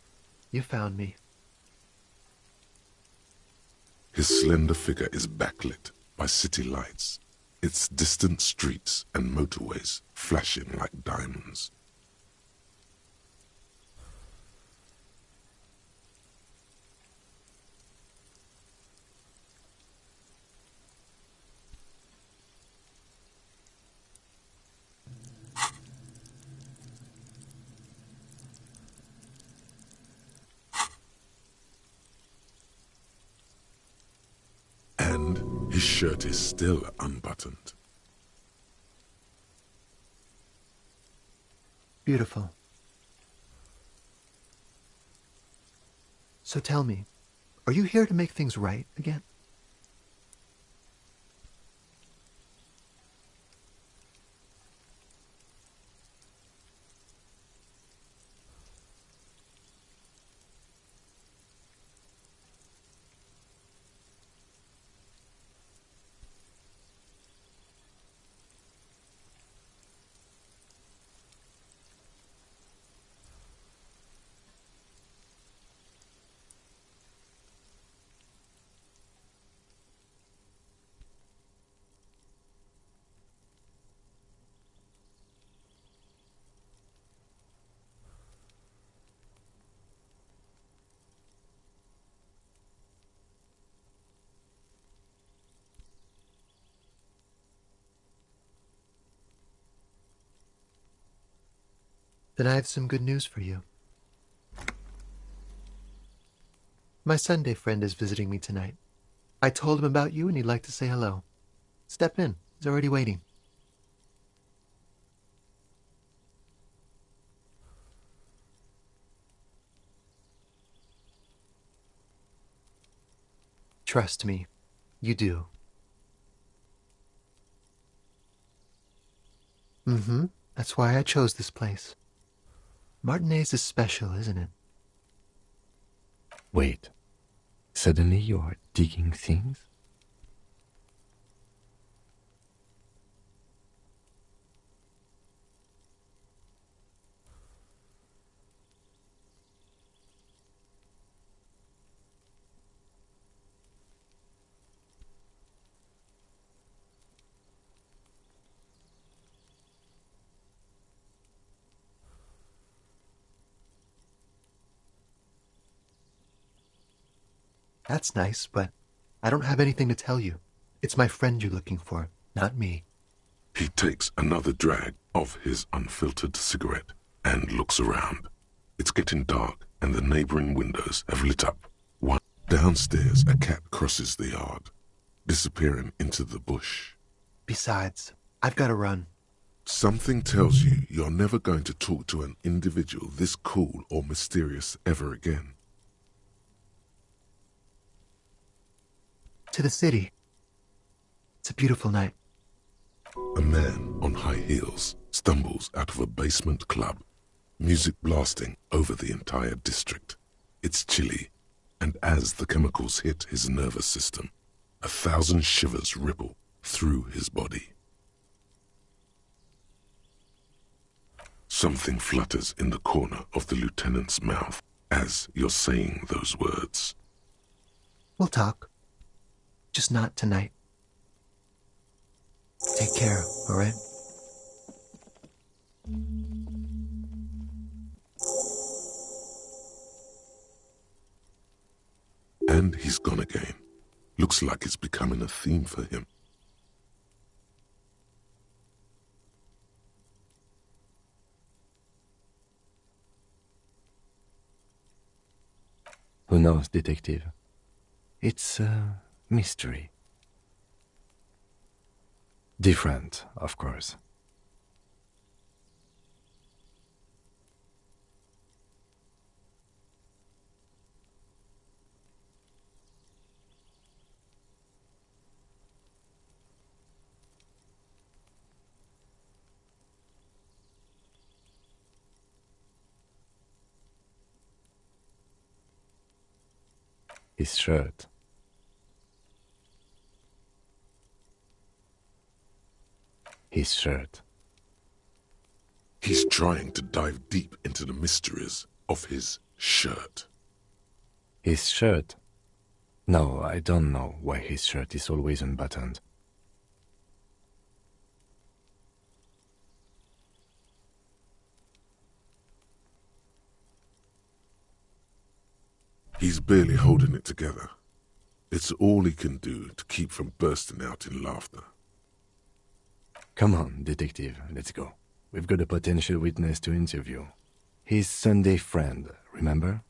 You found me. His slender figure is backlit by city lights, its distant streets and motorways flashing like diamonds. And his shirt is still unbuttoned. Beautiful. So tell me, are you here to make things right again? Then I have some good news for you. My Sunday friend is visiting me tonight. I told him about you and he'd like to say hello. Step in. He's already waiting. Trust me, you do. Mm-hmm. That's why I chose this place. Martinez is special, isn't it? Wait. Suddenly you are digging things? That's nice, but I don't have anything to tell you. It's my friend you're looking for, not me. He takes another drag of his unfiltered cigarette and looks around. It's getting dark and the neighboring windows have lit up. Downstairs, a cat crosses the yard, disappearing into the bush. Besides, I've got to run. Something tells you you're never going to talk to an individual this cool or mysterious ever again. To the city. It's a beautiful night. A man on high heels stumbles out of a basement club, music blasting over the entire district. It's chilly, and as the chemicals hit his nervous system, 1,000 shivers ripple through his body. Something flutters in the corner of the lieutenant's mouth as you're saying those words. We'll talk. Just not tonight. Take care, all right? And he's gone again. Looks like it's becoming a theme for him. Who knows, detective? It's a mystery. Different, of course. His shirt. His shirt. He's trying to dive deep into the mysteries of his shirt. His shirt? No, I don't know why his shirt is always unbuttoned. He's barely holding it together. It's all he can do to keep from bursting out in laughter. Come on, detective, let's go. We've got a potential witness to interview. His Sunday friend, remember?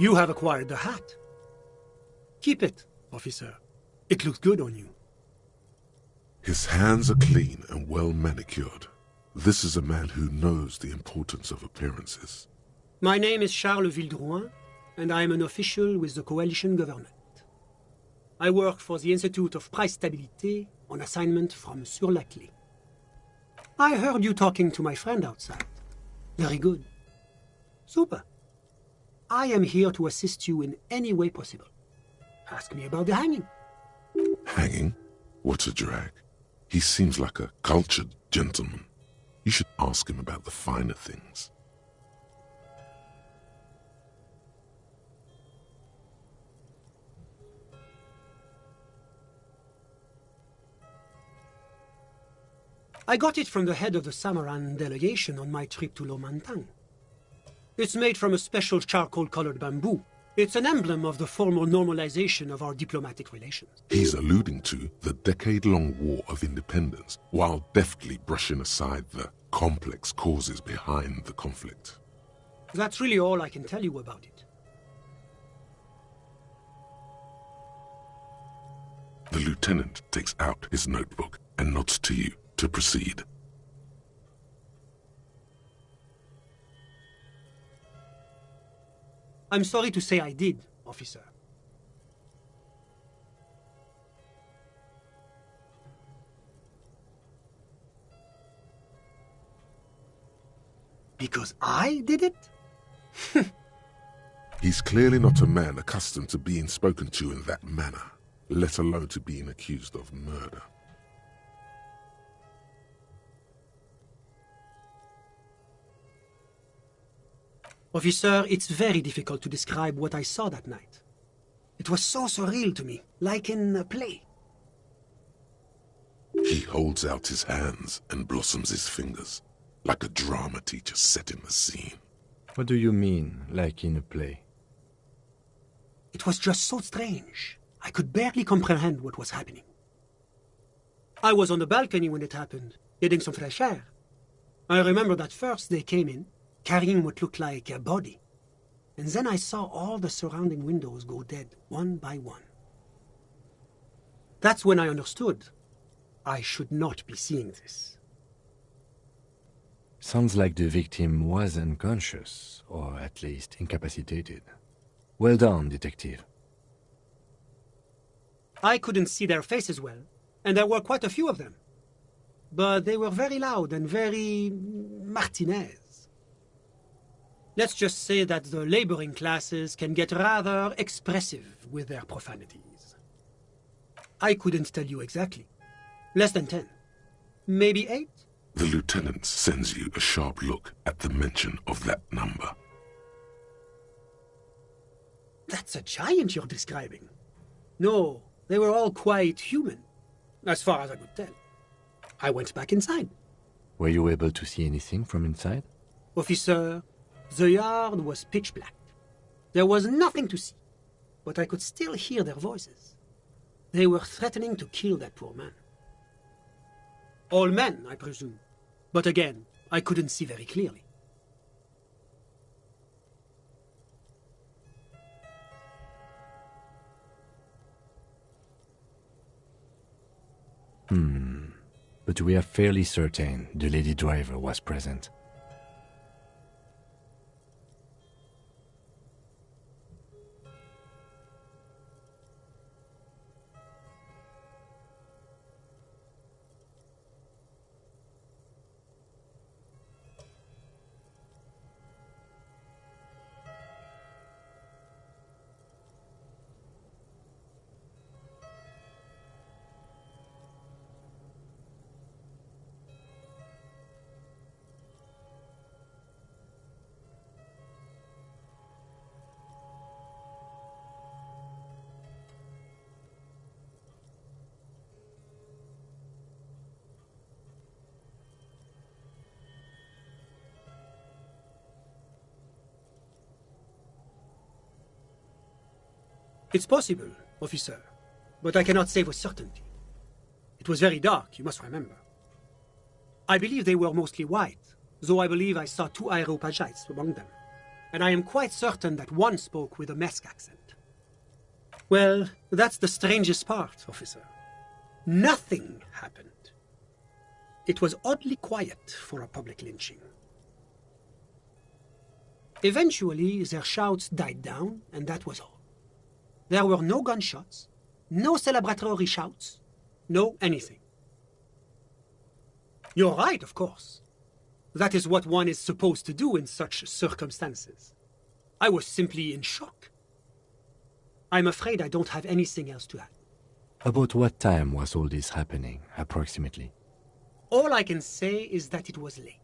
You have acquired the hat. Keep it, officer. It looks good on you. His hands are clean and well manicured. This is a man who knows the importance of appearances. My name is Charles Vildrouin, and I am an official with the coalition government. I work for the Institute of Price Stabilité on assignment from Sur la Clé. I heard you talking to my friend outside. Very good. Super. I am here to assist you in any way possible. Ask me about the hanging. Hanging? What a drag. He seems like a cultured gentleman. You should ask him about the finer things. I got it from the head of the Samaran delegation on my trip to Lomantang. It's made from a special charcoal-colored bamboo. It's an emblem of the formal normalization of our diplomatic relations. He's alluding to the decade-long war of independence, while deftly brushing aside the complex causes behind the conflict. That's really all I can tell you about it. The lieutenant takes out his notebook and nods to you to proceed. I'm sorry to say I did, officer. Because I did it? He's clearly not a man accustomed to being spoken to in that manner, let alone to being accused of murder. Officer, it's very difficult to describe what I saw that night. It was so surreal to me, like in a play. He holds out his hands and blossoms his fingers, like a drama teacher setting the scene. What do you mean, like in a play? It was just so strange. I could barely comprehend what was happening. I was on the balcony when it happened, getting some fresh air. I remember that first they came in, carrying what looked like a body. And then I saw all the surrounding windows go dead, one by one. That's when I understood I should not be seeing this. Sounds like the victim was unconscious, or at least incapacitated. Well done, detective. I couldn't see their faces well, and there were quite a few of them. But they were very loud and very Martinez. Let's just say that the laboring classes can get rather expressive with their profanities. I couldn't tell you exactly. Less than 10. Maybe 8? The lieutenant sends you a sharp look at the mention of that number. That's a giant you're describing. No, they were all quite human, as far as I could tell. I went back inside. Were you able to see anything from inside? Officer, the yard was pitch black. There was nothing to see, but I could still hear their voices. They were threatening to kill that poor man. All men, I presume. But again, I couldn't see very clearly. But we are fairly certain the lady driver was present. It's possible, officer, but I cannot say with certainty. It was very dark, you must remember. I believe they were mostly white, though I believe I saw 2 Areopagites among them, and I am quite certain that one spoke with a Mesk accent. Well, that's the strangest part, officer. Nothing happened. It was oddly quiet for a public lynching. Eventually, their shouts died down, and that was all. There were no gunshots, no celebratory shouts, no anything. You're right, of course. That is what one is supposed to do in such circumstances. I was simply in shock. I'm afraid I don't have anything else to add. About what time was all this happening, approximately? All I can say is that it was late.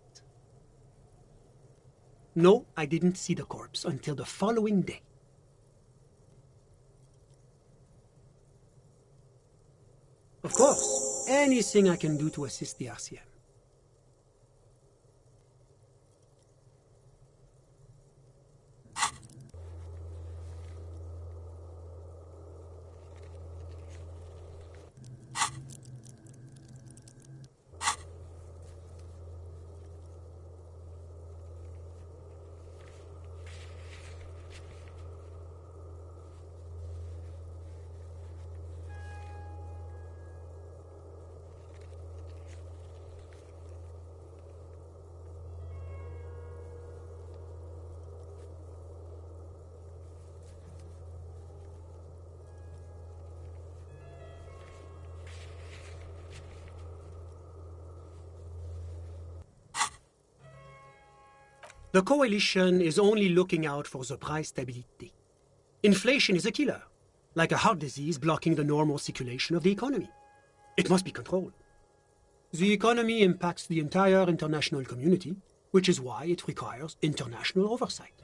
No, I didn't see the corpse until the following day. Of course, anything I can do to assist the RCM. The coalition is only looking out for the price stability. Inflation is a killer, like a heart disease blocking the normal circulation of the economy. It must be controlled. The economy impacts the entire international community, which is why it requires international oversight.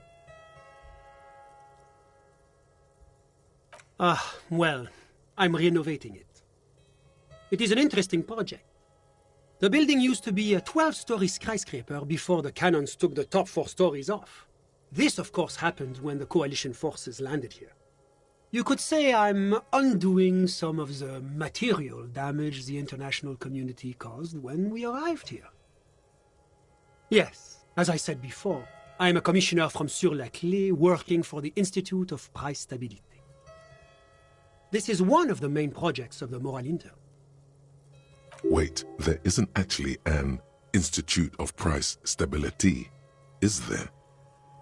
Well, I'm renovating it. It is an interesting project. The building used to be a 12-story skyscraper before the cannons took the top 4 stories off. This, of course, happened when the coalition forces landed here. You could say I'm undoing some of the material damage the international community caused when we arrived here. Yes, as I said before, I am a commissioner from Sur-la-Clé working for the Institute of Price Stability. This is one of the main projects of the Moral Intern. Wait, there isn't actually an Institute of Price Stability, is there?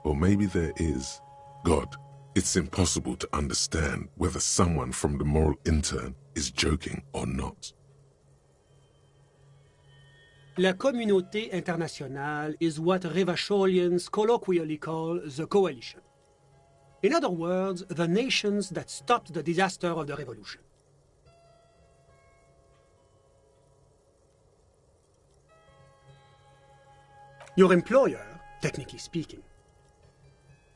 Or maybe there is. God, it's impossible to understand whether someone from the Moral Intern is joking or not. La communauté internationale is what Revacholians colloquially call the coalition. In other words, the nations that stopped the disaster of the revolution. Your employer, technically speaking,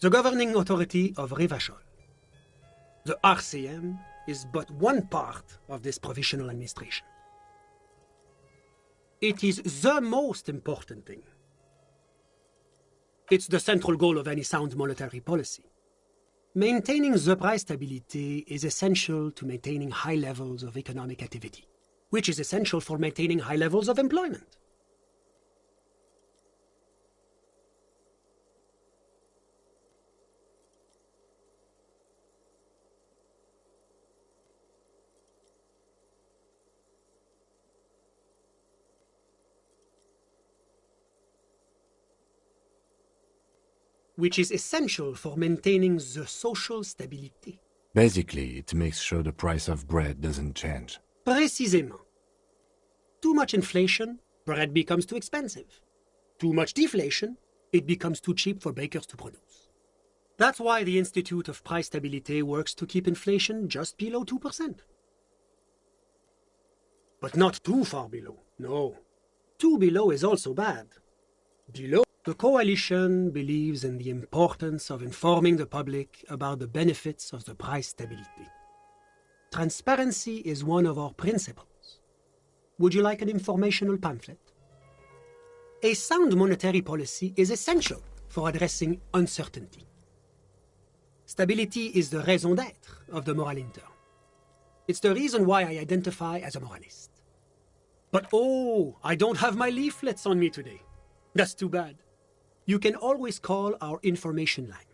the governing authority of Revachol. The RCM is but one part of this provisional administration. It is the most important thing. It's the central goal of any sound monetary policy. Maintaining the price stability is essential to maintaining high levels of economic activity, which is essential for maintaining high levels of employment. Which is essential for maintaining the social stability. Basically, it makes sure the price of bread doesn't change. Précisément. Too much inflation, bread becomes too expensive. Too much deflation, it becomes too cheap for bakers to produce. That's why the Institute of Price Stability works to keep inflation just below 2%. But not too far below, no. Too below is also bad. Below. The coalition believes in the importance of informing the public about the benefits of the price stability. Transparency is one of our principles. Would you like an informational pamphlet? A sound monetary policy is essential for addressing uncertainty. Stability is the raison d'être of the moral intern. It's the reason why I identify as a moralist. But oh, I don't have my leaflets on me today. That's too bad. You can always call our information line.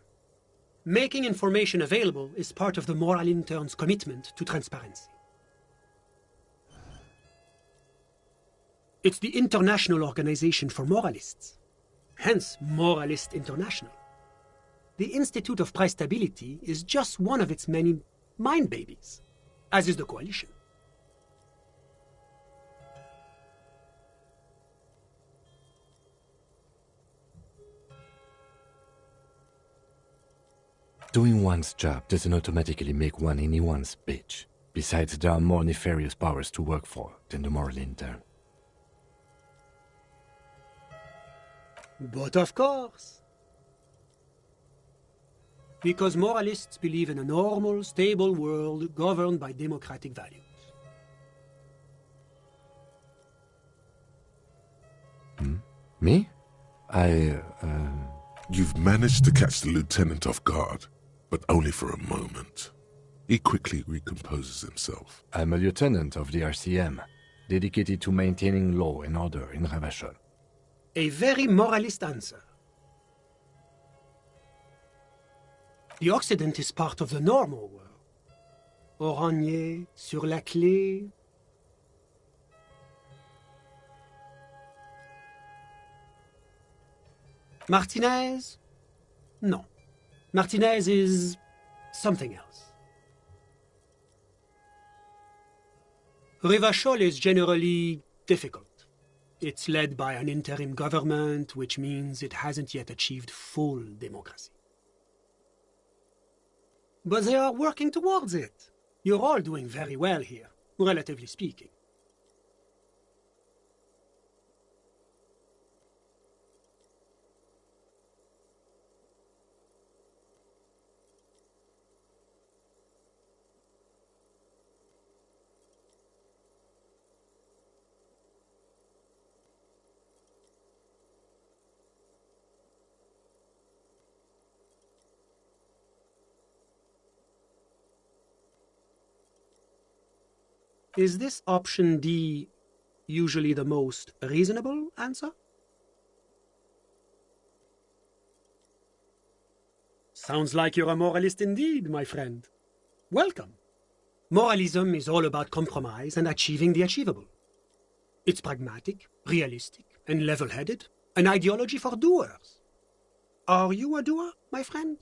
Making information available is part of the moral intern's commitment to transparency. It's the International Organization for Moralists, hence Moralist International. The Institute of Price Stability is just one of its many mind babies, as is the Coalition. Doing one's job doesn't automatically make one anyone's bitch. Besides, there are more nefarious powers to work for than the moral intern. But of course. Because moralists believe in a normal, stable world governed by democratic values. Me? You've managed to catch the lieutenant off guard, but only for a moment. He quickly recomposes himself. I'm a lieutenant of the RCM, dedicated to maintaining law and order in Ravachol. A very moralist answer. The Occident is part of the normal world. Oranje, sur la clé. Martinez? No. Martinez is something else. Rivachol is generally difficult. It's led by an interim government, which means it hasn't yet achieved full democracy. But they are working towards it. You're all doing very well here, relatively speaking. Is this option D usually the most reasonable answer? Sounds like you're a moralist indeed, my friend. Welcome. Moralism is all about compromise and achieving the achievable. It's pragmatic, realistic, and level-headed, an ideology for doers. Are you a doer, my friend?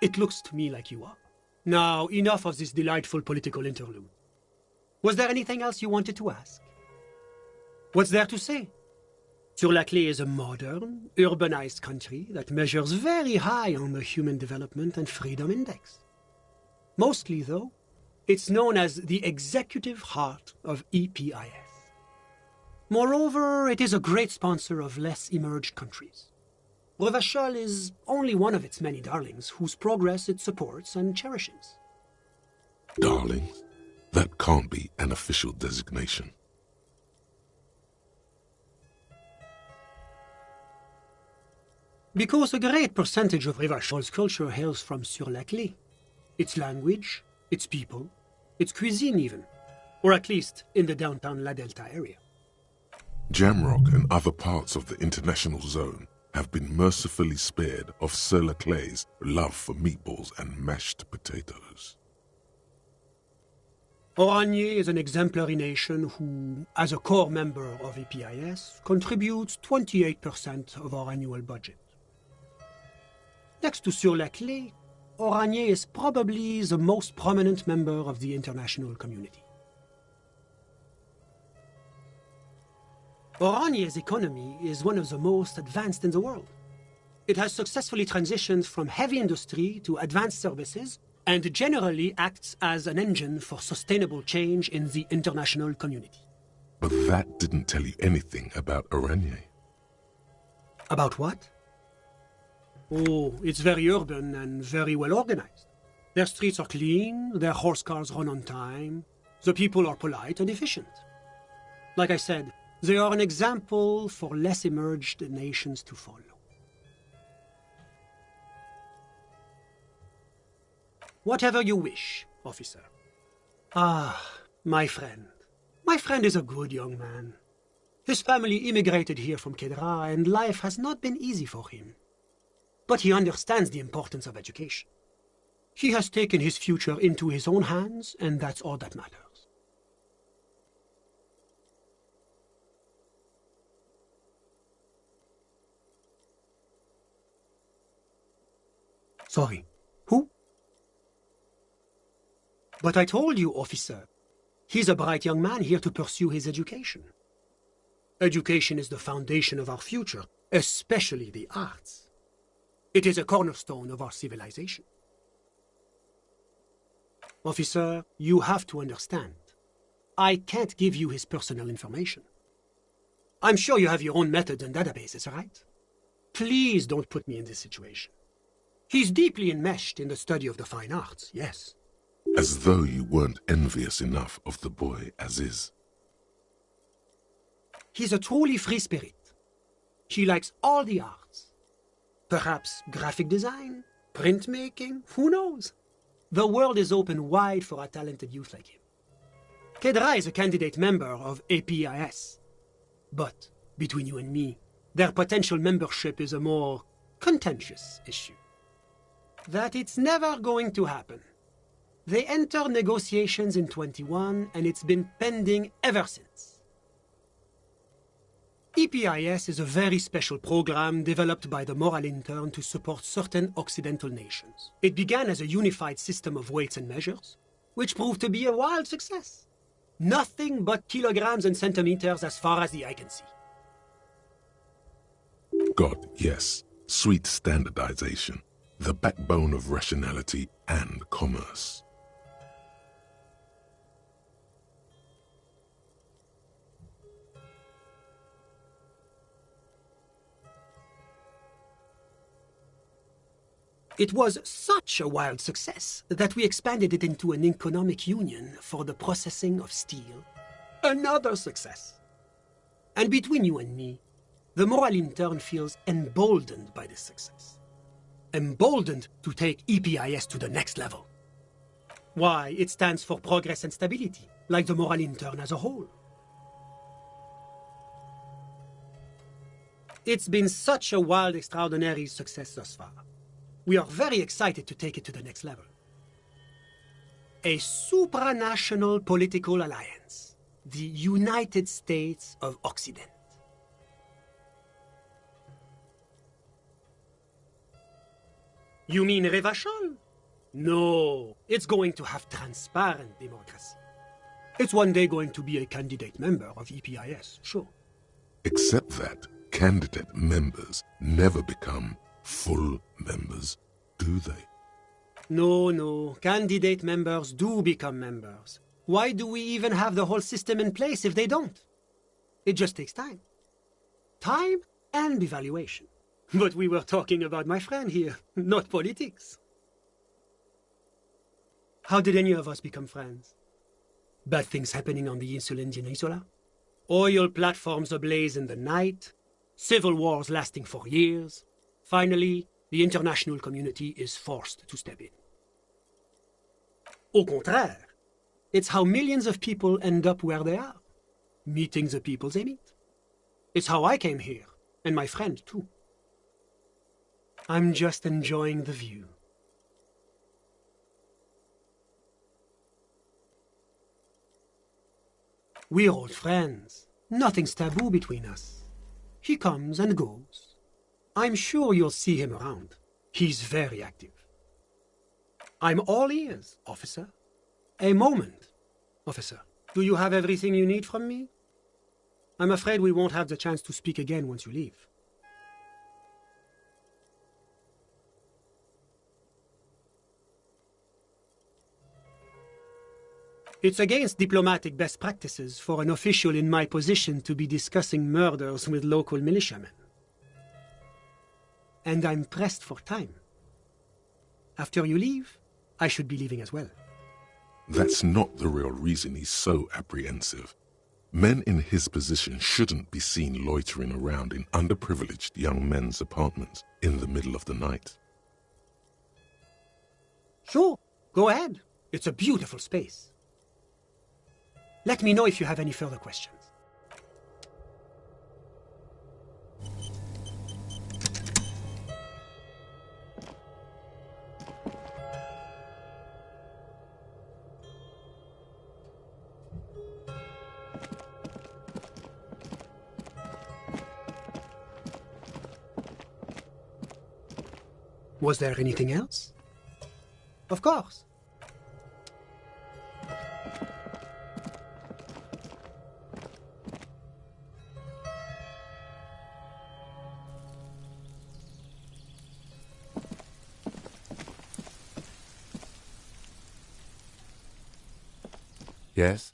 It looks to me like you are. Now, enough of this delightful political interlude. Was there anything else you wanted to ask? What's there to say? Sur-la-Clé is a modern, urbanized country that measures very high on the Human Development and Freedom Index. Mostly, though, it's known as the executive heart of EPIS. Moreover, it is a great sponsor of less emerged countries. Revachol is only one of its many darlings whose progress it supports and cherishes. Darlings? That can't be an official designation. Because a great percentage of Rivachol's culture hails from Sur-la-Clé. Its language, its people, its cuisine even. Or at least in the downtown La Delta area. Jamrock and other parts of the international zone have been mercifully spared of Sur-la-Clé's love for meatballs and mashed potatoes. Oranje is an exemplary nation who, as a core member of EPIS, contributes 28% of our annual budget. Next to Sur-la-Clé, Oranje is probably the most prominent member of the international community. Oranje's economy is one of the most advanced in the world. It has successfully transitioned from heavy industry to advanced services and generally acts as an engine for sustainable change in the international community. But that didn't tell you anything about Oranje. About what? Oh, it's very urban and very well organized. Their streets are clean, their horse cars run on time, the people are polite and efficient. Like I said, they are an example for less emerged nations to follow. Whatever you wish, officer. Ah, my friend. My friend is a good young man. His family immigrated here from Kedra, and life has not been easy for him. But he understands the importance of education. He has taken his future into his own hands, and that's all that matters. Sorry, who? But I told you, officer. He's a bright young man here to pursue his education. Education is the foundation of our future, especially the arts. It is a cornerstone of our civilization. Officer, you have to understand. I can't give you his personal information. I'm sure you have your own methods and databases, right? Please don't put me in this situation. He's deeply enmeshed in the study of the fine arts, yes. As though you weren't envious enough of the boy as is. He's a truly free spirit. He likes all the arts. Perhaps graphic design, printmaking, who knows? The world is open wide for a talented youth like him. Kedra is a candidate member of APIS. But, between you and me, their potential membership is a more contentious issue. That it's never going to happen. They entered negotiations in 21, and it's been pending ever since. EPIS is a very special program developed by the Moral Intern to support certain Occidental nations. It began as a unified system of weights and measures, which proved to be a wild success. Nothing but kilograms and centimeters as far as the eye can see. God, yes. Sweet standardization. The backbone of rationality and commerce. It was such a wild success that we expanded it into an economic union for the processing of steel. Another success. And between you and me, the Moral Intern feels emboldened by this success. Emboldened to take EPIS to the next level. Why, it stands for progress and stability, like the Moral Intern as a whole. It's been such a wild, extraordinary success thus far. We are very excited to take it to the next level. A supranational political alliance. The United States of Occident. You mean Revachol? No, it's going to have transparent democracy. It's one day going to be a candidate member of EPIS, sure. Except that candidate members never become full members, do they? No. Candidate members do become members. Why do we even have the whole system in place if they don't? It just takes time. Time and evaluation. But we were talking about my friend here, not politics. How did any of us become friends? Bad things happening on the Insulindian Peninsula? Oil platforms ablaze in the night? Civil wars lasting for years? Finally, the international community is forced to step in. Au contraire, it's how millions of people end up where they are, meeting the people they meet. It's how I came here, and my friend too. I'm just enjoying the view. We're old friends. Nothing's taboo between us. He comes and goes. I'm sure you'll see him around. He's very active. I'm all ears, officer. A moment, officer. Do you have everything you need from me? I'm afraid we won't have the chance to speak again once you leave. It's against diplomatic best practices for an official in my position to be discussing murders with local militiamen. And I'm pressed for time. After you leave, I should be leaving as well. That's not the real reason he's so apprehensive. Men in his position shouldn't be seen loitering around in underprivileged young men's apartments in the middle of the night. Sure, Go ahead. It's a beautiful space. Let me know if you have any further questions. Was there anything else? Of course. Yes?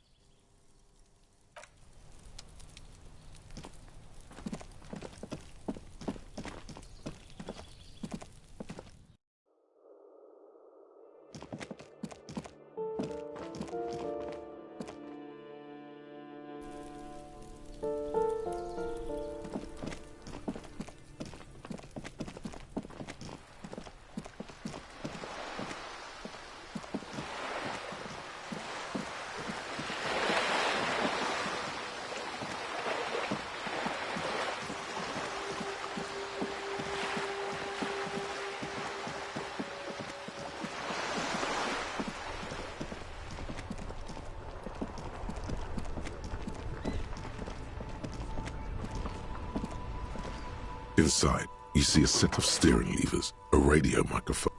Inside, you see a set of steering levers, a radio microphone.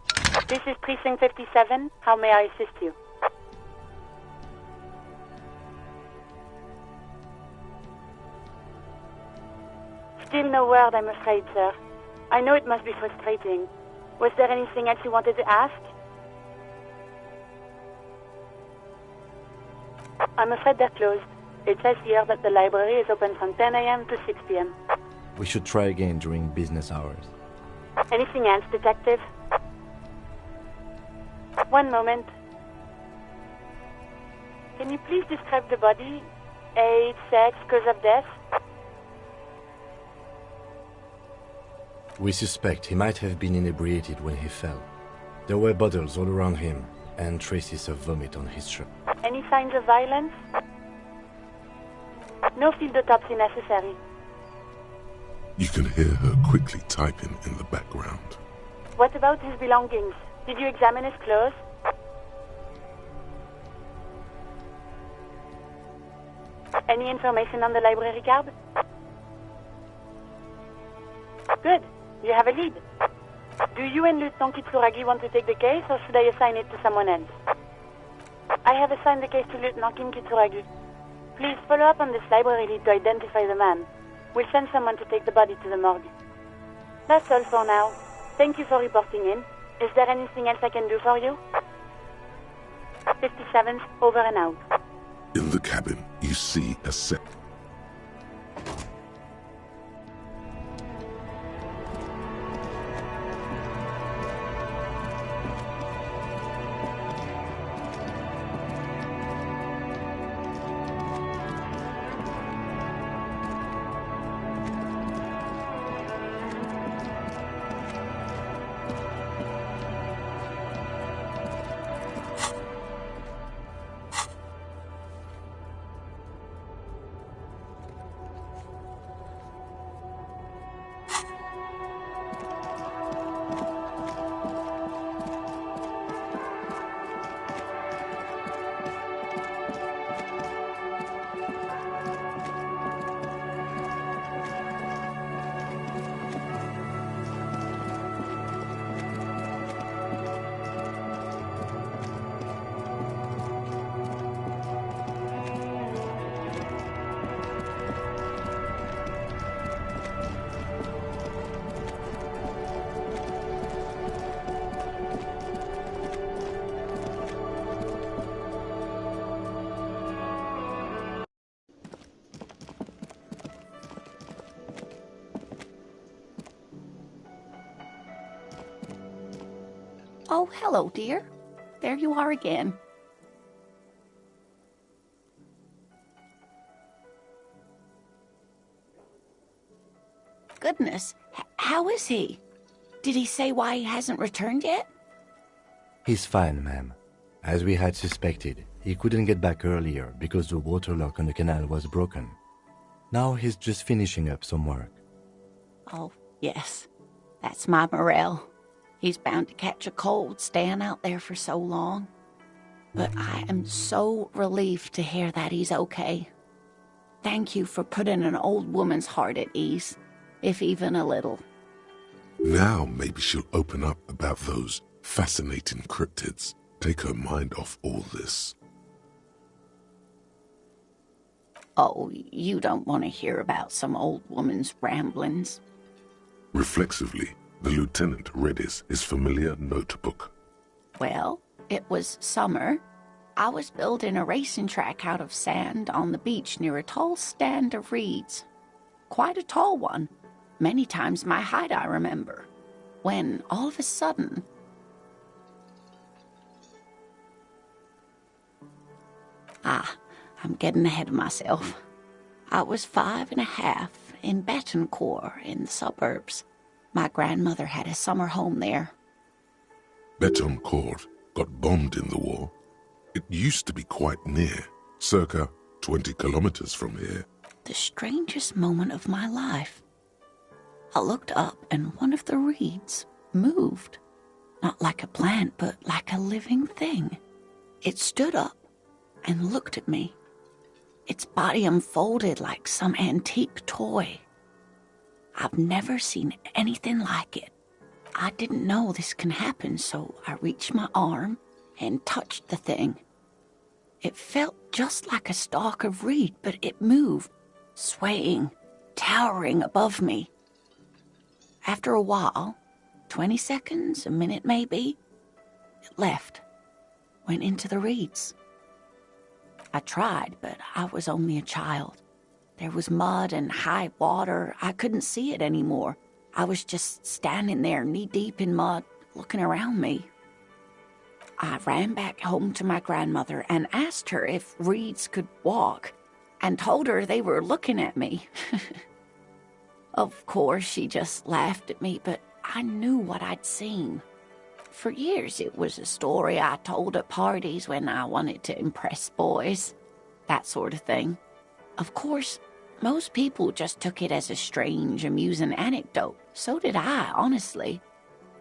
This is Precinct 57. How may I assist you? Still no word, I'm afraid, sir. I know it must be frustrating. Was there anything else you wanted to ask? I'm afraid they're closed. It says here that the library is open from 10 a.m. to 6 p.m. We should try again during business hours. Anything else, Detective? One moment. Can you please describe the body? Age, sex, cause of death? We suspect he might have been inebriated when he fell. There were bottles all around him, and traces of vomit on his shirt. Any signs of violence? No field autopsy necessary. You can hear her quickly typing in the background. What about his belongings? Did you examine his clothes? Any information on the library card? Good. You have a lead. Do you and Lieutenant Kitsuragi want to take the case, or should I assign it to someone else? I have assigned the case to Lieutenant Kim Kitsuragi. Please follow up on this library lead to identify the man. We'll send someone to take the body to the morgue. That's all for now. Thank you for reporting in. Is there anything else I can do for you? 57th, over and out. In the cabin, you see a set. Oh, hello, dear. There you are again. Goodness, how is he? Did he say why he hasn't returned yet? He's fine, ma'am. As we had suspected, he couldn't get back earlier because the water lock on the canal was broken. Now he's just finishing up some work. Oh, yes. That's my Morel. He's bound to catch a cold staying out there for so long. But I am so relieved to hear that he's okay. Thank you for putting an old woman's heart at ease, if even a little. Now maybe she'll open up about those fascinating cryptids. Take her mind off all this. Oh, you don't want to hear about some old woman's ramblings. Reflexively, the lieutenant read his familiar notebook. Well, it was summer. I was building a racing track out of sand on the beach near a tall stand of reeds. Quite a tall one. Many times my height, I remember. When, all of a sudden... I'm getting ahead of myself. I was 5.5 in Betancourt in the suburbs. My grandmother had a summer home there. Betancourt got bombed in the war. It used to be quite near, circa 20 kilometers from here. The strangest moment of my life. I looked up and one of the reeds moved. Not like a plant, but like a living thing. It stood up and looked at me. Its body unfolded like some antique toy. I've never seen anything like it. I didn't know this can happen, so I reached my arm and touched the thing. It felt just like a stalk of reed, but it moved, swaying, towering above me. After a while, 20 seconds, a minute maybe, it left, went into the reeds. I tried, but I was only a child. There was mud and high water. I couldn't see it anymore. I was just standing there knee-deep in mud, looking around me. I ran back home to my grandmother and asked her if reeds could walk, and told her they were looking at me. Of course, she just laughed at me, but I knew what I'd seen. For years, it was a story I told at parties when I wanted to impress boys. That sort of thing. Of course, most people just took it as a strange, amusing anecdote. So did I, honestly.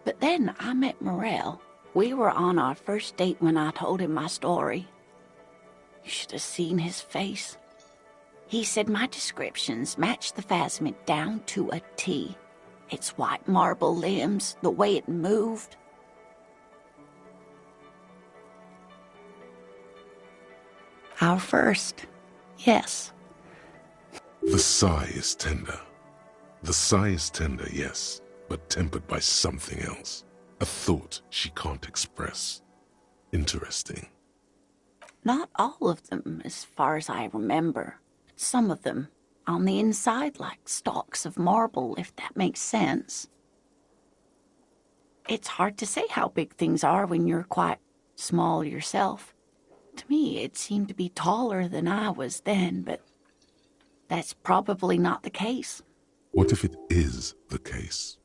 But then I met Morel. We were on our first date when I told him my story. You should have seen his face. He said my descriptions matched the phasmid down to a T. Its white marble limbs, the way it moved. Our first, yes. The sigh is tender. The sigh is tender, yes, but tempered by something else. A thought she can't express. Interesting. Not all of them, as far as I remember. Some of them, on the inside, like stalks of marble, if that makes sense. It's hard to say how big things are when you're quite small yourself. To me, it seemed to be taller than I was then, but that's probably not the case. What if it is the case?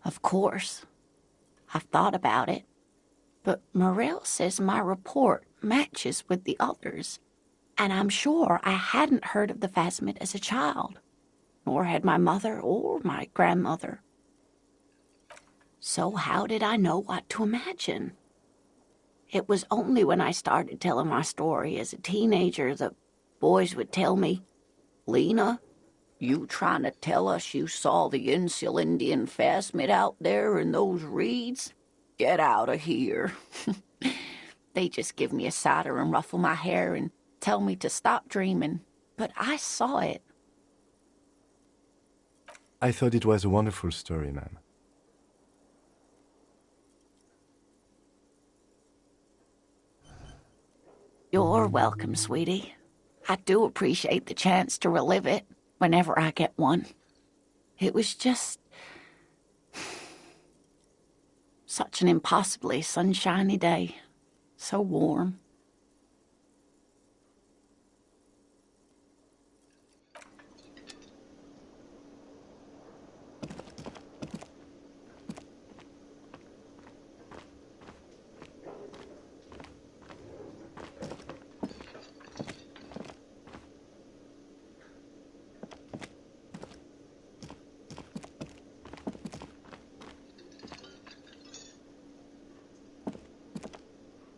Of course. I've thought about it. But Morel says my report matches with the others. And I'm sure I hadn't heard of the phasmid as a child. Nor had my mother or my grandmother. So how did I know what to imagine? It was only when I started telling my story as a teenager that boys would tell me, "Lena, you trying to tell us you saw the Insulindian phasmid out there in those reeds? Get out of here." They just give me a cider and ruffle my hair and tell me to stop dreaming. But I saw it. I thought it was a wonderful story, ma'am. You're welcome, sweetie. I do appreciate the chance to relive it whenever I get one. It was just such an impossibly sunshiny day. So warm.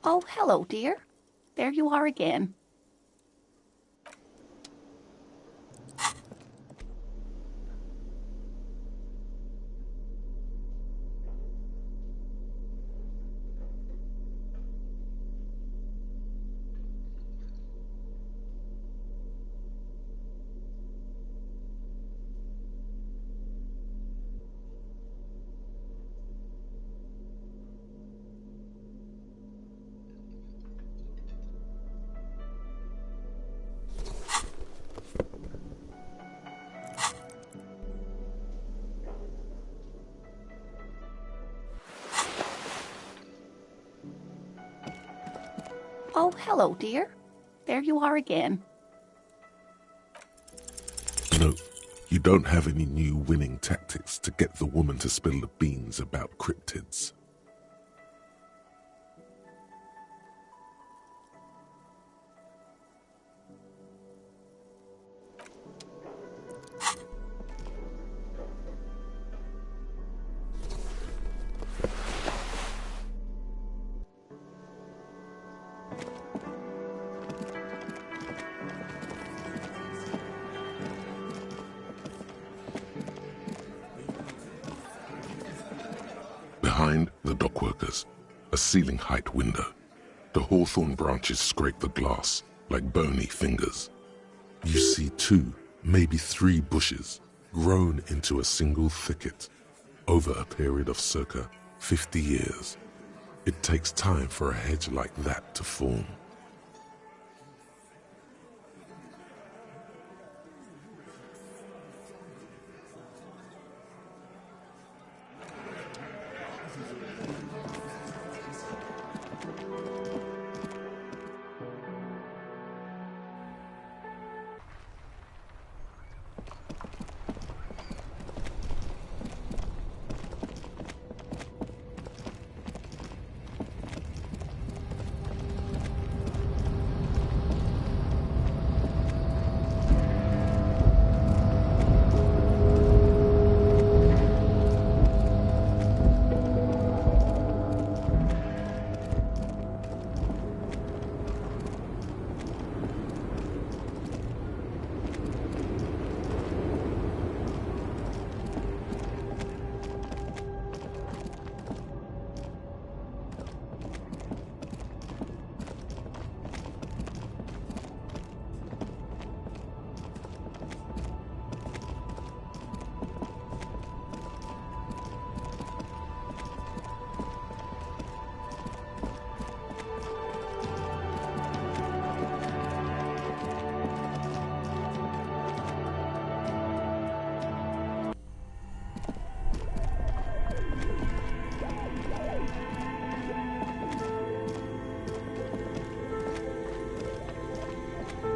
Oh, hello, dear. There you are again. Oh, hello, dear. There you are again. No, you don't have any new winning tactics to get the woman to spill the beans about cryptids. Behind the dockworkers, a ceiling-height window. The hawthorn branches scrape the glass like bony fingers. You see 2, maybe 3 bushes grown into a single thicket over a period of circa 50 years. It takes time for a hedge like that to form.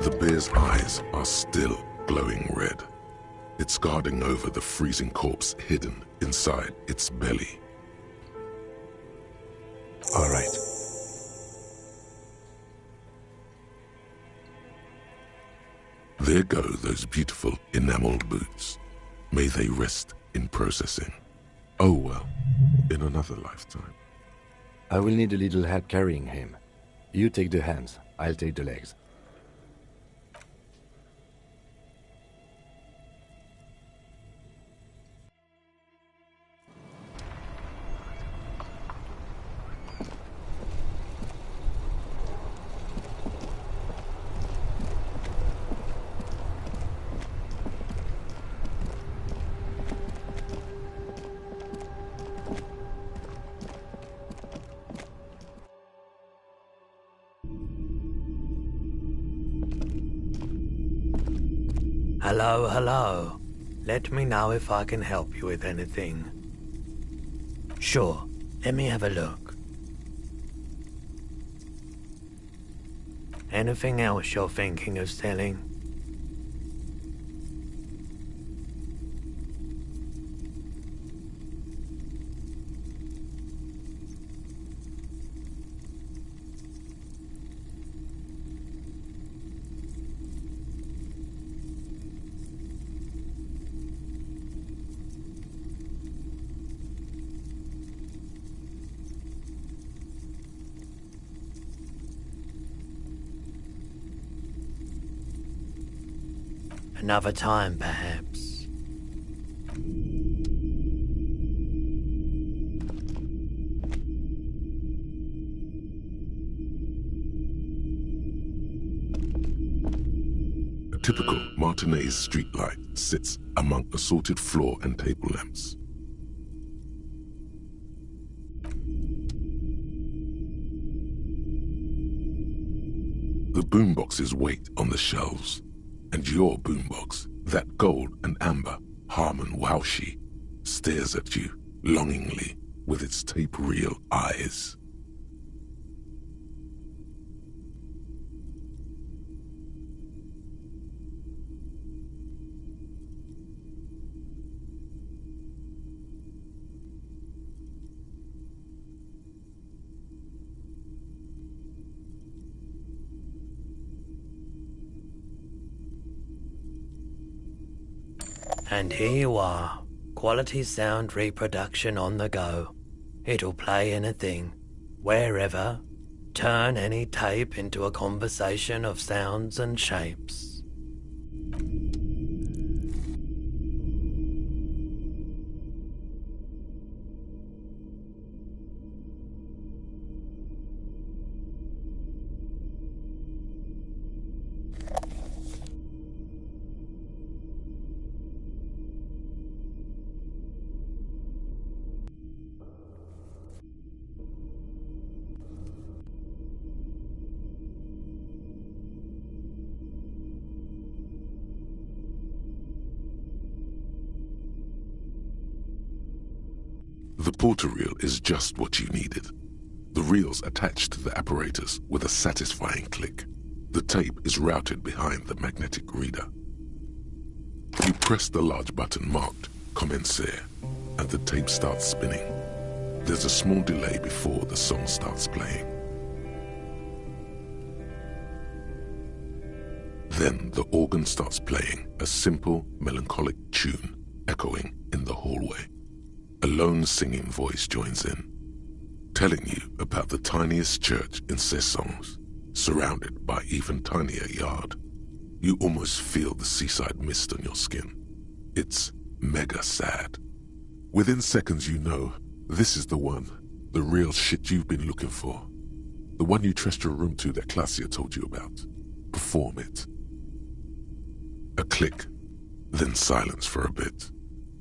The bear's eyes are still glowing red. It's guarding over the freezing corpse hidden inside its belly. All right. There go those beautiful enameled boots. May they rest in processing. Oh well, in another lifetime. I will need a little help carrying him. You take the hands, I'll take the legs. Hello, hello. Let me know if I can help you with anything. Sure, let me have a look. Anything else you're thinking of selling? Another time, perhaps. A typical Martinez streetlight sits among assorted floor and table lamps. The boomboxes wait on the shelves, and your boombox, that gold and amber Harman Waushi, stares at you longingly with its tape reel eyes. And here you are, quality sound reproduction on the go. It'll play anything, wherever, turn any tape into a conversation of sounds and shapes. The porter reel is just what you needed. The reel's attached to the apparatus with a satisfying click. The tape is routed behind the magnetic reader. You press the large button marked Commencer, and the tape starts spinning. There's a small delay before the song starts playing. Then the organ starts playing a simple, melancholic tune echoing in the hallway. A lone singing voice joins in, telling you about the tiniest church in Cessons, surrounded by even tinier yard. You almost feel the seaside mist on your skin. It's mega sad. Within seconds you know, this is the one, the real shit you've been looking for. The one you trust your room to that Claudia told you about. Perform it. A click, then silence for a bit.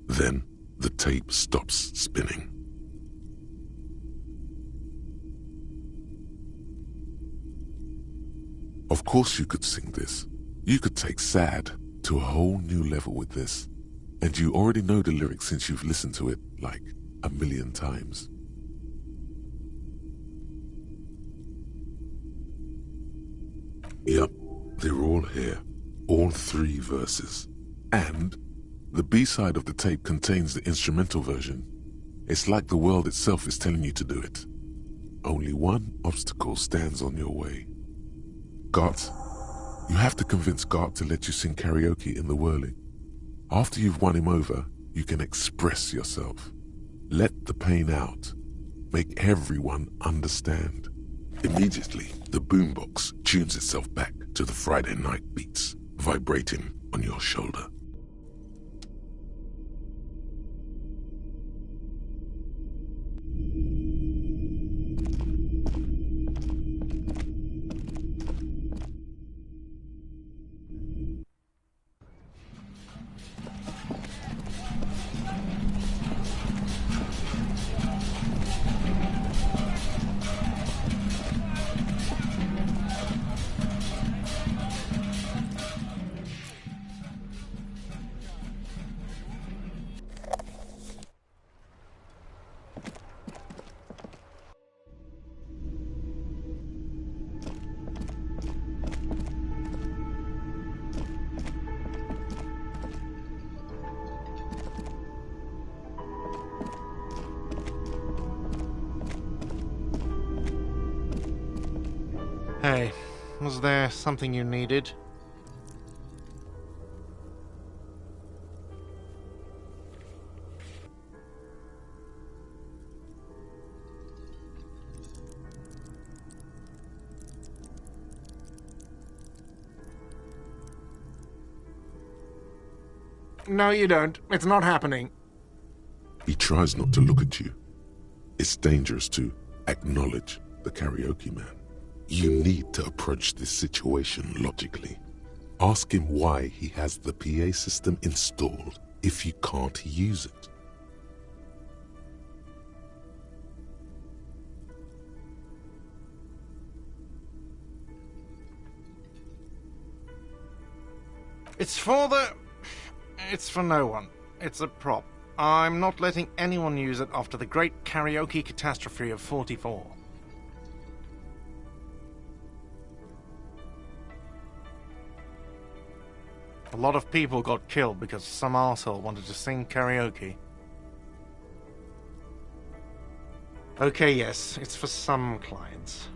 Then the tape stops spinning. Of course you could sing this. You could take sad to a whole new level with this. And you already know the lyrics since you've listened to it like 1,000,000 times. Yup, they're all here. All 3 verses. And the B-side of the tape contains the instrumental version. It's like the world itself is telling you to do it. Only one obstacle stands on your way. Gart. You have to convince Gart to let you sing karaoke in the whirling. After you've won him over, you can express yourself. Let the pain out. Make everyone understand. Immediately, the boombox tunes itself back to the Friday night beats, vibrating on your shoulder. Hey, was there something you needed? No, you don't. It's not happening. He tries not to look at you. It's dangerous to acknowledge the karaoke man. You need to approach this situation logically. Ask him why he has the PA system installed if you can't use it. It's for no one. It's a prop. I'm not letting anyone use it after the great karaoke catastrophe of 44. A lot of people got killed because some arsehole wanted to sing karaoke. Okay, yes, it's for some clients.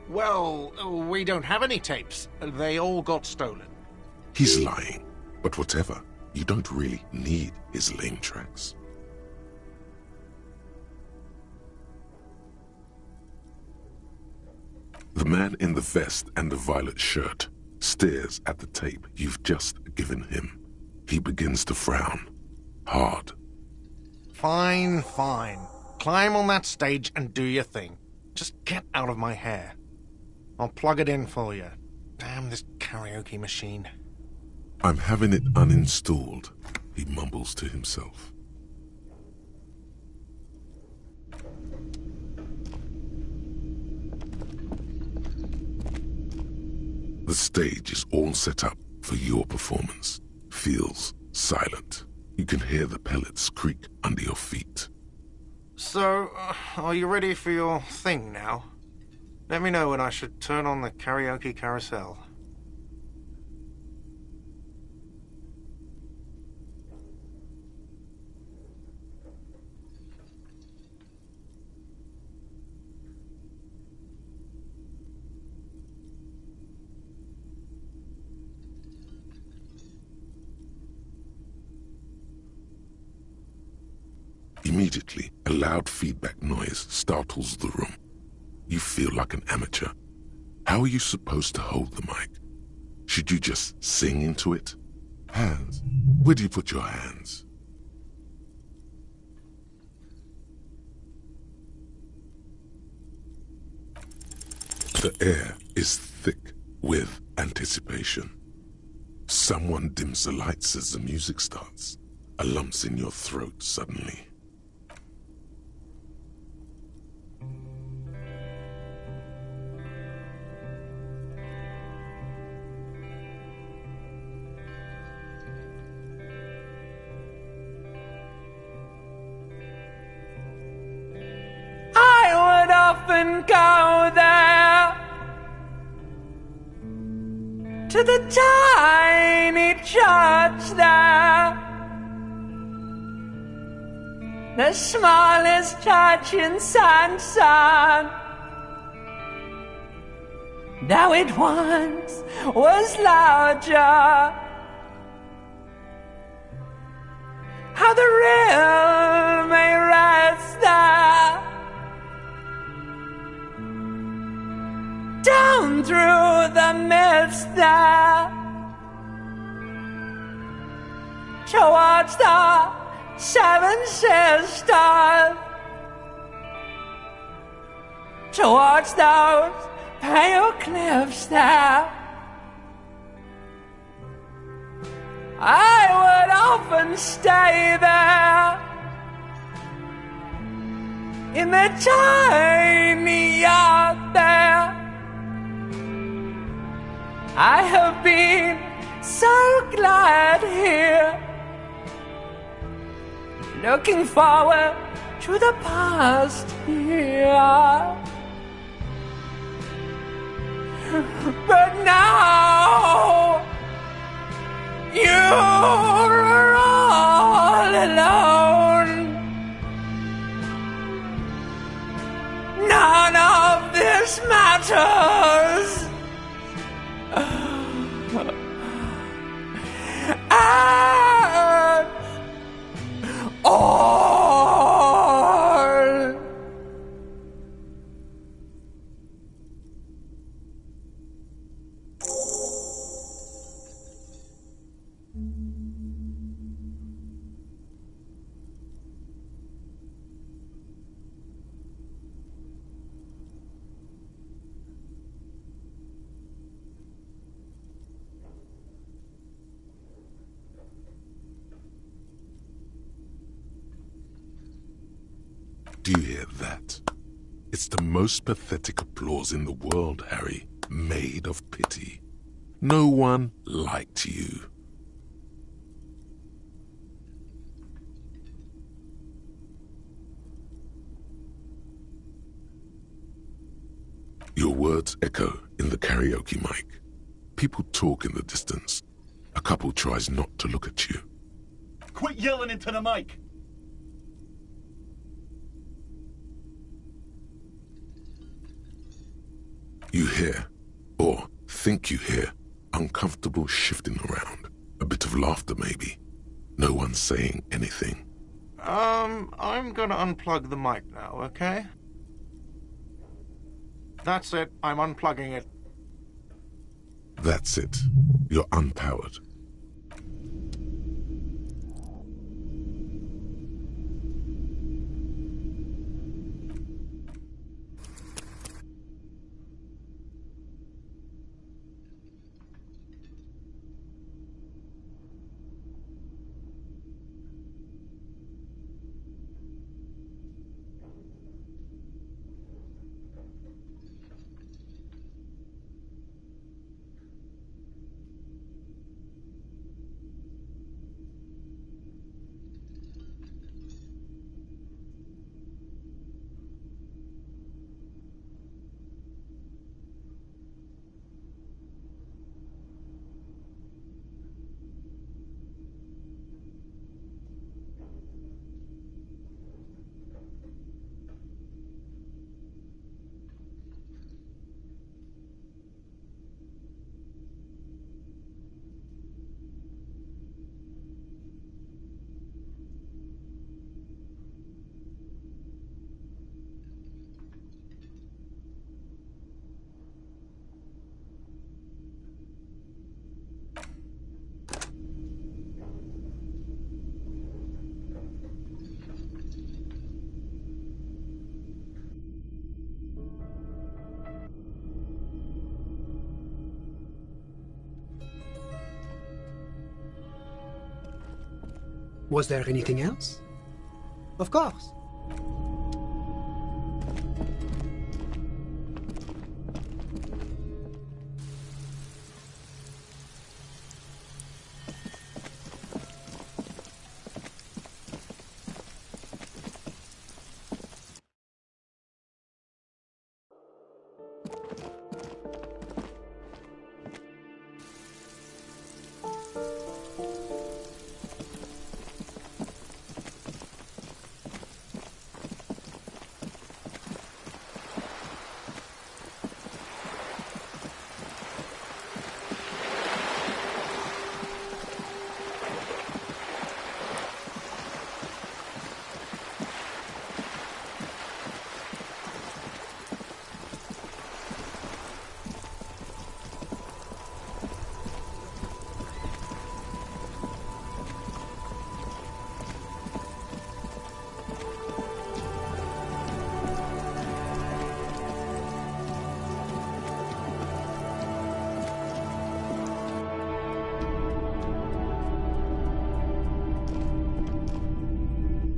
Well, we don't have any tapes. They all got stolen. He's lying, but whatever, you don't really need his lame tracks. The man in the vest and the violet shirt stares at the tape you've just given him. He begins to frown. Hard. Fine. Climb on that stage and do your thing. Just get out of my hair. I'll plug it in for you. Damn this karaoke machine. I'm having it uninstalled, he mumbles to himself. The stage is all set up for your performance. Feels silent. You can hear the pellets creak under your feet. So, are you ready for your thing now? Let me know when I should turn on the karaoke carousel. Immediately, a loud feedback noise startles the room. You feel like an amateur. How are you supposed to hold the mic? Should you just sing into it? Hands. Where do you put your hands? The air is thick with anticipation. Someone dims the lights as the music starts. A lump's in your throat suddenly. Often go there to the tiny church there, the smallest church in Sanson. Now it once was larger. How the real may rest there. Down through the mist there, towards the Seven Sisters, towards those pale cliffs there. I would often stay there in the tiny yard there. I have been so glad here looking forward to the past, yeah. But now you're all alone. None of this matters. And all. Do you hear that? It's the most pathetic applause in the world, Harry, made of pity. No one liked you. Your words echo in the karaoke mic. People talk in the distance. A couple tries not to look at you. Quit yelling into the mic! You hear, or think you hear, uncomfortable shifting around. A bit of laughter, maybe. No one saying anything. I'm gonna unplug the mic now, okay? That's it. I'm unplugging it. That's it. You're unpowered. Was there anything else? Of course.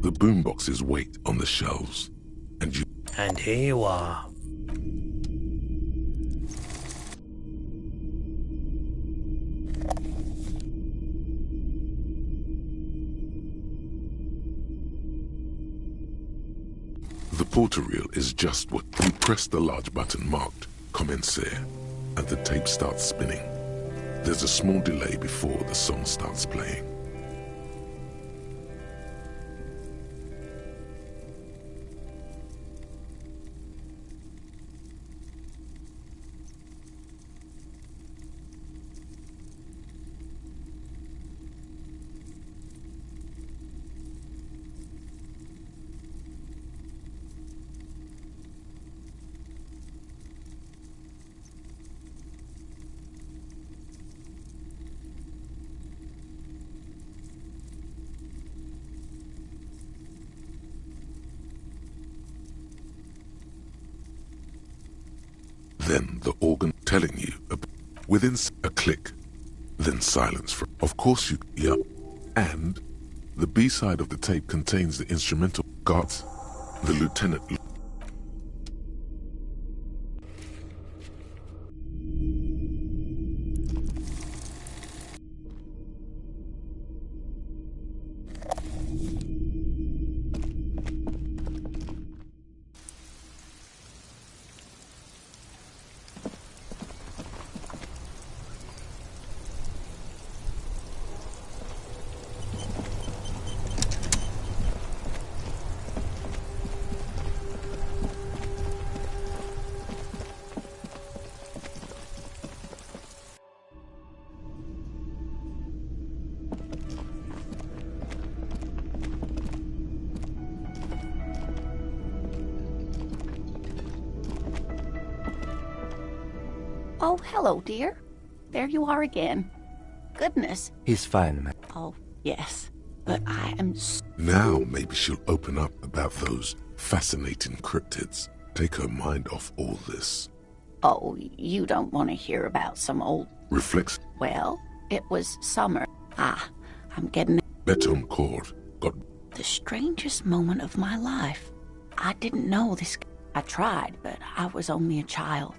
The boomboxes wait on the shelves, and you... And here you are. The portal reel is just what you press the large button marked Commencer, and the tape starts spinning. There's a small delay before the song starts playing. Then the organ telling you within a click, then silence for, of course you, yeah. And the B-side of the tape contains the instrumental guards, the lieutenant. Oh, hello, dear. There you are again. Goodness. He's fine, man. Oh, yes. But I am Now maybe she'll open up about those fascinating cryptids. Take her mind off all this. Oh, you don't want to hear about some old... Reflects. Well, it was summer. I'm getting... Beton cord. Got... The strangest moment of my life. I didn't know this... I tried, but I was only a child.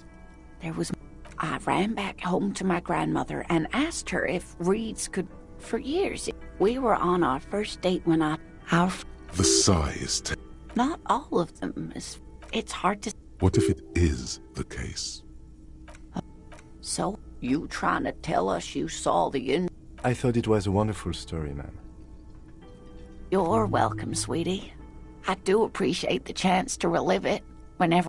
There was... I ran back home to my grandmother and asked her if reeds could... For years, we were on our first date when The sigh is... Not all of them. It's hard to... What if it is the case? So, you trying to tell us you saw the I thought it was a wonderful story, ma'am. You're welcome, sweetie. I do appreciate the chance to relive it whenever...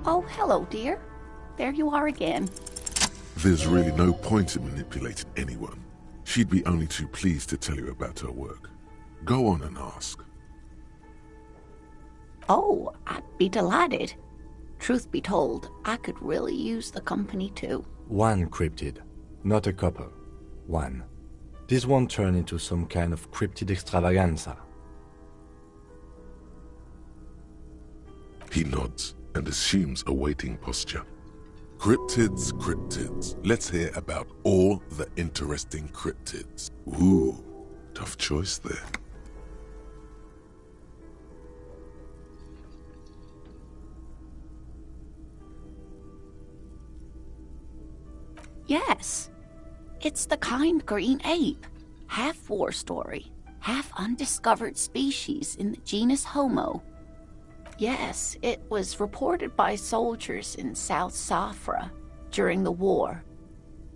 Oh, hello, dear. There you are again. There's really no point in manipulating anyone. She'd be only too pleased to tell you about her work. Go on and ask. Oh, I'd be delighted. Truth be told, I could really use the company too. One cryptid, not a couple. One. This won't turn into some kind of cryptid extravaganza. He nods and assumes a waiting posture. Cryptids, cryptids. Let's hear about all the interesting cryptids. Ooh, tough choice there. Yes. It's the kind green ape. Half war story, half undiscovered species in the genus Homo. Yes, it was reported by soldiers in South Safra during the war.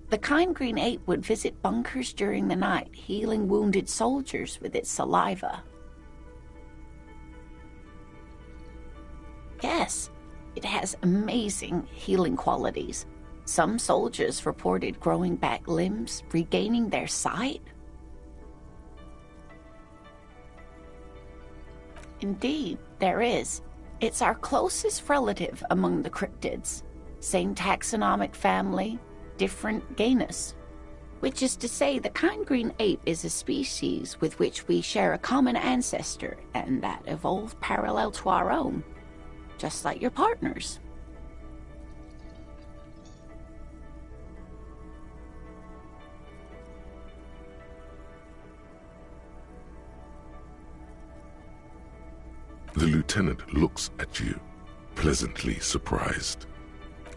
The kind green ape would visit bunkers during the night, healing wounded soldiers with its saliva. Yes, it has amazing healing qualities. Some soldiers reported growing back limbs, regaining their sight. Indeed, there is. It's our closest relative among the cryptids. Same taxonomic family, different genus. Which is to say, the kind green ape is a species with which we share a common ancestor, and that evolved parallel to our own. Just like your partners. The lieutenant looks at you, pleasantly surprised.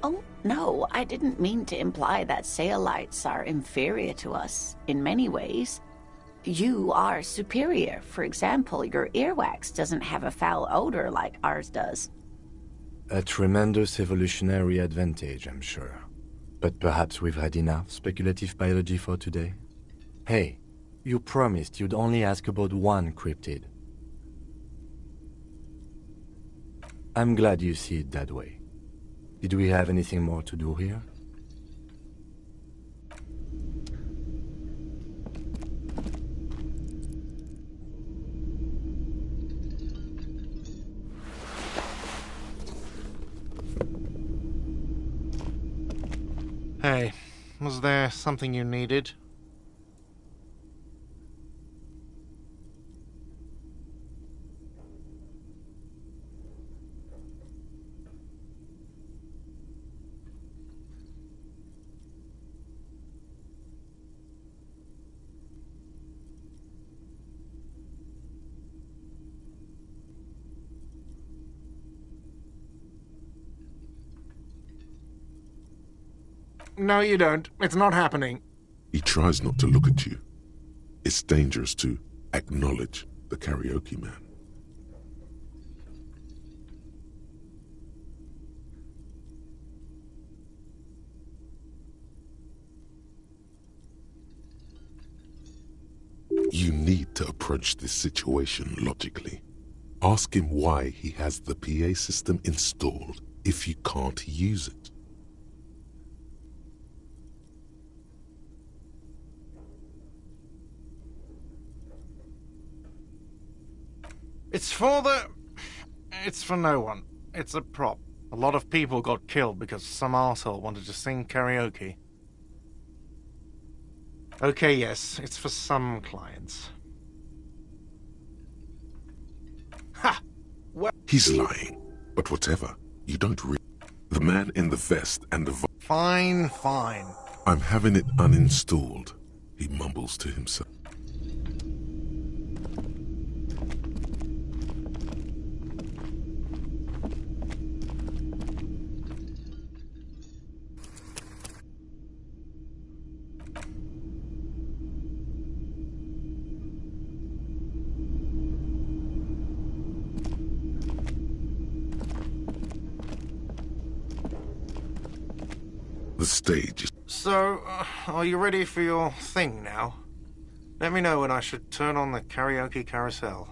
Oh, no, I didn't mean to imply that Saolites are inferior to us in many ways. You are superior. For example, your earwax doesn't have a foul odor like ours does. A tremendous evolutionary advantage, I'm sure. But perhaps we've had enough speculative biology for today? Hey, you promised you'd only ask about one cryptid. I'm glad you see it that way. Did we have anything more to do here? Hey, was there something you needed? No, you don't. It's not happening. He tries not to look at you. It's dangerous to acknowledge the karaoke man. You need to approach this situation logically. Ask him why he has the PA system installed if you can't use it. It's for no one. It's a prop. A lot of people got killed because some arsehole wanted to sing karaoke. Okay, yes, it's for some clients. Ha! Well, he's lying, but whatever. You don't read. The man in the vest and the... Fine, fine. I'm having it uninstalled, he mumbles to himself. The stage is... So, are you ready for your thing now? Let me know when I should turn on the karaoke carousel.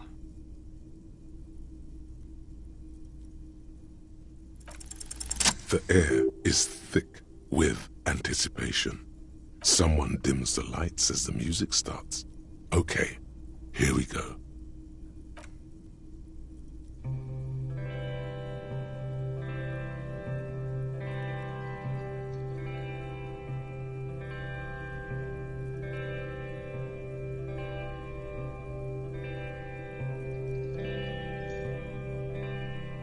The air is thick with anticipation. Someone dims the lights as the music starts. Okay, here we go.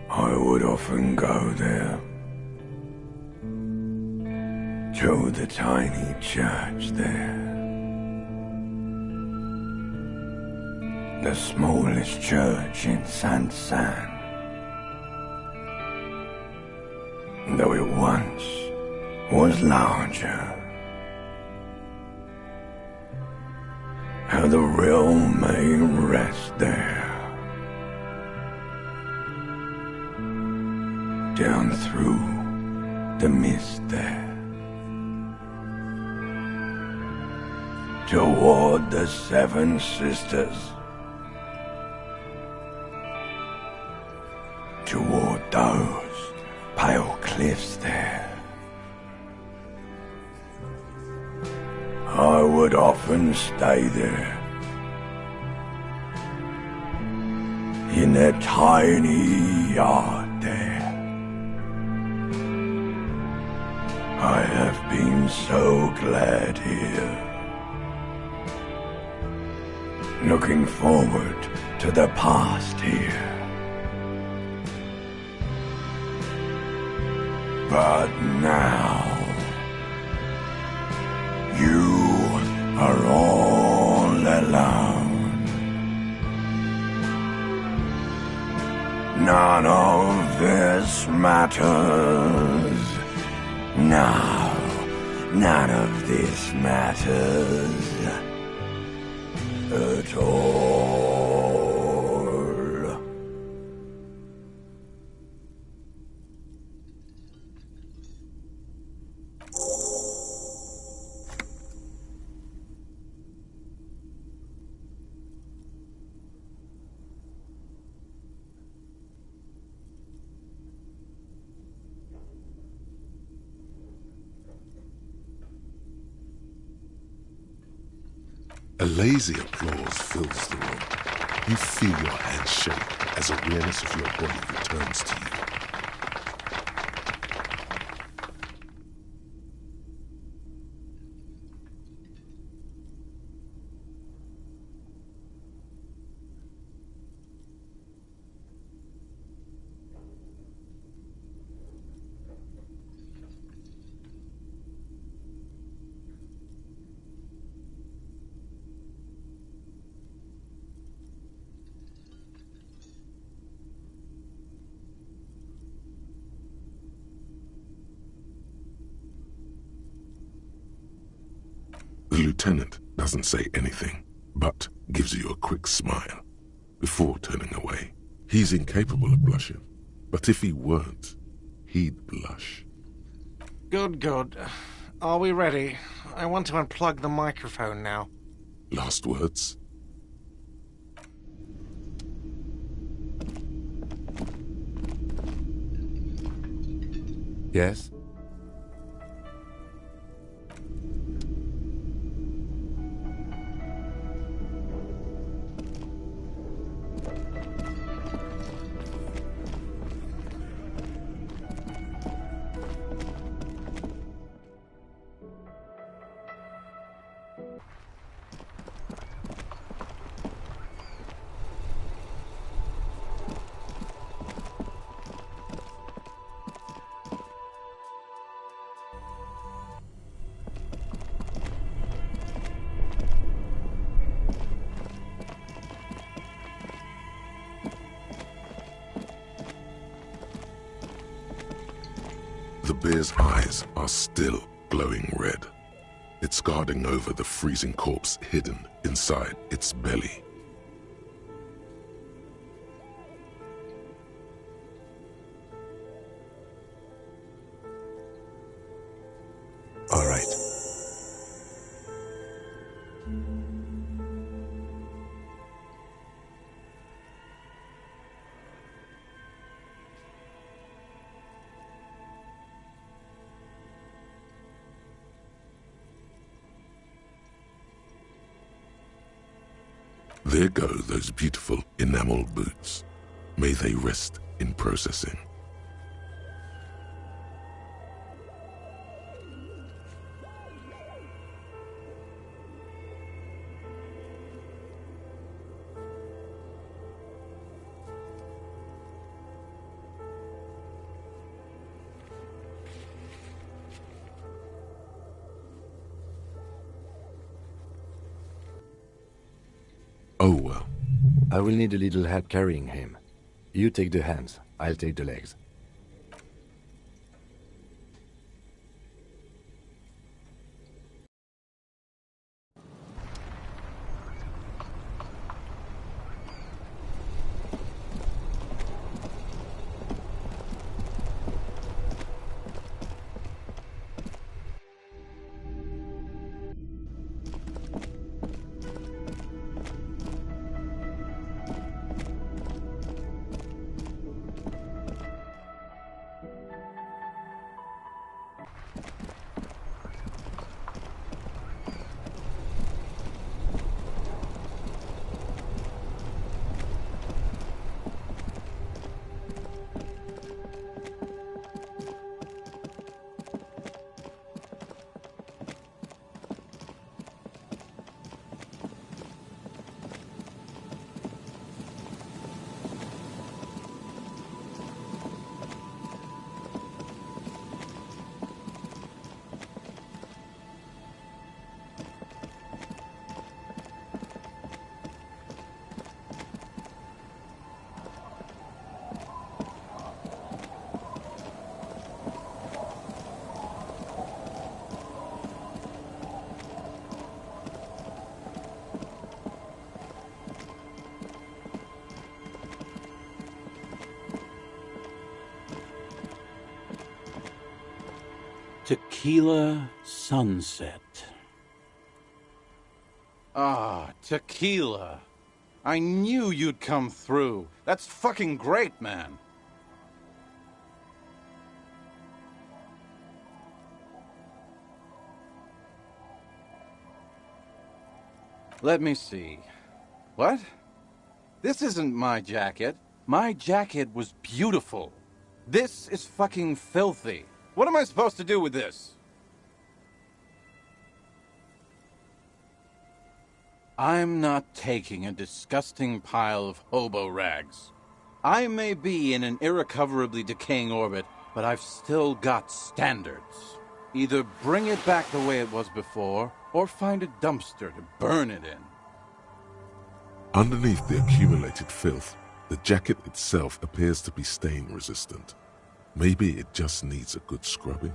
I would often go there, to the tiny church there, the smallest church in Saint-Saëns, though it once was larger. How the realm may rest there. Down through the mist there, toward the Seven Sisters, toward those pale cliffs there. I would often stay there, in that tiny yard there. I have been so glad here, looking forward to the past here. But now, you are all alone. None of this matters. No, none of this matters at all. A lazy applause fills the room. You feel your hands shake as awareness of your body returns to you. The lieutenant doesn't say anything, but gives you a quick smile before turning away. He's incapable of blushing, but if he weren't, he'd blush. Good, good. Are we ready? I want to unplug the microphone now. Last words? Yes? The bear's eyes are still glowing red. It's guarding over the freezing corpse hidden inside its belly. All right. There go those beautiful enamel boots. May they rest in processing. Oh well. I will need a little help carrying him. You take the hands, I'll take the legs. Tequila sunset. Ah, tequila. I knew you'd come through. That's fucking great, man. Let me see. What? This isn't my jacket. My jacket was beautiful. This is fucking filthy. What am I supposed to do with this? I'm not taking a disgusting pile of hobo rags. I may be in an irrecoverably decaying orbit, but I've still got standards. Either bring it back the way it was before, or find a dumpster to burn it in. Underneath the accumulated filth, the jacket itself appears to be stain resistant. Maybe it just needs a good scrubbing.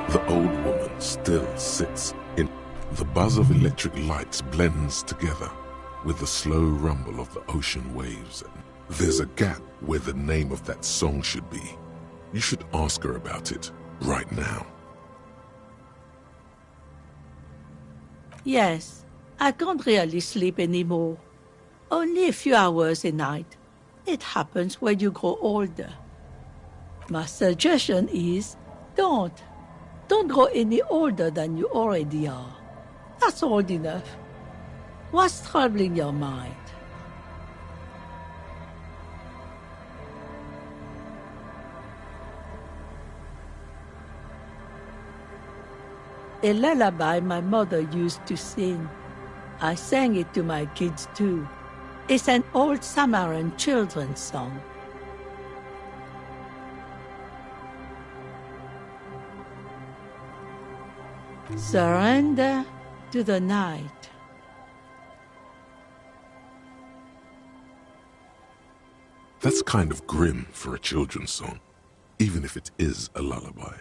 The old woman still sits in. The buzz of electric lights blends together with the slow rumble of the ocean waves. There's a gap where the name of that song should be. You should ask her about it right now. Yes, I can't really sleep anymore. Only a few hours a night. It happens when you grow older. My suggestion is, don't grow any older than you already are. That's old enough. What's troubling your mind? A lullaby my mother used to sing. I sang it to my kids too. It's an old Samaran children's song. Surrender to the night. That's kind of grim for a children's song, even if it is a lullaby.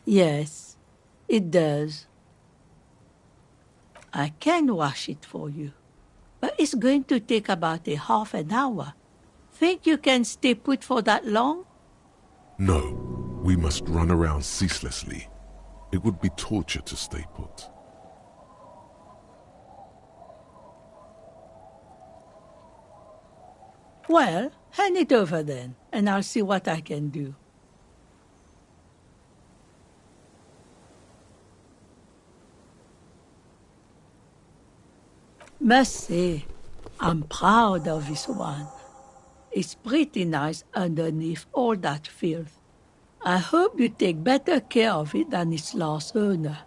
Yes, it does. I can wash it for you, but it's going to take about a half an hour. Think you can stay put for that long? No, we must run around ceaselessly. It would be torture to stay put. Well, hand it over then, and I'll see what I can do. Must say, I'm proud of this one. It's pretty nice underneath all that filth. I hope you take better care of it than its last owner.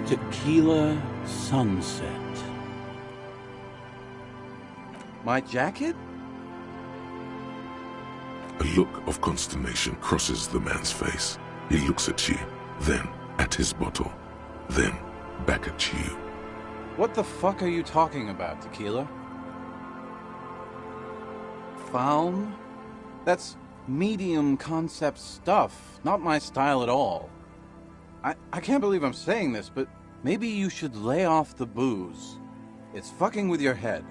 Tequila sunset. My jacket? A look of consternation crosses the man's face. He looks at you, then at his bottle, then back at you. What the fuck are you talking about, Tequila? Faun? That's medium concept stuff, not my style at all. I can't believe I'm saying this, but maybe you should lay off the booze. It's fucking with your head.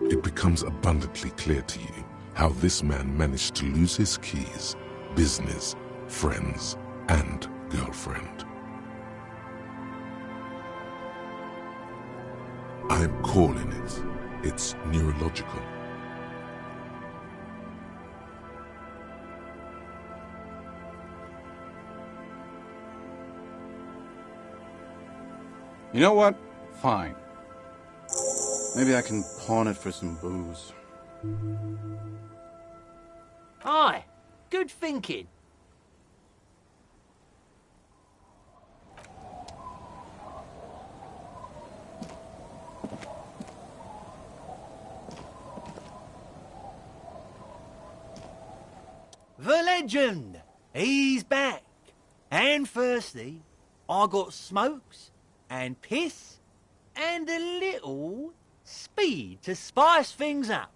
It becomes abundantly clear to you how this man managed to lose his keys, business, friends, and girlfriend. I'm calling it. It's neurological. You know what? Fine. Maybe I can pawn it for some booze. Aye, good thinking. The legend! He's back. And firstly, I got smokes and piss and a little speed to spice things up.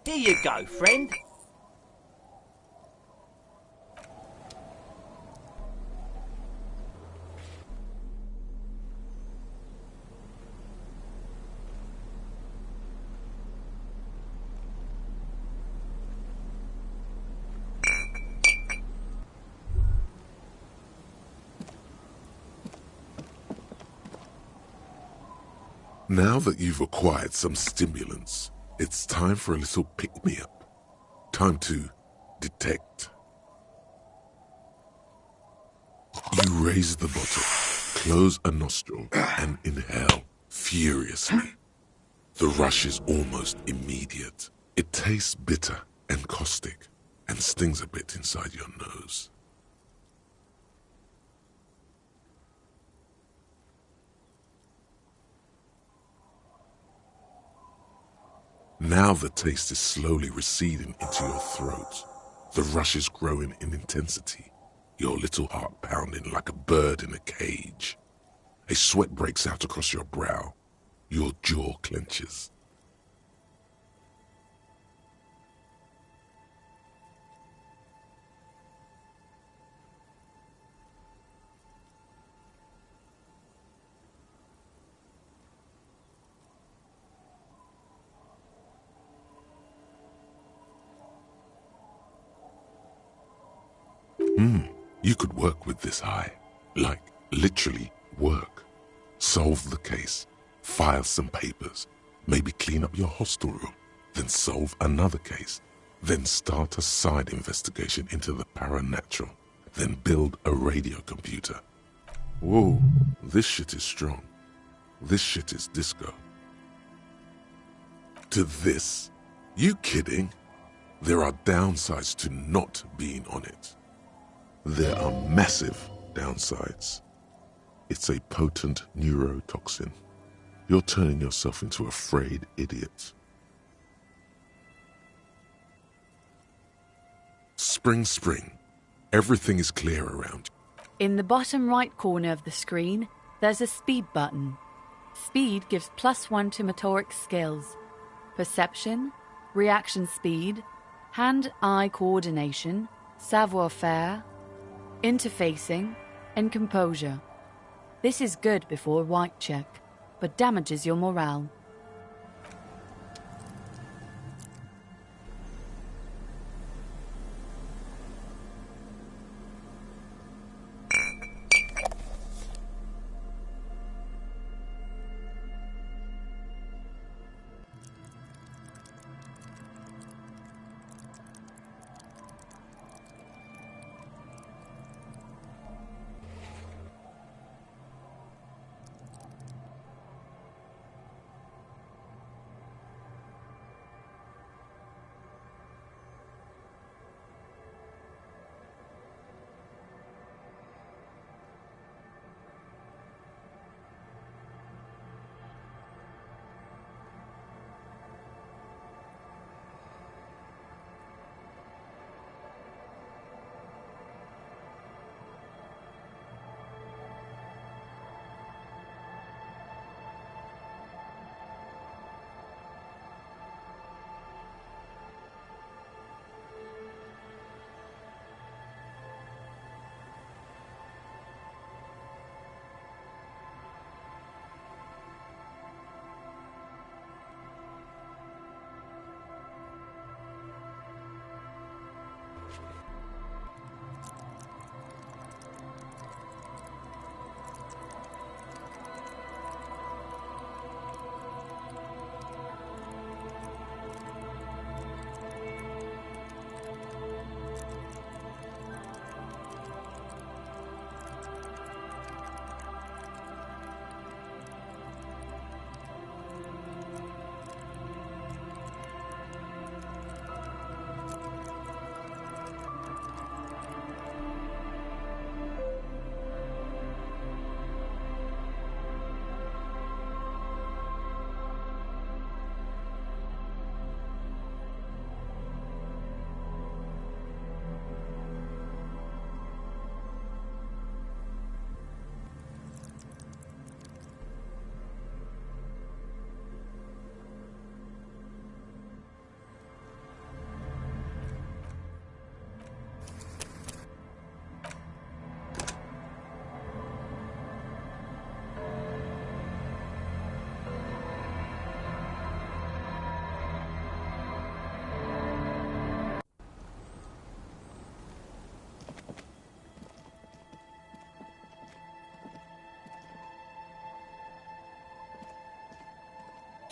Here you go, friend. Now that you've acquired some stimulants, it's time for a little pick-me-up. Time to detect. You raise the bottle, close a nostril, and inhale furiously. The rush is almost immediate. It tastes bitter and caustic, and stings a bit inside your nose. Now the taste is slowly receding into your throat. The rush is growing in intensity, your little heart pounding like a bird in a cage. A sweat breaks out across your brow. Your jaw clenches. You could work with this high. Like, literally work. Solve the case. File some papers. Maybe clean up your hostel room. Then solve another case. Then start a side investigation into the paranatural. Then build a radio computer. Whoa, this shit is strong. This shit is disco. To this? You kidding? There are downsides to not being on it. There are massive downsides. It's a potent neurotoxin. You're turning yourself into a frayed idiot. Spring, spring. Everything is clear around you. In the bottom right corner of the screen, there's a speed button. Speed gives +1 to motoric skills. Perception, reaction speed, hand-eye coordination, savoir-faire, interfacing, and composure. This is good before a white check, but damages your morale.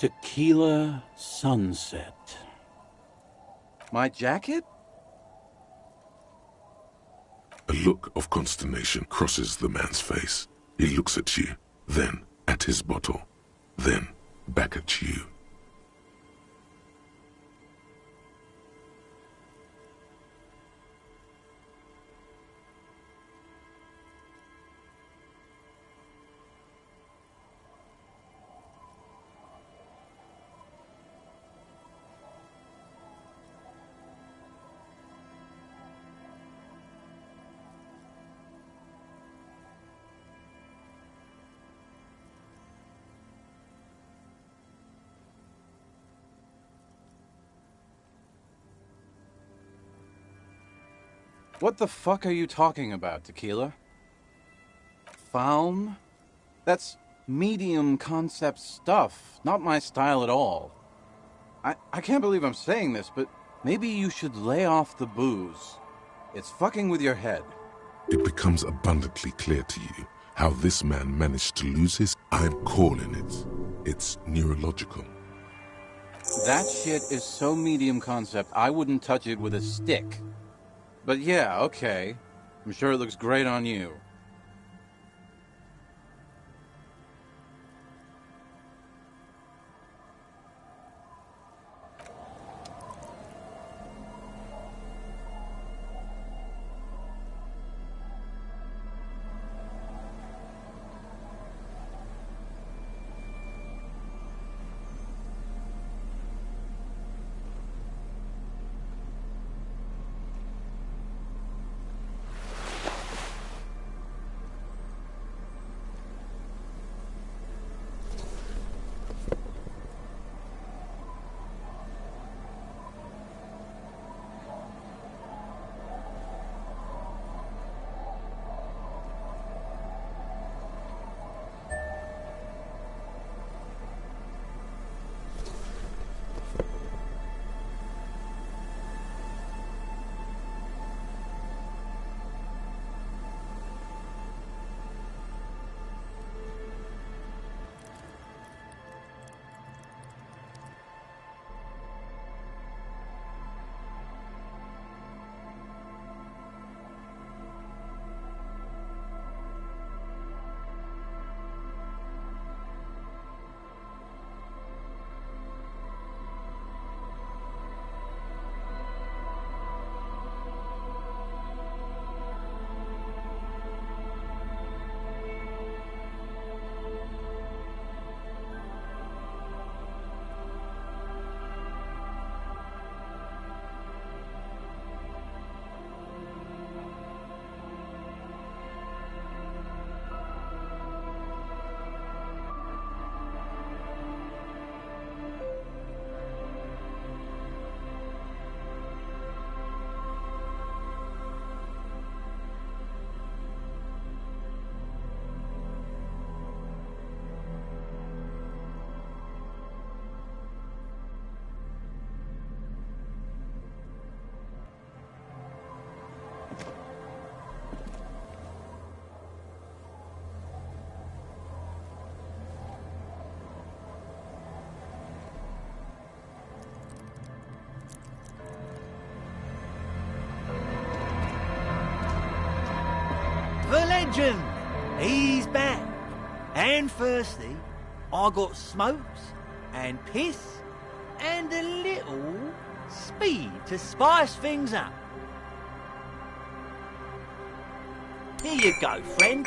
Tequila sunset. My jacket? A look of consternation crosses the man's face. He looks at you, then at his bottle, then back at you. What the fuck are you talking about, Tequila? Faun? That's medium concept stuff, not my style at all. I can't believe I'm saying this, but maybe you should lay off the booze. It's fucking with your head. It becomes abundantly clear to you how this man managed to lose his... I'm calling it. It's neurological. That shit is so medium concept, I wouldn't touch it with a stick. But yeah, okay. I'm sure it looks great on you. legend. He's back. And firstly, I got smokes and piss and a little speed to spice things up. Here you go, friend.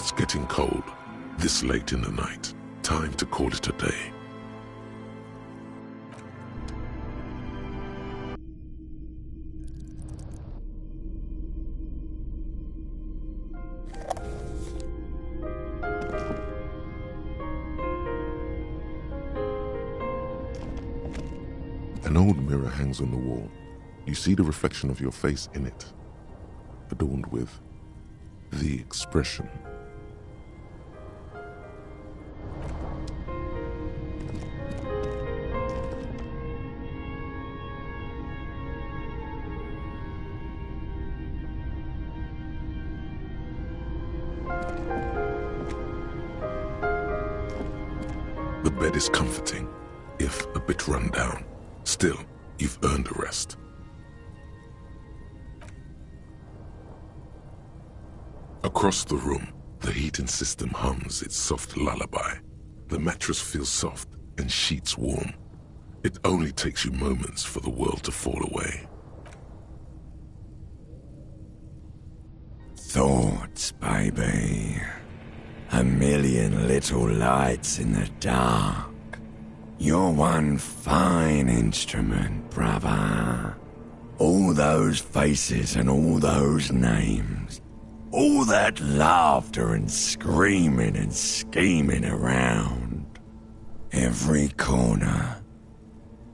It's getting cold, this late in the night. Time to call it a day. An old mirror hangs on the wall. You see the reflection of your face in it, adorned with the expression. The bed is comforting, if a bit run down. Still, you've earned a rest. Across the room, the heating system hums its soft lullaby. The mattress feels soft and sheets warm. It only takes you moments for the world to fall away. Thoughts, baby. A million little lights in the dark. You're one fine instrument, brother. All those faces and all those names. All that laughter and screaming and scheming around. Every corner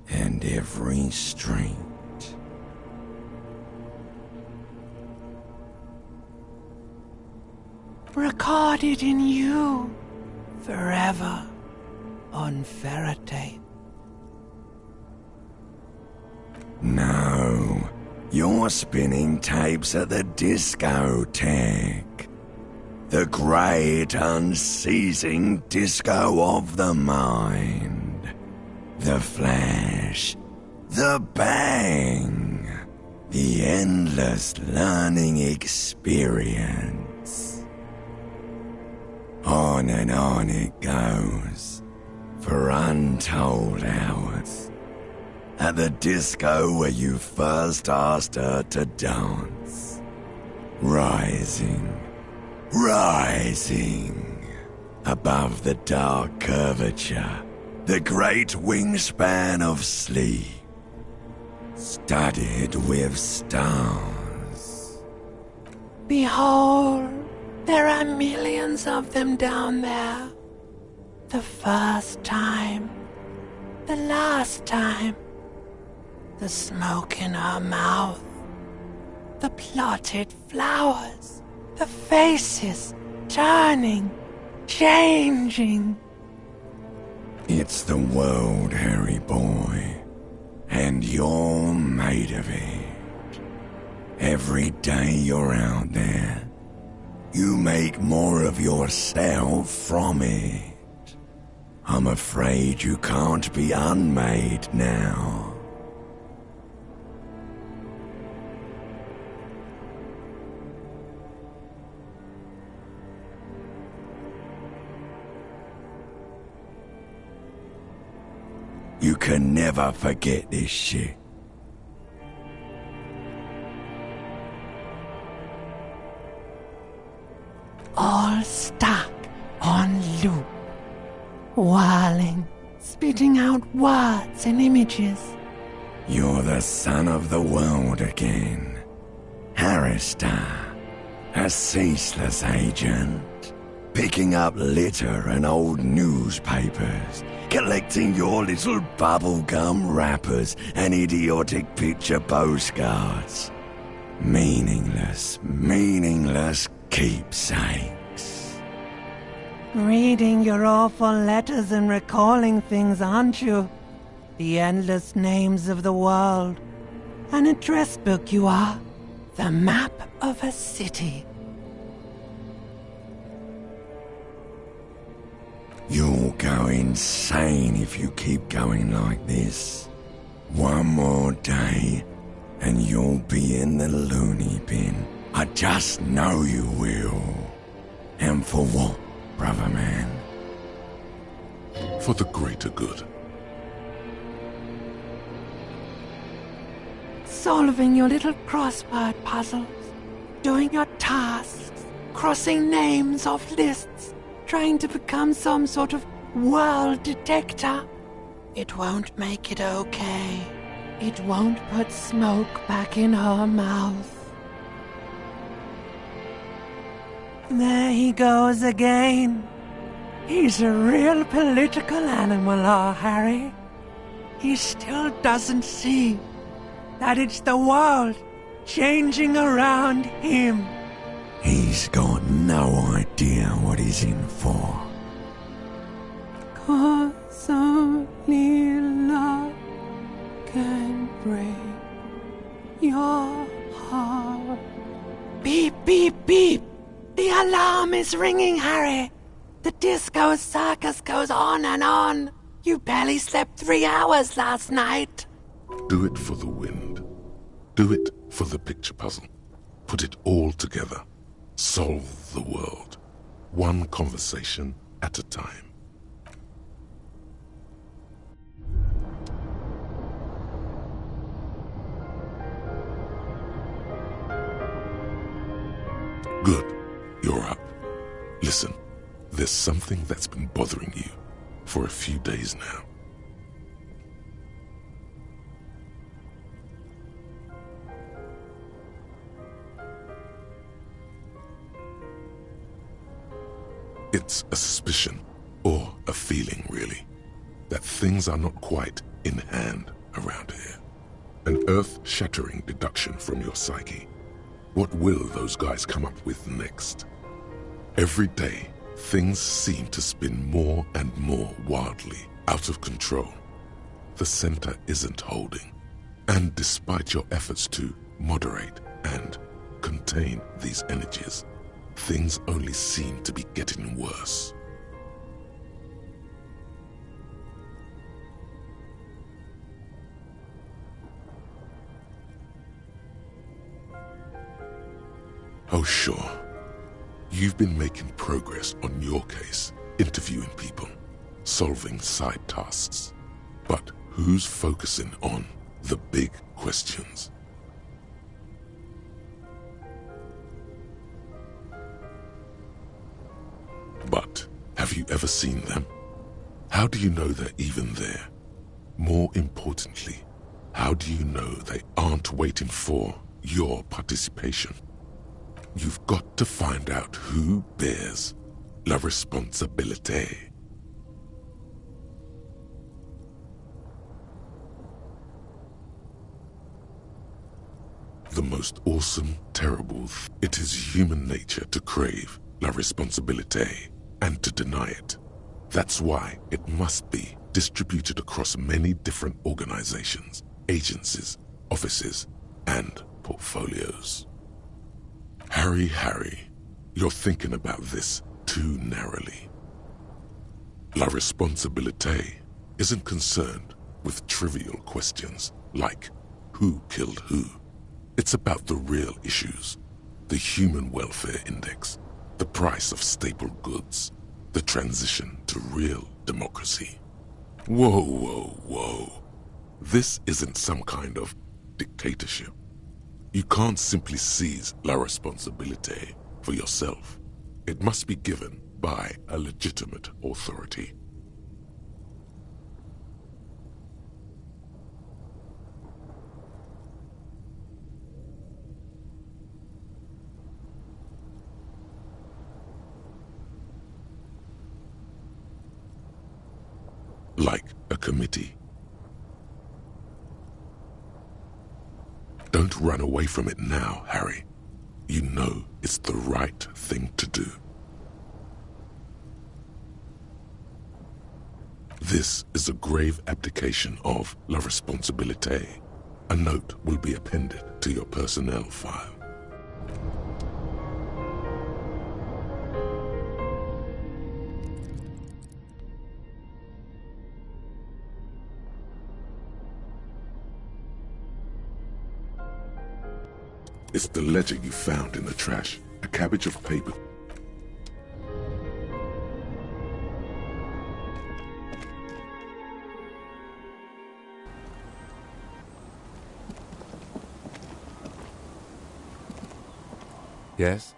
and every street. Recorded in you forever on ferrotape. No, you're spinning tapes at the discotheque. The great unceasing disco of the mind. The flash, the bang, the endless learning experience. On and on it goes, for untold hours. At the disco where you first asked her to dance. Rising, rising, above the dark curvature, the great wingspan of sleep, studded with stars. Behold, there are millions of them down there. The first time, the last time. The smoke in her mouth, the plotted flowers, the faces turning, changing. It's the world, Harry boy, and you're made of it. Every day you're out there, you make more of yourself from it. I'm afraid you can't be unmade now. You can never forget this shit. All stuck on loop. Whirling, spitting out words and images. You're the son of the world again. Harrister, a ceaseless agent. Picking up litter and old newspapers. Collecting your little bubblegum wrappers and idiotic picture postcards. Meaningless, meaningless keepsakes. Reading your awful letters and recalling things, aren't you? The endless names of the world. An address book you are. The map of a city. You'll go insane if you keep going like this. One more day, and you'll be in the loony bin. I just know you will. And for what, brother man? For the greater good. Solving your little crossword puzzles. Doing your tasks. crossing names off lists, trying to become some sort of world detector. It won't make it okay. It won't put smoke back in her mouth. There he goes again. He's a real political animal, our Harry. He still doesn't see that it's the world changing around him. He's got no idea what he's in for. 'Cause only love can break your heart. Beep, beep, beep. The alarm is ringing, Harry. The disco circus goes on and on. You barely slept 3 hours last night. Do it for the wind. Do it for the picture puzzle. Put it all together. Solve the world. One conversation at a time. Good. You're up. Listen, there's something that's been bothering you for a few days now. It's a suspicion, or a feeling really, that things are not quite in hand around here. An earth-shattering deduction from your psyche. What will those guys come up with next? Every day, things seem to spin more and more wildly, out of control. The center isn't holding. And despite your efforts to moderate and contain these energies, things only seem to be getting worse. Oh, sure. You've been making progress on your case, interviewing people, solving side tasks. But who's focusing on the big questions? But have you ever seen them? How do you know they're even there? More importantly, how do you know they aren't waiting for your participation? You've got to find out who bears la responsabilité. The most awesome, terrible, it is human nature to crave la responsabilité and to deny it. That's why it must be distributed across many different organizations, agencies, offices, and portfolios. Harry, you're thinking about this too narrowly. La responsabilité isn't concerned with trivial questions like who killed who. It's about the real issues, the human welfare index, the price of staple goods, the transition to real democracy. Whoa. This isn't some kind of dictatorship. You can't simply seize la responsabilité for yourself. It must be given by a legitimate authority. Like a committee. Don't run away from it now, Harry. You know it's the right thing to do. This is a grave abdication of la responsabilité. A note will be appended to your personnel file. It's the ledger you found in the trash. A cabbage of paper. Yes?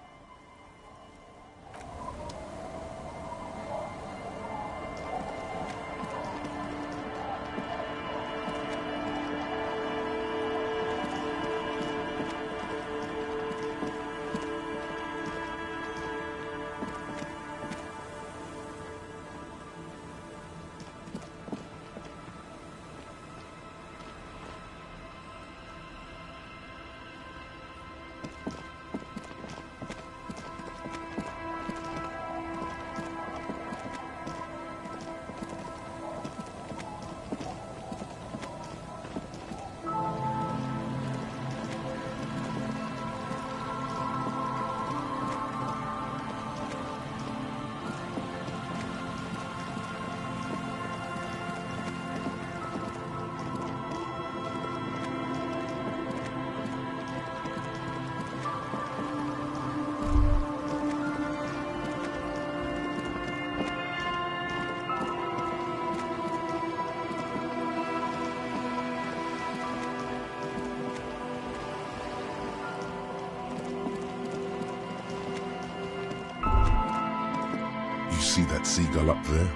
see that seagull up there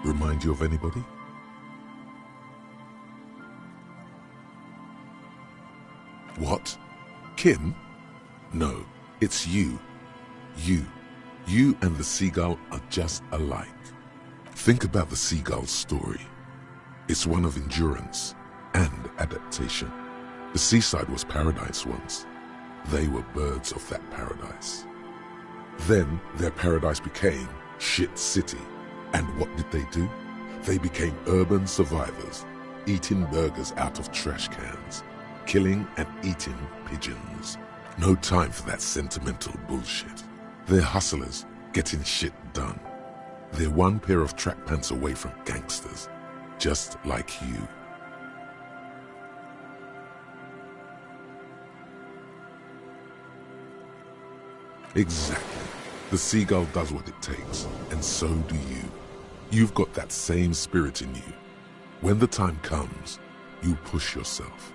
remind you of anybody? What? Kim? No, it's you. You and the seagull are just alike. Think about the seagull's story. It's one of endurance and adaptation. The seaside was paradise once. They were birds of that paradise. Then their paradise became shit city. And what did they do? They became urban survivors, eating burgers out of trash cans, killing and eating pigeons. No time for that sentimental bullshit. They're hustlers, getting shit done. They're one pair of track pants away from gangsters, just like you. Exactly. The seagull does what it takes, and so do you. You've got that same spirit in you. When the time comes, you push yourself.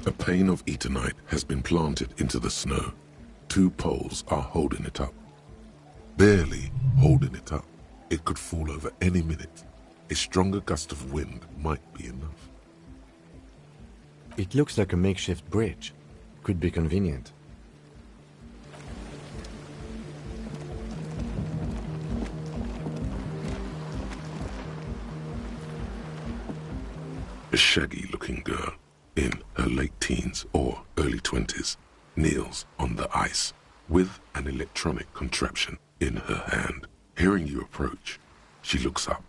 A pane of eternite has been planted into the snow. 2 poles are holding it up. Barely holding it up. It could fall over any minute. A stronger gust of wind might be enough. It looks like a makeshift bridge. Could be convenient. A shaggy-looking girl in her late teens or early 20s kneels on the ice with an electronic contraption in her hand. Hearing you approach, she looks up.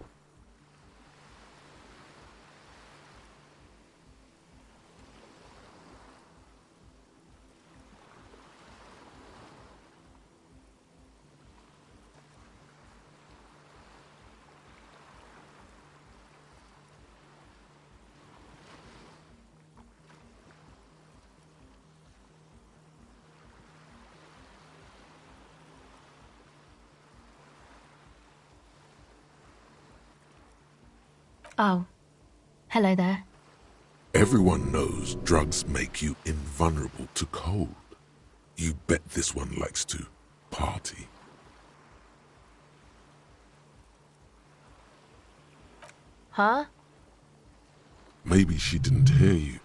Oh. Hello there. Everyone knows drugs make you invulnerable to cold. You bet this one likes to party. Huh? Maybe she didn't hear you.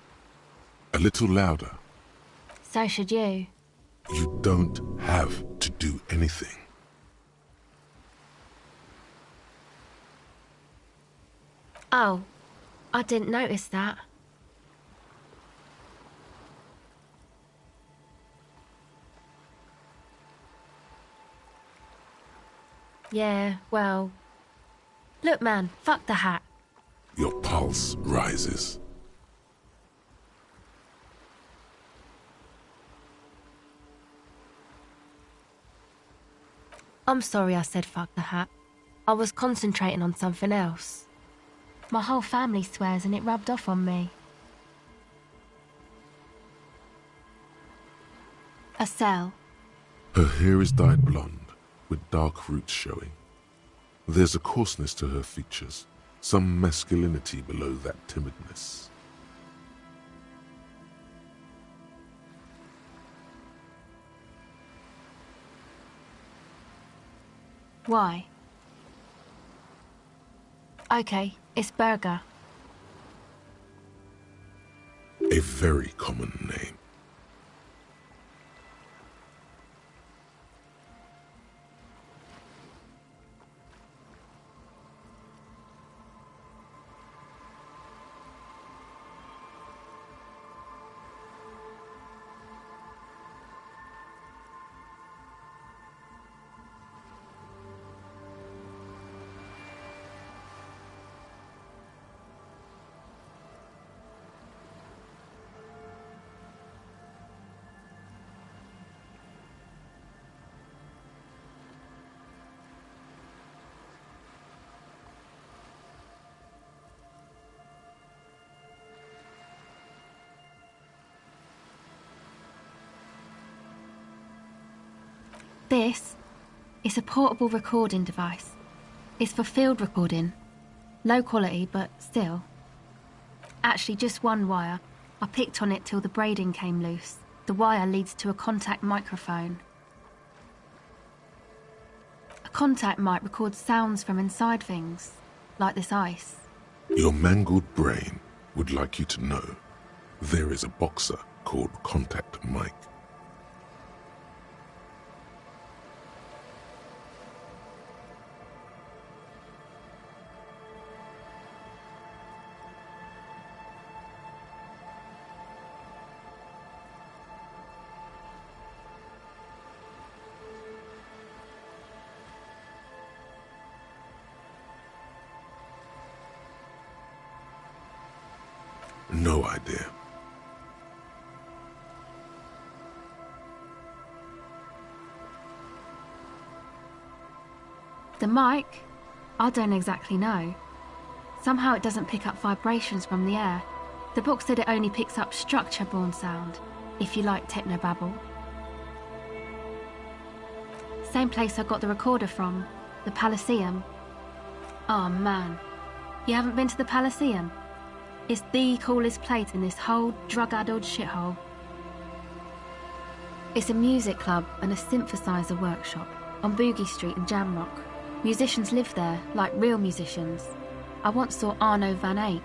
A little louder. So should you. You don't have to do anything. Oh. I didn't notice that. Yeah, well... Look, man, fuck the hat. Your pulse rises. I'm sorry I said fuck the hat. I was concentrating on something else. My whole family swears and it rubbed off on me. A cell. Her hair is dyed blonde, with dark roots showing. There's a coarseness to her features, some masculinity below that timidness. Why? Okay, it's Burger. A very common name. This is a portable recording device. It's for field recording. Low quality, but still. Actually, just one wire. I picked on it till the braiding came loose. The wire leads to a contact microphone. A contact mic records sounds from inside things, like this ice. Your mangled brain would like you to know there is a boxer called Contact Mike. No idea. The mic? I don't exactly know. Somehow it doesn't pick up vibrations from the air. The book said it only picks up structure-borne sound, if you like technobabble. Same place I got the recorder from, the Elysium. Oh man, you haven't been to the Elysium? It's the coolest place in this whole drug-addled shithole. It's a music club and a synthesizer workshop on Boogie Street in Jamrock. Musicians live there, like real musicians. I once saw Arno van Eyck.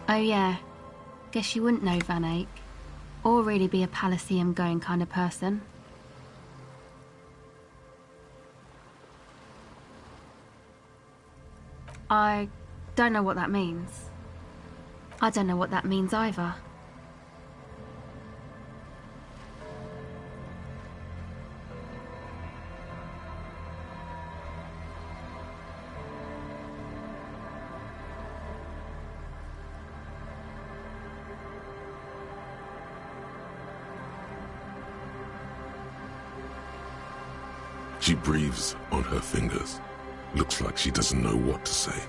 Oh yeah, guess you wouldn't know Van Eyck. Or really be a Elysium going kind of person. I don't know what that means. I don't know what that means either. She breathes on her fingers. Looks like she doesn't know what to say.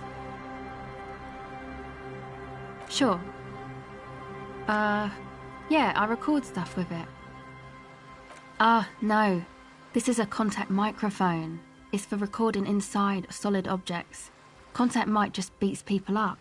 Yeah, I record stuff with it. Ah, no. This is a contact microphone. It's for recording inside solid objects. Contact mic just beats people up.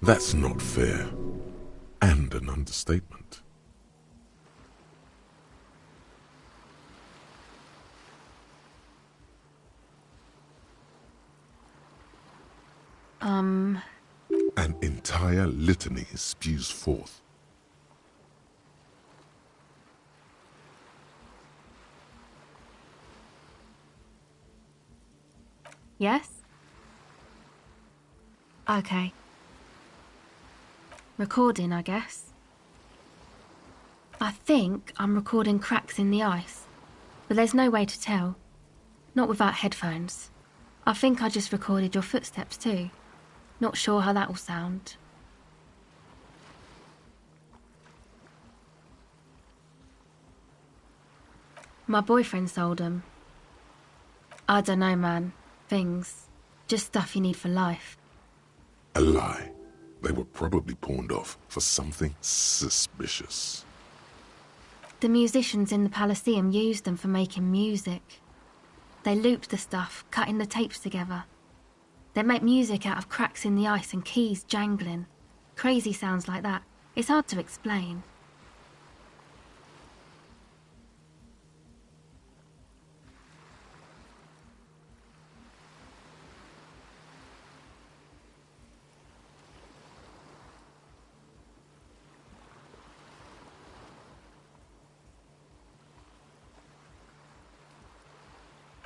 That's not fair. And an understatement. An entire litany spews forth. Yes? Okay. Recording, I guess. I think I'm recording cracks in the ice, but there's no way to tell. Not without headphones. I think I just recorded your footsteps too. Not sure how that will sound. My boyfriend sold them. I don't know, man. Things. Just stuff you need for life. A lie. They were probably pawned off for something suspicious. The musicians in the Elysium used them for making music. They looped the stuff, cutting the tapes together. They make music out of cracks in the ice and keys jangling. Crazy sounds like that. It's hard to explain.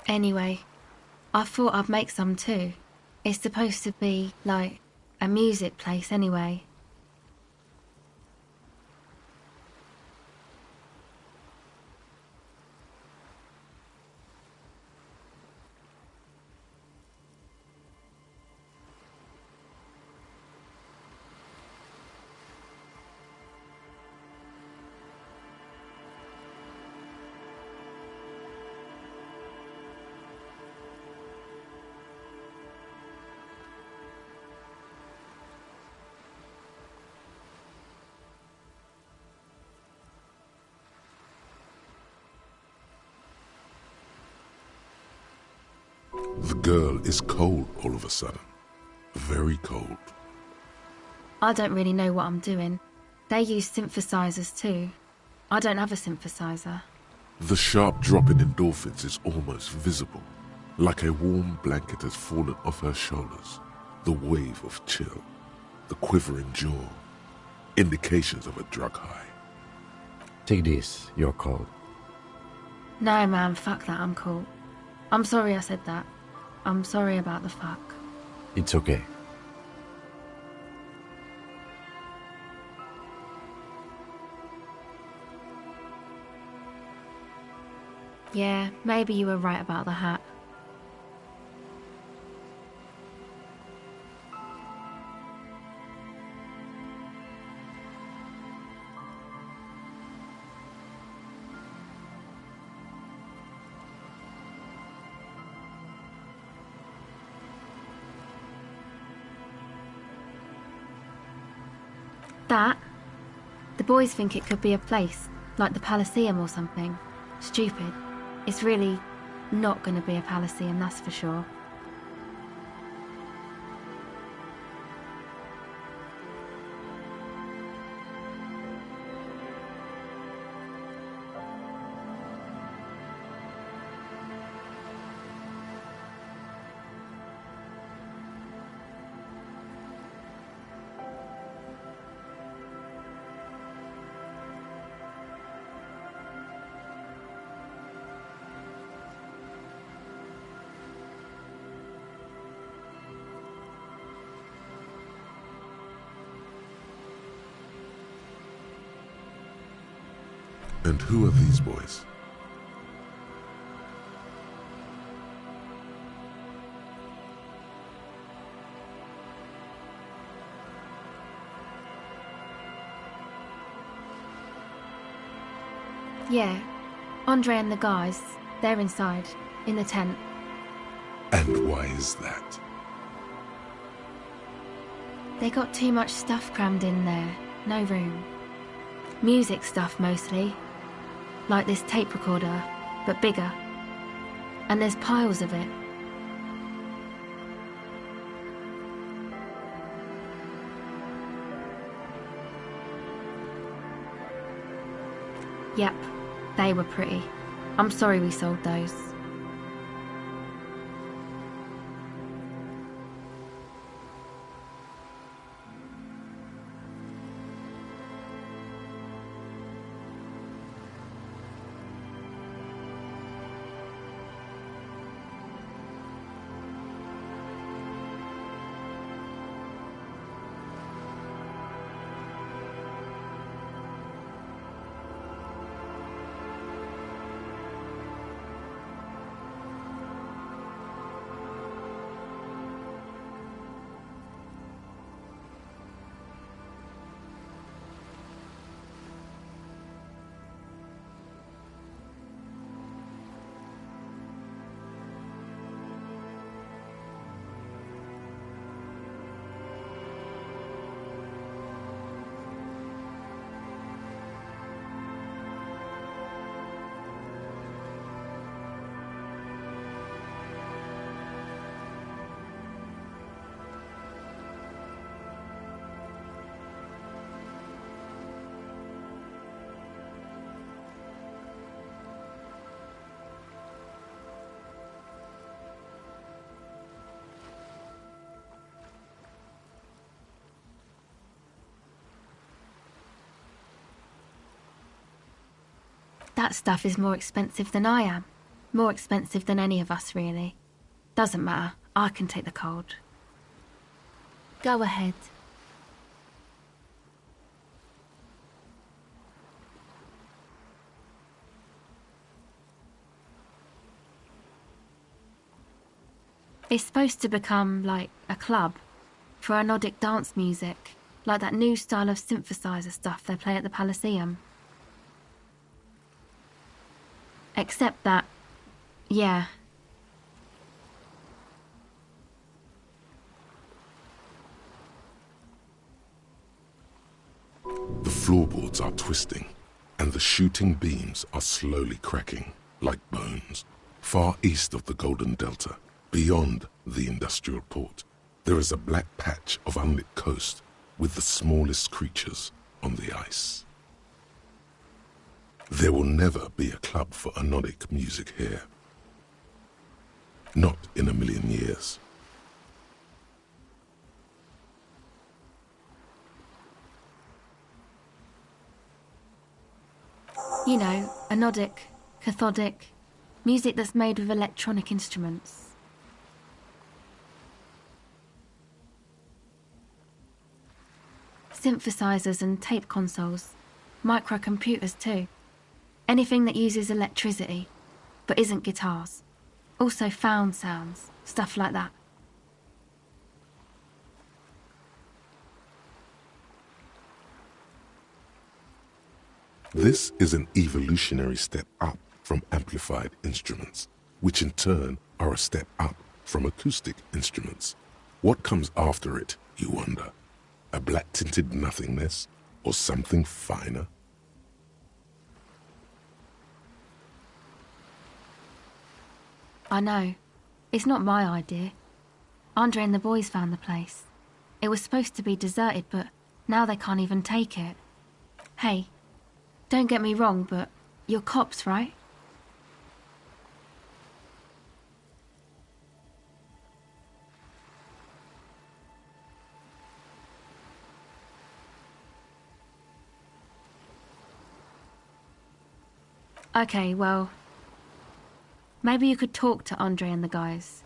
Anyway, I thought I'd make some too. It's supposed to be, like, a music place anyway. The girl is cold all of a sudden. Very cold. I don't really know what I'm doing. They use synthesizers too. I don't have a synthesizer. The sharp drop in endorphins is almost visible. Like a warm blanket has fallen off her shoulders. The wave of chill. The quivering jaw. Indications of a drug high. Take this, you're cold. No, man, fuck that, I'm cool. I'm sorry I said that. I'm sorry about the fuck. It's okay. Yeah, maybe you were right about the hat. That? The boys think it could be a place, like the Elysium or something. Stupid. It's really not going to be a Elysium, that's for sure. And who are these boys? Yeah. Andre and the guys, they're inside, in the tent. And why is that? They got too much stuff crammed in there. No room. Music stuff mostly. Like this tape recorder, but bigger. And there's piles of it. Yep, they were pretty. I'm sorry we sold those. That stuff is more expensive than I am. More expensive than any of us, really. Doesn't matter. I can take the cold. Go ahead. It's supposed to become, like, a club for anodic dance music, like that new style of synthesizer stuff they play at the Elysium. Except that, yeah. The floorboards are twisting, and the shooting beams are slowly cracking, like bones. Far east of the Golden Delta, beyond the industrial port, there is a black patch of unlit coast with the smallest creatures on the ice. There will never be a club for anodic music here. Not in a million years. You know, anodic, cathodic, music that's made with electronic instruments. Synthesizers and tape consoles, microcomputers too. Anything that uses electricity, but isn't guitars. Also found sounds, stuff like that. This is an evolutionary step up from amplified instruments, which in turn are a step up from acoustic instruments. What comes after it, you wonder? A black-tinted nothingness, or something finer? I know. It's not my idea. Andre and the boys found the place. It was supposed to be deserted, but now they can't even take it. Hey, don't get me wrong, but you're cops, right? Okay, well, maybe you could talk to Andre and the guys,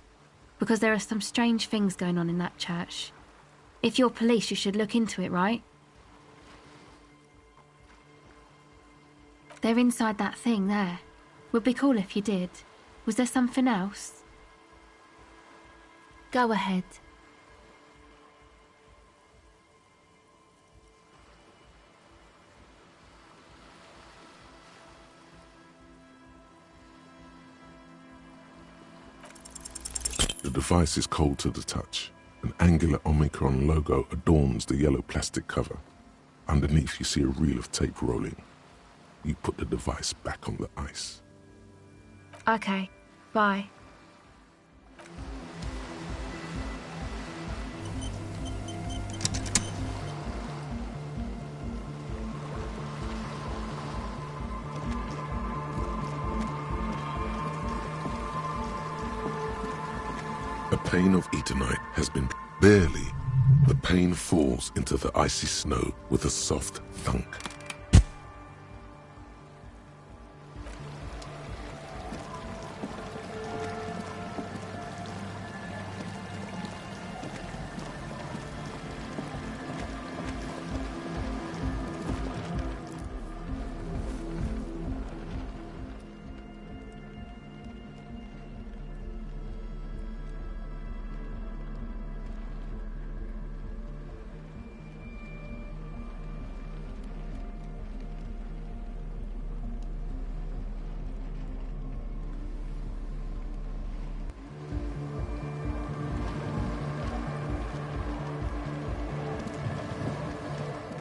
because there are some strange things going on in that church. If you're police, you should look into it, right? They're inside that thing there. Would be cool if you did. Was there something else? Go ahead. The device is cold to the touch. An angular Omicron logo adorns the yellow plastic cover. Underneath, you see a reel of tape rolling. You put the device back on the ice. Okay, bye. A pane of Eternite has been barely. The pane falls into the icy snow with a soft thunk.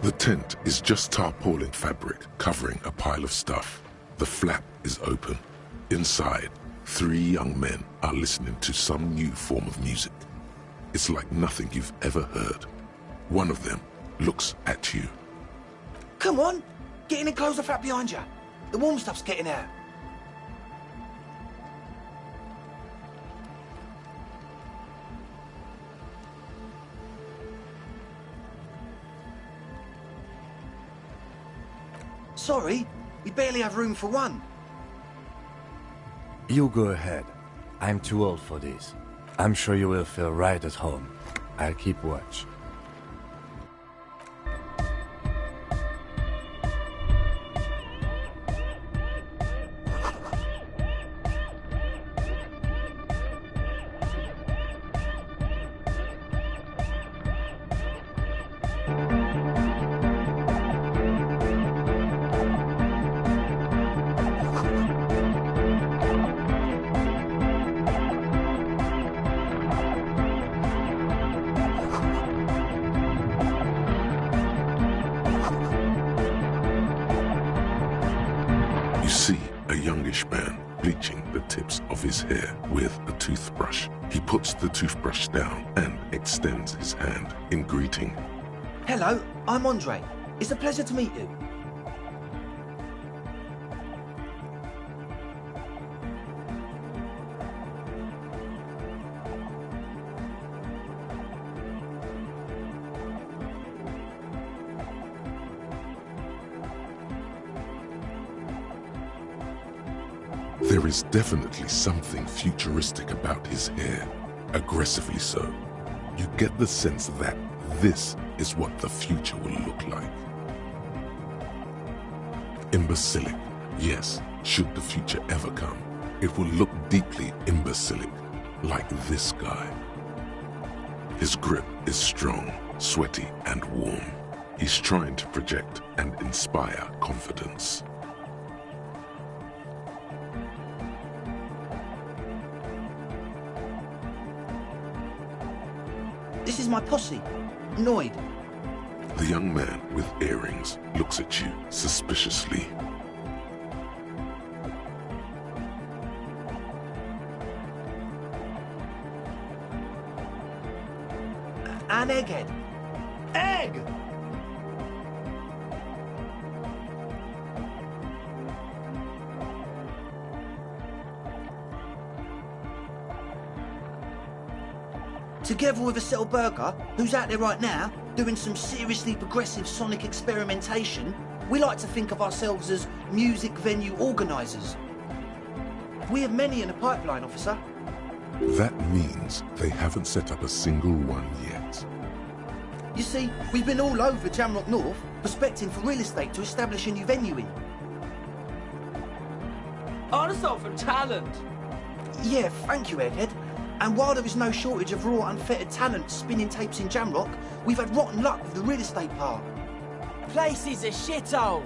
The tent is just tarpaulin fabric covering a pile of stuff. The flap is open. Inside, 3 young men are listening to some new form of music. It's like nothing you've ever heard. One of them looks at you. Come on! Get in and close the flap behind you. The warm stuff's getting out. Sorry, we barely have room for one. You go ahead. I'm too old for this. I'm sure you will feel right at home. I'll keep watch. You see a youngish man bleaching the tips of his hair with a toothbrush. He puts the toothbrush down and extends his hand in greeting. Hello, I'm Andre. It's a pleasure to meet you. There is definitely something futuristic about his hair, aggressively so. You get the sense that this is what the future will look like. Imbecilic, yes, should the future ever come, it will look deeply imbecilic, like this guy. His grip is strong, sweaty, and warm. He's trying to project and inspire confidence. This is my posse, Noid. The young man with earrings looks at you suspiciously. An egghead. Egg! Together with a Settle Burger, who's out there right now, doing some seriously progressive sonic experimentation, we like to think of ourselves as music venue organisers. We have many in the pipeline, officer. That means they haven't set up a single one yet. You see, we've been all over Jamrock North, prospecting for real estate to establish a new venue in. Honest for talent. Yeah, thank you, Egghead. And while there is no shortage of raw, unfettered talent spinning tapes in Jamrock, we've had rotten luck with the real estate part. Place is a shithole.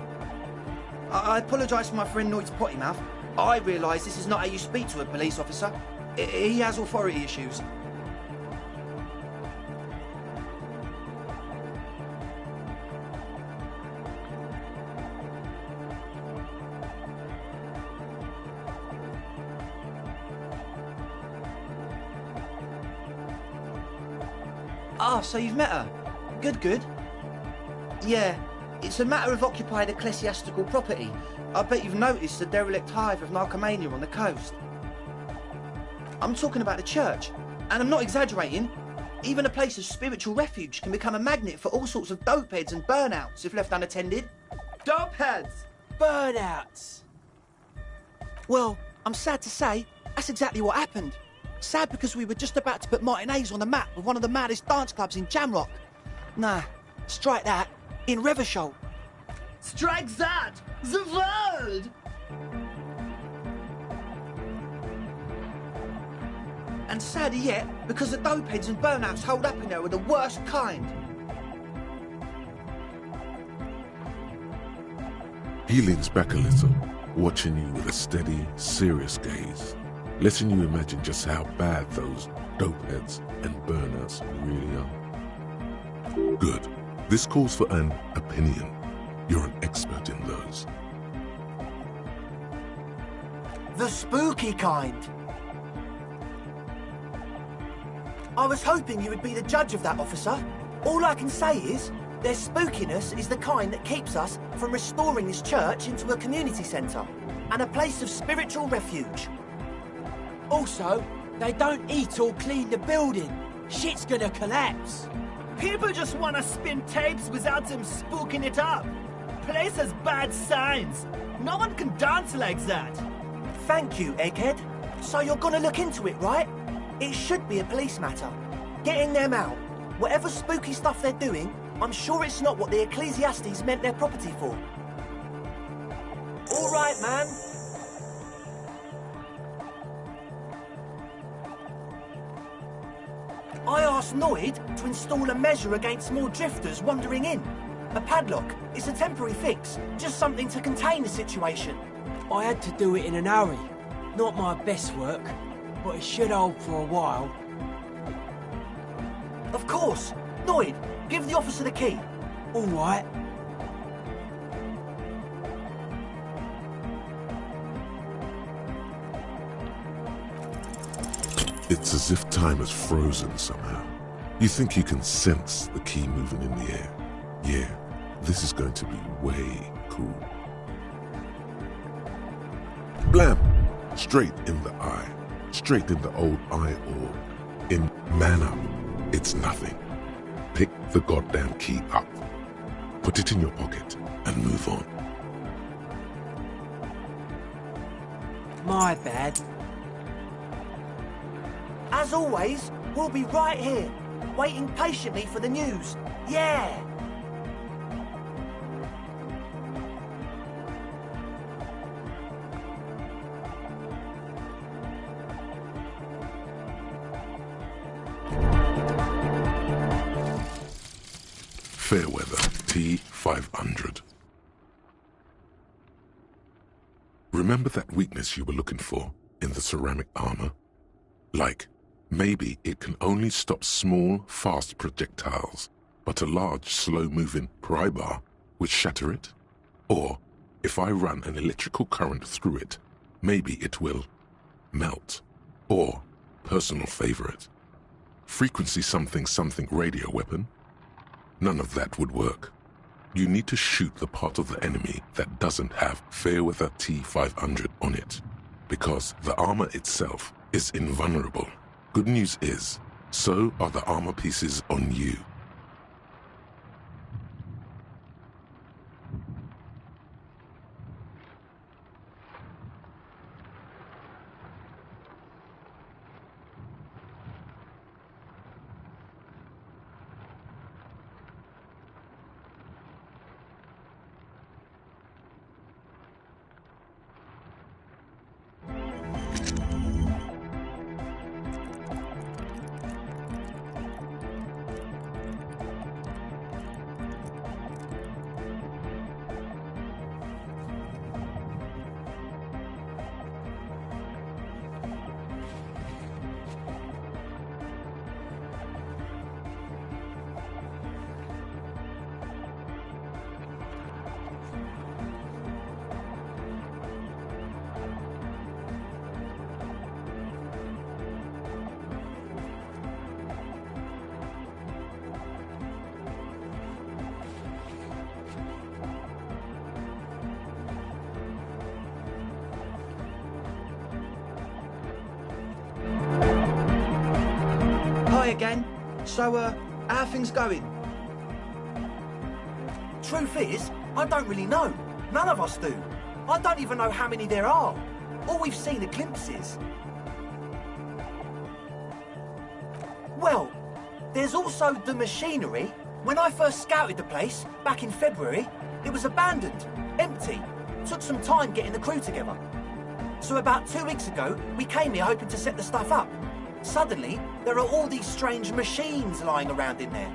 I apologise for my friend Noid's potty mouth. I realise this is not how you speak to a police officer. He has authority issues. Ah, so you've met her. Good, good. Yeah, it's a matter of occupied ecclesiastical property. I bet you've noticed the derelict hive of narcomania on the coast. I'm talking about the church, and I'm not exaggerating. Even a place of spiritual refuge can become a magnet for all sorts of dopeheads and burnouts if left unattended. Dopeheads! Burnouts! Well, I'm sad to say, that's exactly what happened. Sad because we were just about to put Martinez on the map with one of the maddest dance clubs in Jamrock. Nah, strike that. In Revachol. Strike that! The world! And sadder yet, because the dopeheads and burnouts hold up in there were the worst kind. He leans back a little, watching you with a steady, serious gaze, letting you imagine just how bad those dopeheads and burnouts really are. Good. This calls for an opinion. You're an expert in those. The spooky kind. I was hoping you would be the judge of that, officer. All I can say is, their spookiness is the kind that keeps us from restoring this church into a community centre and a place of spiritual refuge. Also, they don't eat or clean the building. Shit's gonna collapse. People just wanna spin tapes without them spooking it up. Place has bad signs. No one can dance like that. Thank you, Egghead. So you're gonna look into it, right? It should be a police matter. Getting them out. Whatever spooky stuff they're doing, I'm sure it's not what the Ecclesiastes meant their property for. All right, man. I asked Noid to install a measure against more drifters wandering in. A padlock. It's a temporary fix. Just something to contain the situation. I had to do it in an hurry. Not my best work, but it should hold for a while. Of course. Noid, give the officer the key. All right. It's as if time has frozen somehow. You think you can sense the key moving in the air. Yeah, this is going to be way cool. Blam! Straight in the eye. Straight in the old eye orb. In man up. It's nothing. Pick the goddamn key up. Put it in your pocket and move on. My bad. As always, we'll be right here, waiting patiently for the news. Yeah! Fairweather T500. Remember that weakness you were looking for in the ceramic armor? Like, maybe it can only stop small, fast projectiles, but a large, slow-moving pry bar would shatter it? Or, if I run an electrical current through it, maybe it will melt. Or, personal favorite, frequency something something radio weapon? None of that would work. You need to shoot the part of the enemy that doesn't have Fairweather T500 on it, because the armor itself is invulnerable. Good news is, so are the armor pieces on you. again. So, how are things going? Truth is, I don't really know. None of us do. I don't even know how many there are. All we've seen are glimpses. Well, there's also the machinery. When I first scouted the place, back in February, it was abandoned, empty. Took some time getting the crew together. So about 2 weeks ago, we came here hoping to set the stuff up. Suddenly, there are all these strange machines lying around in there.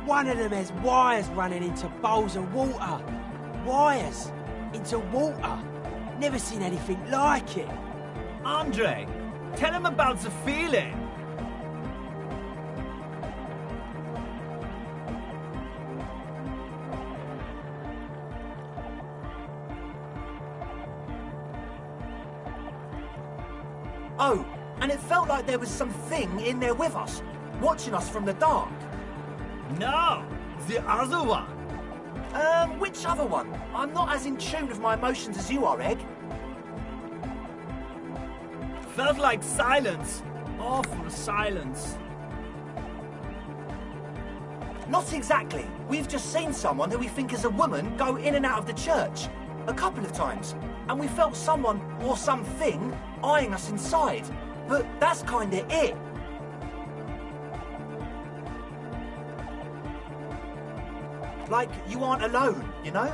One of them has wires running into bowls of water. Wires into water. Never seen anything like it. Andre, tell him about the feeling. Oh, and it felt like there was something in there with us, watching us from the dark. No, the other one. Which other one? I'm not as in tune with my emotions as you are, Egg. Felt like silence. Awful silence. Not exactly. We've just seen someone who we think is a woman go in and out of the church. A couple of times. And we felt someone, or something, eyeing us inside. But that's kinda it. Like, you aren't alone, you know?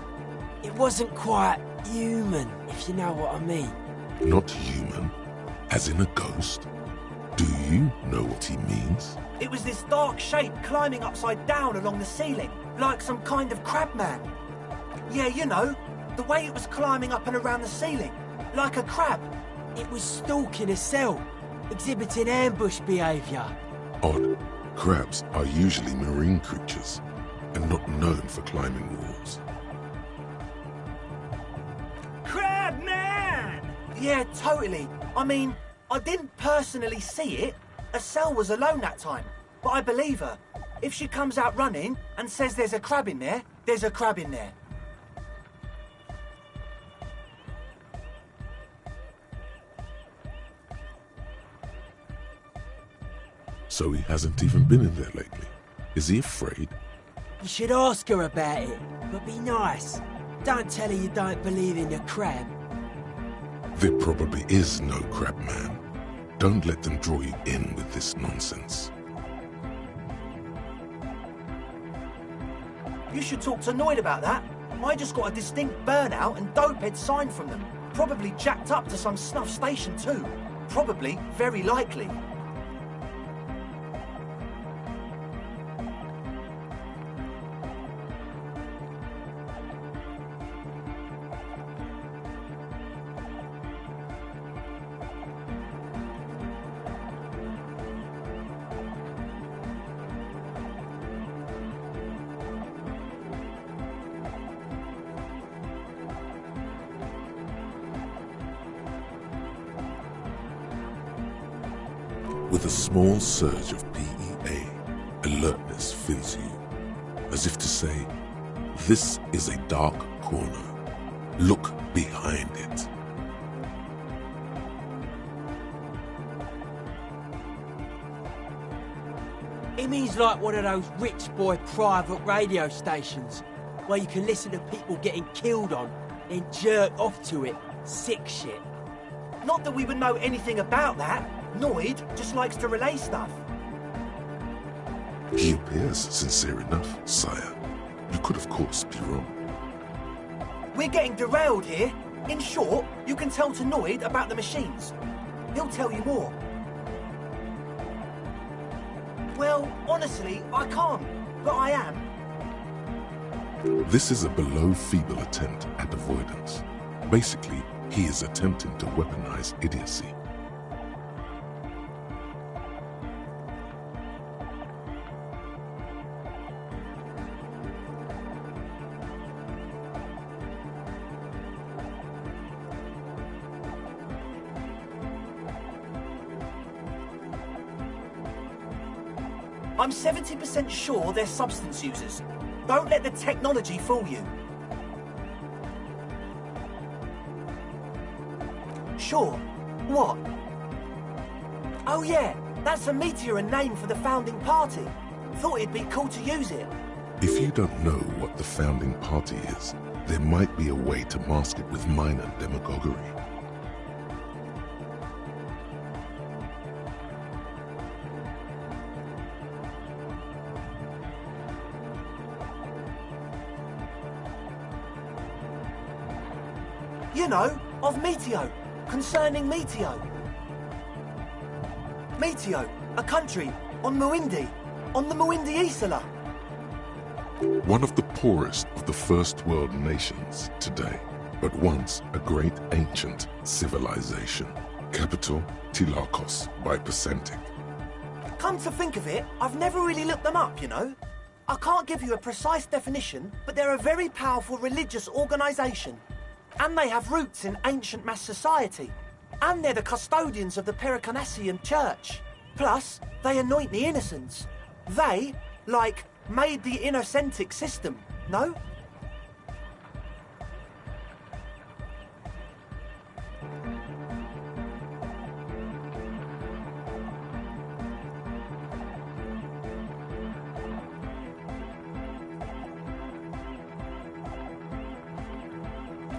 It wasn't quite human, if you know what I mean. Not human? As in a ghost? Do you know what he means? It was this dark shape climbing upside down along the ceiling, like some kind of crabman. Yeah, you know, the way it was climbing up and around the ceiling, like a crab. It was stalking a cell, exhibiting ambush behaviour. Odd. Crabs are usually marine creatures, and not known for climbing walls. Crabman! Yeah, totally. I mean, I didn't personally see it. Estelle was alone that time, but I believe her. If she comes out running and says there's a crab in there, there's a crab in there. So he hasn't even been in there lately. Is he afraid? You should ask her about it, but be nice. Don't tell her you don't believe in the crab. There probably is no crab man. Don't let them draw you in with this nonsense. You should talk to Noid about that. I just got a distinct burnout and dopehead sign from them. Probably jacked up to some snuff station too. Probably, very likely. With a small surge of PEA, alertness fills you, as if to say, this is a dark corner. Look behind it. It means like one of those rich boy private radio stations, where you can listen to people getting killed on, then jerk off to it. Sick shit. Not that we would know anything about that. Noid just likes to relay stuff. He appears sincere enough, sire. You could, of course, be wrong. We're getting derailed here. In short, you can tell to Noid about the machines. He'll tell you more. Well, honestly, I can't, but I am. This is a below-feeble attempt at avoidance. Basically, he is attempting to weaponize idiocy. I'm 70% sure they're substance users. Don't let the technology fool you. Sure. What? Oh yeah, That's a meteor and name for the founding party. Thought it'd be cool to use it. If you don't know what the founding party is, there might be a way to mask it with minor demagoguery. You know, of Meteo, concerning Meteo. Meteo, a country, on Muindi, on the Muindi Isla. One of the poorest of the first world nations today, but once a great ancient civilization. Capital, Tilakos by Percentic. Come to think of it, I've never really looked them up, you know. I can't give you a precise definition, but they're a very powerful religious organisation. And they have roots in ancient mass society. And they're the custodians of the Pericarnassian Church. Plus, they anoint the innocents. They, like, made the Innocentic system, no?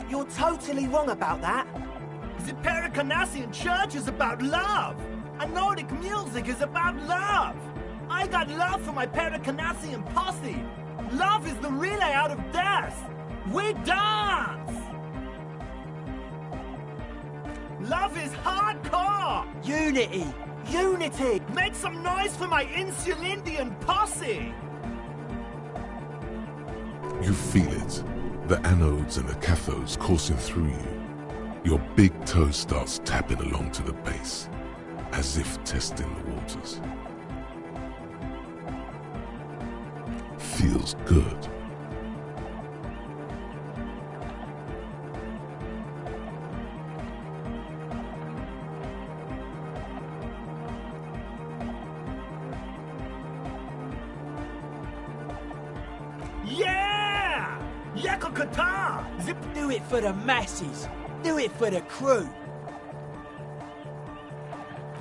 You're totally wrong about that. The Pericarnassian Church is about love, and Nordic music is about love. I got love for my Pericarnassian posse. Love is the relay out of death. We dance. Love is hardcore. Unity. Unity. Make some noise for my Insulindian posse. You feel it. The anodes and the cathodes coursing through you. Your big toe starts tapping along to the base, as if testing the waters. Feels good. Yeah! Yakokata! Zip, do it for the masses. Do it for the crew.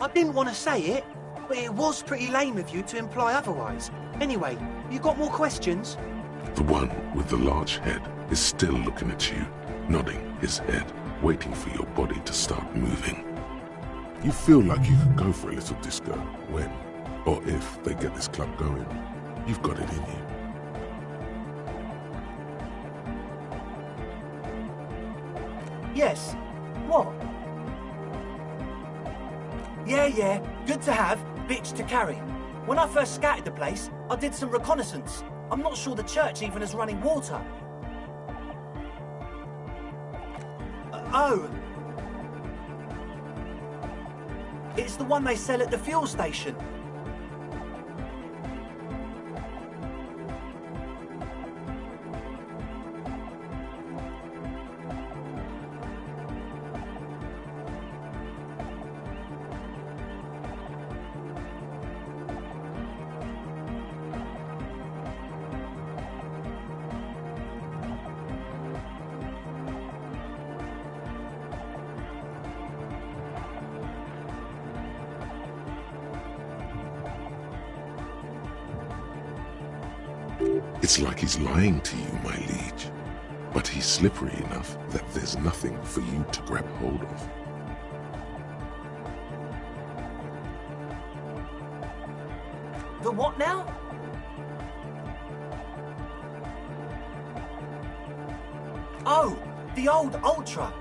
I didn't want to say it, but it was pretty lame of you to imply otherwise. Anyway, you got more questions? The one with the large head is still looking at you, nodding his head, waiting for your body to start moving. You feel like you could go for a little disco when, or if they get this club going. You've got it in you. Yes. What? Yeah, good to have, bitch to carry. When I first scouted the place, I did some reconnaissance. I'm not sure the church even has running water. Oh. It's the one they sell at the fuel station. It's like he's lying to you, my liege. But he's slippery enough that there's nothing for you to grab hold of. The what now? Oh, the old Ultra.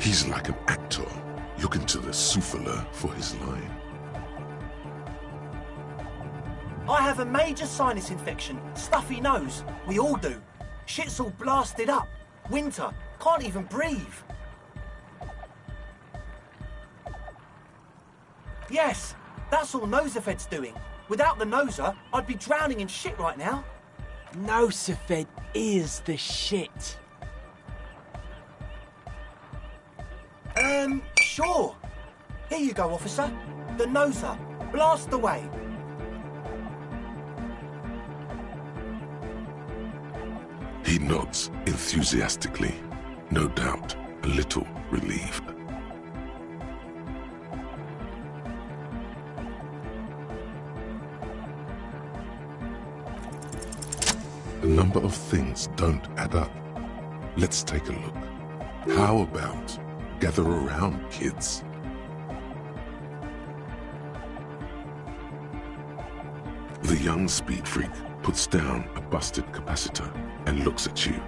He's like an actor, looking to the souffleur for his line. I have a major sinus infection, stuffy nose. We all do. Shit's all blasted up. Winter, can't even breathe. Yes, that's all Nosafed's doing. Without the Noser, I'd be drowning in shit right now. Nosafed is the shit. Sure. Here you go, officer. The Noser. Blast away. He nods enthusiastically, no doubt a little relieved. a number of things don't add up. Let's take a look. How about gather around, kids? The young speed freak puts down a busted capacitor and looks at you.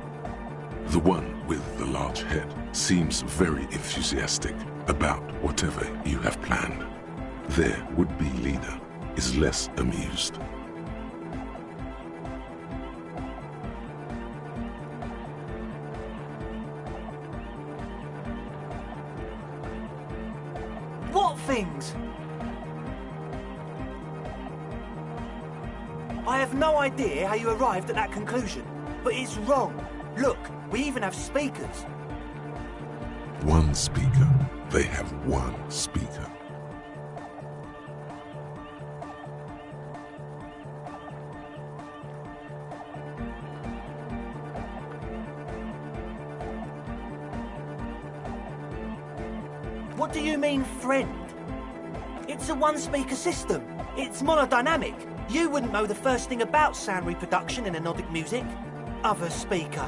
The one with the large head seems very enthusiastic about whatever you have planned. Their would-be leader is less amused. What things? I have no idea how you arrived at that conclusion, but it's wrong. Look, we even have speakers. One speaker. They have one speaker. What do you mean, friend? It's a one-speaker system. It's monodynamic. You wouldn't know the first thing about sound reproduction in anodic music. Other speaker.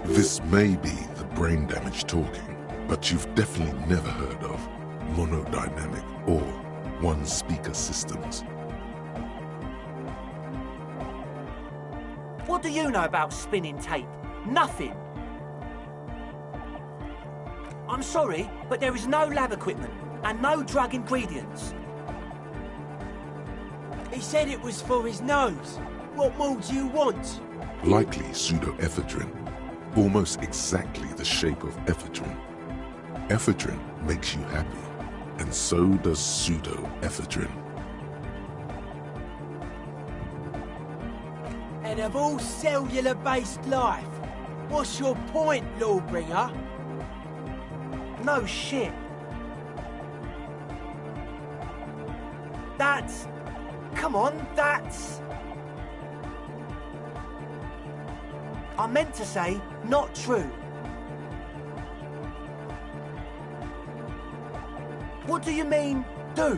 This may be the brain damage talking, but you've definitely never heard of monodynamic or one-speaker systems. What do you know about spinning tape? Nothing. I'm sorry, but there is no lab equipment and no drug ingredients. He said it was for his nose. What more do you want? Likely pseudoephedrine, almost exactly the shape of ephedrine. Ephedrine makes you happy, and so does pseudoephedrine. And of all cellular-based life, what's your point, Lawbringer? No shit. That's... Come on, that's... I meant to say, not true. What do you mean, do?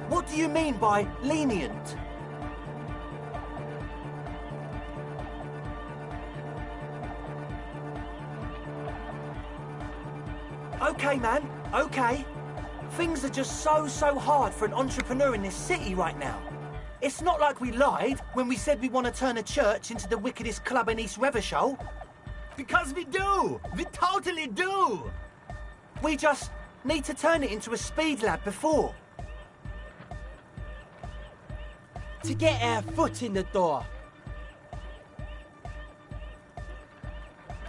What do you mean by lenient? Okay, man, okay. Things are just so hard for an entrepreneur in this city right now. It's not like we lied when we said we want to turn a church into the wickedest club in East Revachol. Because we do! We totally do! We just need to turn it into a speed lab before. To get our foot in the door.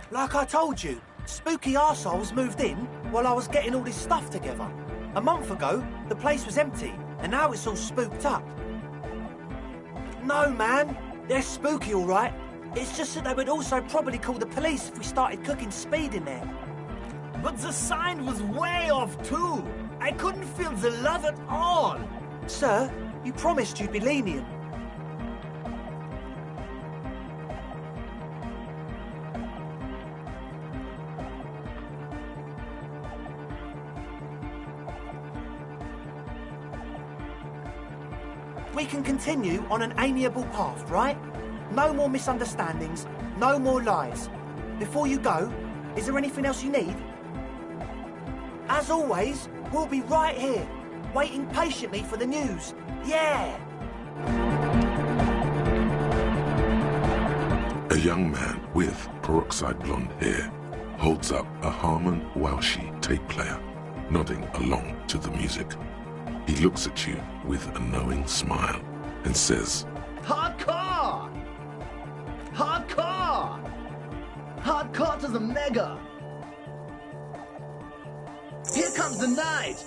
Like I told you, spooky arseholes moved in while I was getting all this stuff together. A month ago, the place was empty, and now it's all spooked up. No, man. They're spooky, all right. It's just that they would also probably call the police if we started cooking speed in there. But the sign was way off, too. I couldn't feel the love at all. Sir, you promised you'd be lenient. We can continue on an amiable path, right? No more misunderstandings, no more lies. Before you go, is there anything else you need? As always, we'll be right here, waiting patiently for the news. Yeah! A young man with peroxide blonde hair holds up a Harman Welshi tape player, nodding along to the music. He looks at you with a knowing smile and says, Hardcore! Hardcore! Hardcore to the mega! Here comes the night!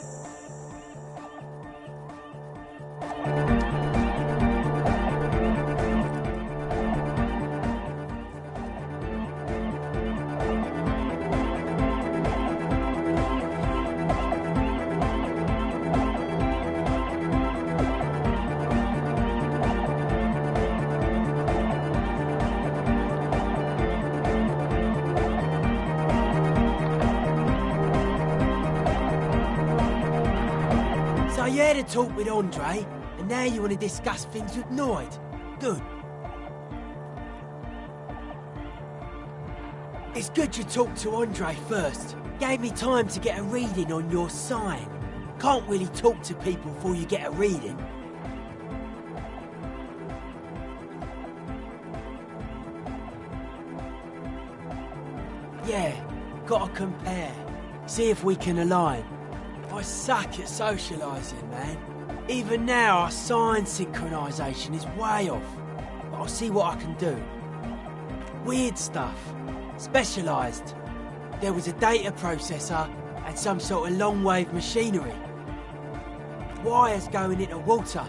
a talk with Andre, and now you want to discuss things with Noid. Good. It's good you talked to Andre first. Gave me time to get a reading on your sign. Can't really talk to people before you get a reading. Yeah, gotta compare. See if we can align. I suck at socialising, man. Even now, our sign synchronisation is way off. But I'll see what I can do. Weird stuff. Specialised. There was a data processor and some sort of long-wave machinery. Wires going into water.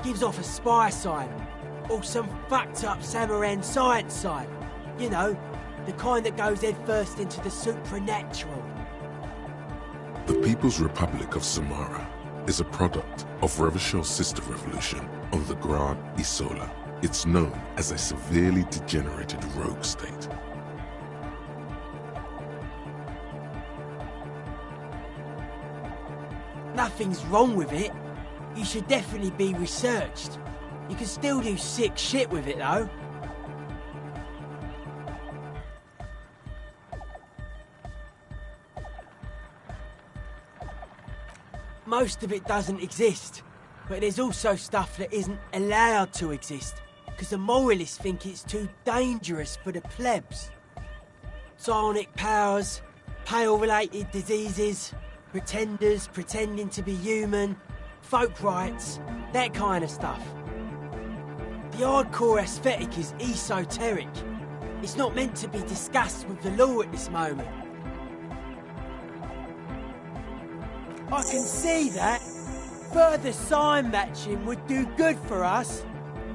Gives off a spy sign. Or some fucked-up Samaran science sign. You know, the kind that goes headfirst into the supernatural. The People's Republic of Samara is a product of Revachel's sister revolution on the Grand Isola. It's known as a severely degenerated rogue state. Nothing's wrong with it. You should definitely be researched. You can still do sick shit with it, though. Most of it doesn't exist, but there's also stuff that isn't allowed to exist, because the moralists think it's too dangerous for the plebs. Psionic powers, pale-related diseases, pretenders pretending to be human, folk rights, that kind of stuff. The hardcore aesthetic is esoteric. It's not meant to be discussed with the law at this moment. I can see that. Further sign matching would do good for us.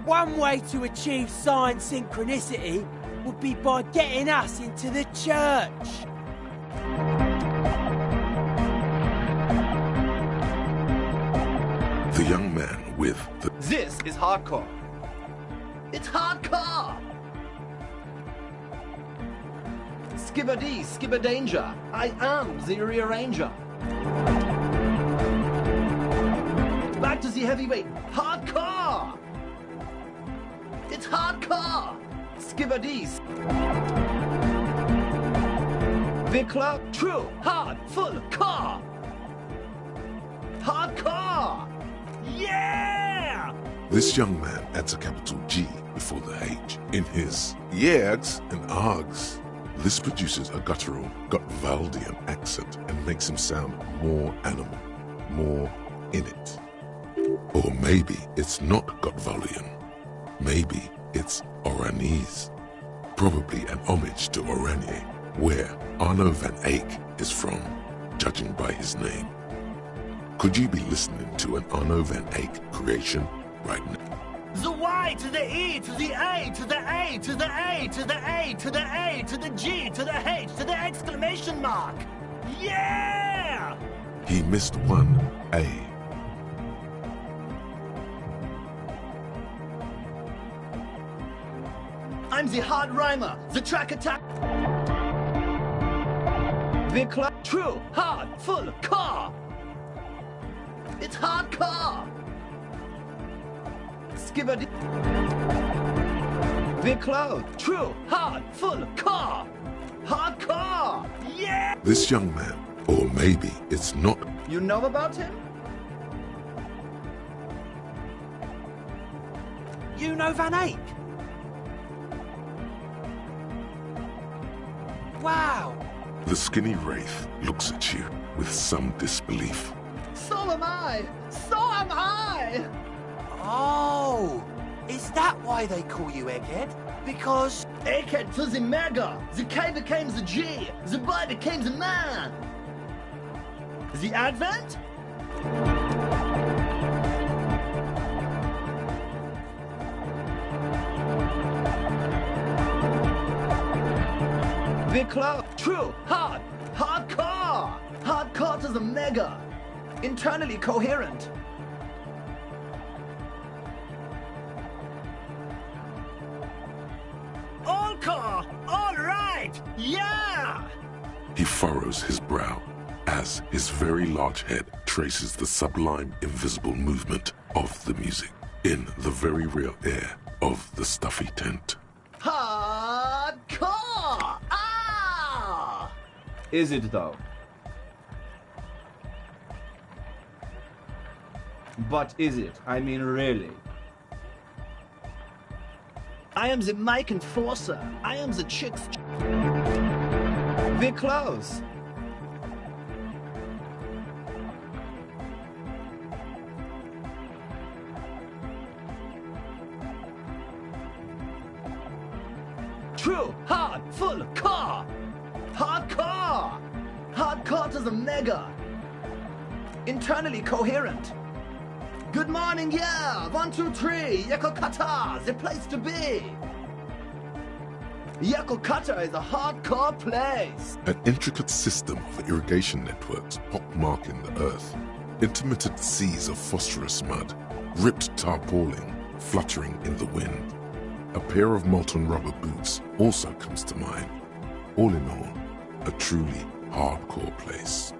One way to achieve sign synchronicity would be by getting us into the church. The young man with the... This is hardcore. It's hardcore! Skibber-dee, skibber-danger. I am the rearranger. Back to the heavyweight. Hardcore! It's hardcore! Skibber-dees. Wickler, true, hard, full, car! Hardcore! Yeah! This young man adds a capital G before the H in his yegs and args. This produces a guttural Gotwaldian accent and makes him sound more animal, more in it. Or maybe it's not Gotwaldian. Maybe it's Oranese. Probably an homage to Oranje, where Arno van Eyck is from, judging by his name. Could you be listening to an Arno van Eyck creation right now? The Y to the E to the A to the A to the A to the A to the A to the G to the H to the exclamation mark. Yeah! He missed one A. I'm the hard rhymer, the track attack. Wickler, true, hard, full, car. It's hardcore. Skibber-dee. Wickler, true, hard, full, car. Hardcore. Yeah! This young man, or maybe it's not. You know about him? You know Van Eyck? Wow! The skinny wraith looks at you with some disbelief. So am I! So am I! Oh! Is that why they call you Egghead? Because... Egghead to the mega! The K became the G! The boy became the man! The Advent? Wickler, true, hard, hardcore! Hardcore to the mega! Internally coherent. All car! All right! Yeah! He furrows his brow, as his very large head traces the sublime invisible movement of the music in the very real air of the stuffy tent. Hardcore! Ah! Is it though? But is it? I mean, really? I am the Mike Enforcer. I am the chick's... We're close. True, hard, full, car! Hardcore! Hardcore to the mega! Internally coherent. Good morning, yeah! 1, 2, 3, Yakutkata, the place to be! Yakutkata is a hardcore place! An intricate system of irrigation networks pockmarking the earth, intermittent seas of phosphorus mud, ripped tarpaulin fluttering in the wind. A pair of molten rubber boots also comes to mind. All in all, a truly hardcore place.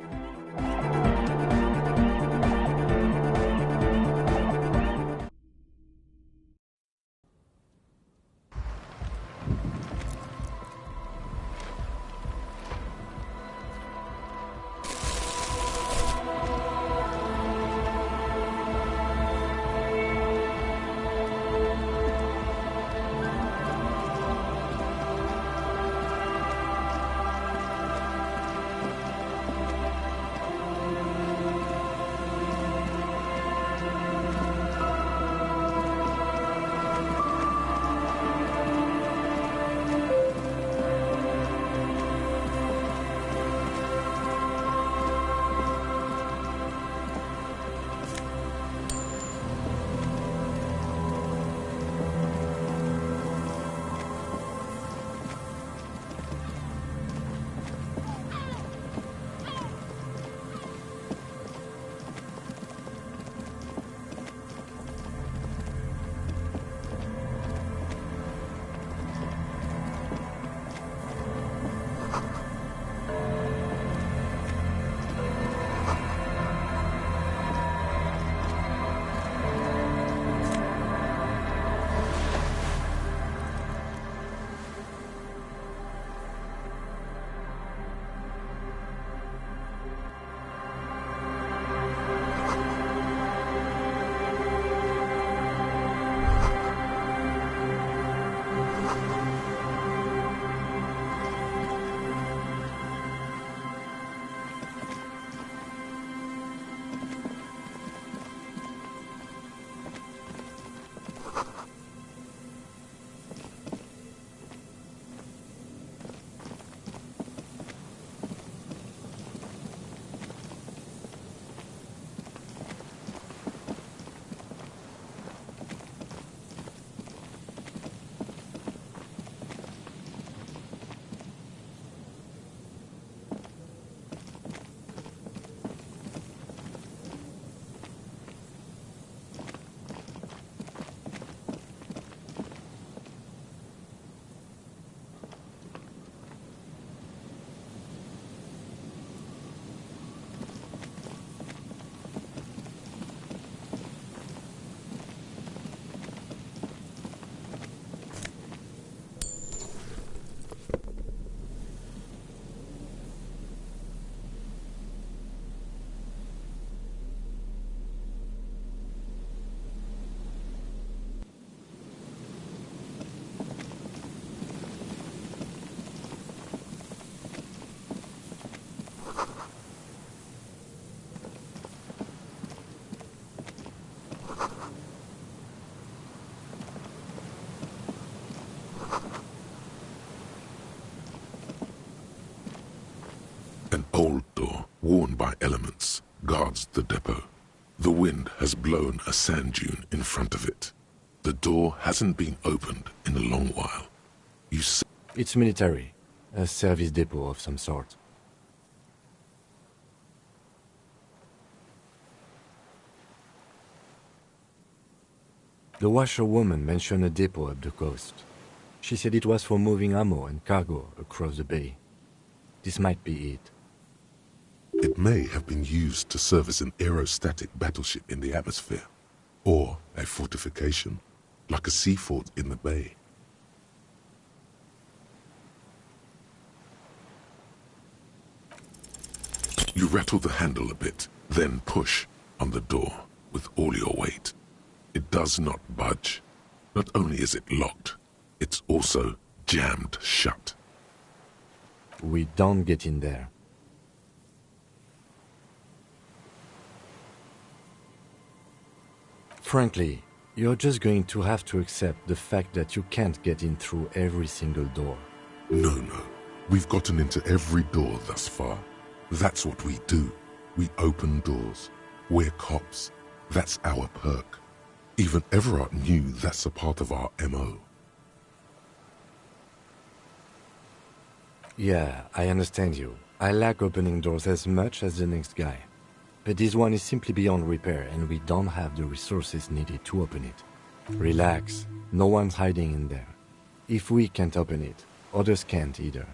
An old door, worn by elements, guards the depot. The wind has blown a sand dune in front of it. The door hasn't been opened in a long while. You see... It's military. A service depot of some sort. The washerwoman mentioned a depot up the coast. She said it was for moving ammo and cargo across the bay. This might be it. It may have been used to serve as an aerostatic battleship in the atmosphere, or a fortification, like a sea fort in the bay. You rattle the handle a bit, then push on the door with all your weight. It does not budge. Not only is it locked, it's also jammed shut. We don't get in there. Frankly, you're just going to have to accept the fact that you can't get in through every single door. No. We've gotten into every door thus far. That's what we do. We open doors. We're cops. That's our perk. Even Everard knew that's a part of our MO. Yeah, I understand you. I like opening doors as much as the next guy. But this one is simply beyond repair, and we don't have the resources needed to open it. Relax. No one's hiding in there. If we can't open it, others can't either.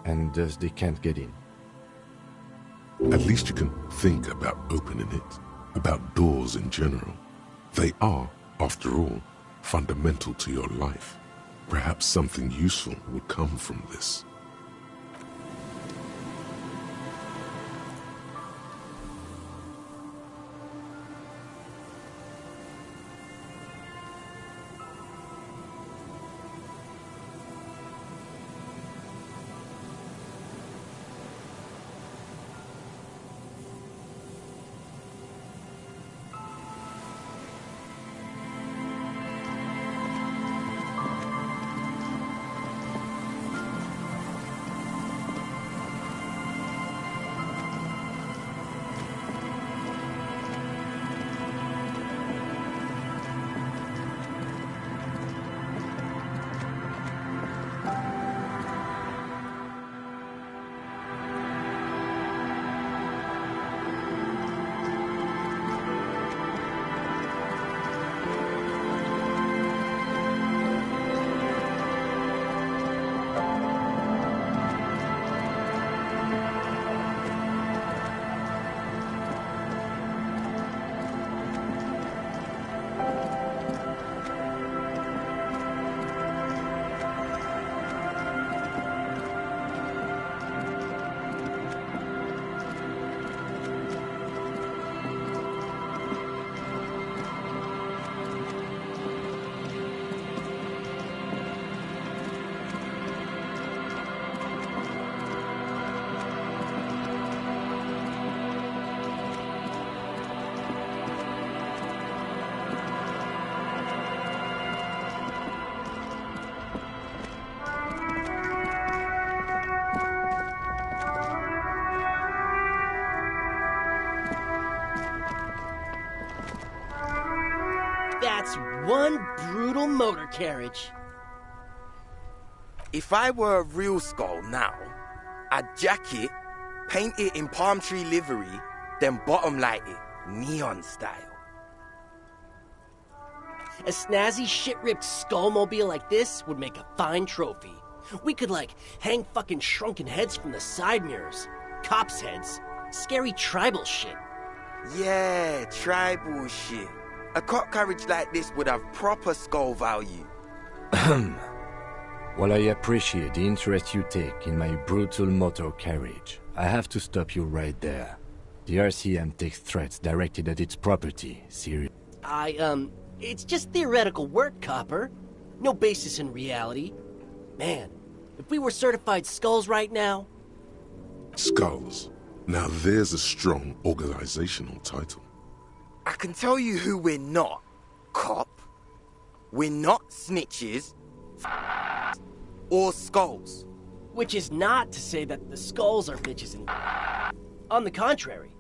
And thus they can't get in. At least you can think about opening it, about doors in general. They are, after all, fundamental to your life. Perhaps something useful will come from this. That's one brutal motor carriage. If I were a real skull now, I'd jack it, paint it in palm tree livery, then bottom light it, neon style. A snazzy shit-ripped skullmobile like this would make a fine trophy. We could, like, hang fucking shrunken heads from the side mirrors. Cops' heads. Scary tribal shit. Yeah, tribal shit. A cop carriage like this would have proper skull value. While I appreciate the interest you take in my brutal motor carriage, I have to stop you right there. The RCM takes threats directed at its property seriously. It's just theoretical work, Copper. No basis in reality. Man, if we were certified skulls right now... Skulls. Now there's a strong organizational title. I can tell you who we're not, cop. We're not snitches or skulls. Which is not to say that the skulls are bitches and... On the contrary.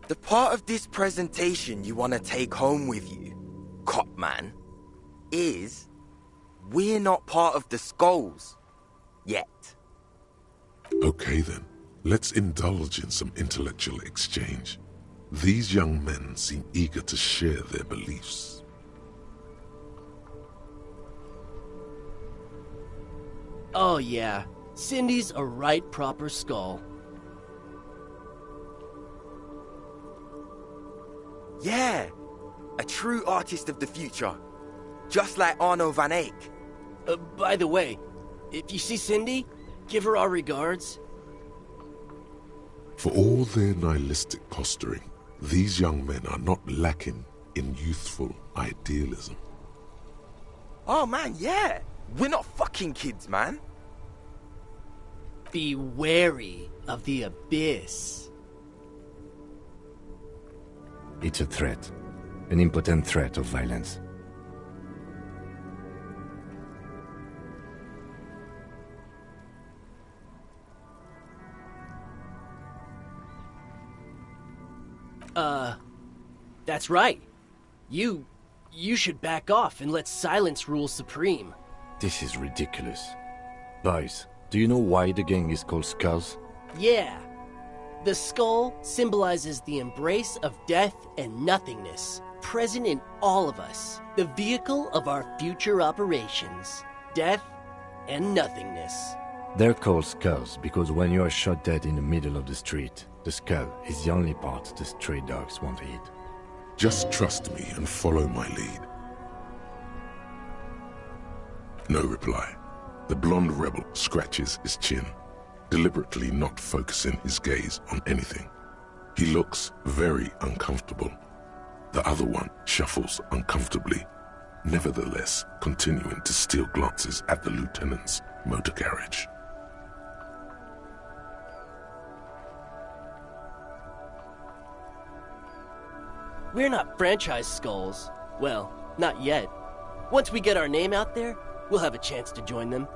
The part of this presentation you want to take home with you, cop man, is we're not part of the skulls. Yet. Okay then, let's indulge in some intellectual exchange. These young men seem eager to share their beliefs. Oh yeah, Cindy's a right proper skull. Yeah, a true artist of the future. Just like Arno van Eyck. By the way, if you see Cindy, give her our regards. For all their nihilistic posturing, these young men are not lacking in youthful idealism. Oh man, yeah. We're not fucking kids, man. Be wary of the abyss. It's a threat. An impotent threat of violence. That's right. You should back off and let silence rule supreme. This is ridiculous. Boys, do you know why the gang is called Skulls? Yeah. The skull symbolizes the embrace of death and nothingness, present in all of us. The vehicle of our future operations. Death and nothingness. They're called Skulls because when you are shot dead in the middle of the street, the skull is the only part the stray dogs want to eat. Just trust me and follow my lead. No reply. The blonde rebel scratches his chin, deliberately not focusing his gaze on anything. He looks very uncomfortable. The other one shuffles uncomfortably, nevertheless continuing to steal glances at the lieutenant's motor carriage. We're not franchise skulls. Well, not yet. Once we get our name out there, we'll have a chance to join them.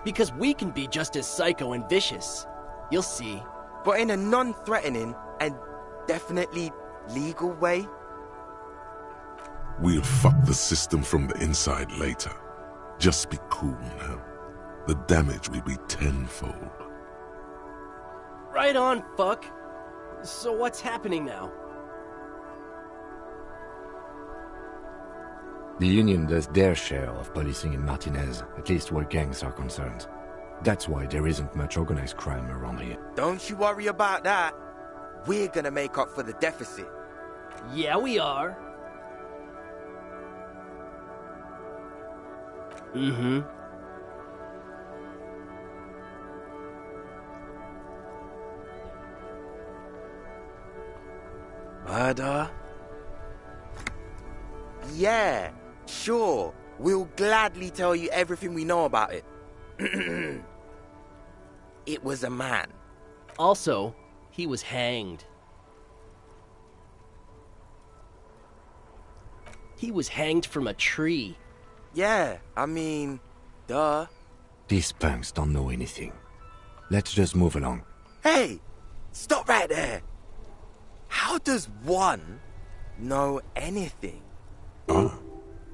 Because we can be just as psycho and vicious. You'll see. But in a non-threatening and definitely legal way. We'll fuck the system from the inside later. Just be cool now. The damage will be tenfold. Right on, fuck. So what's happening now? The Union does their share of policing in Martinez, at least where gangs are concerned. That's why there isn't much organized crime around here. Don't you worry about that. We're gonna make up for the deficit. Yeah, we are. Mm-hmm. Murder? Yeah, sure. We'll gladly tell you everything we know about it. It was a man. Also, he was hanged. He was hanged from a tree. Yeah, I mean, duh. These punks don't know anything. Let's just move along. Hey, stop right there. How does one know anything? Ah,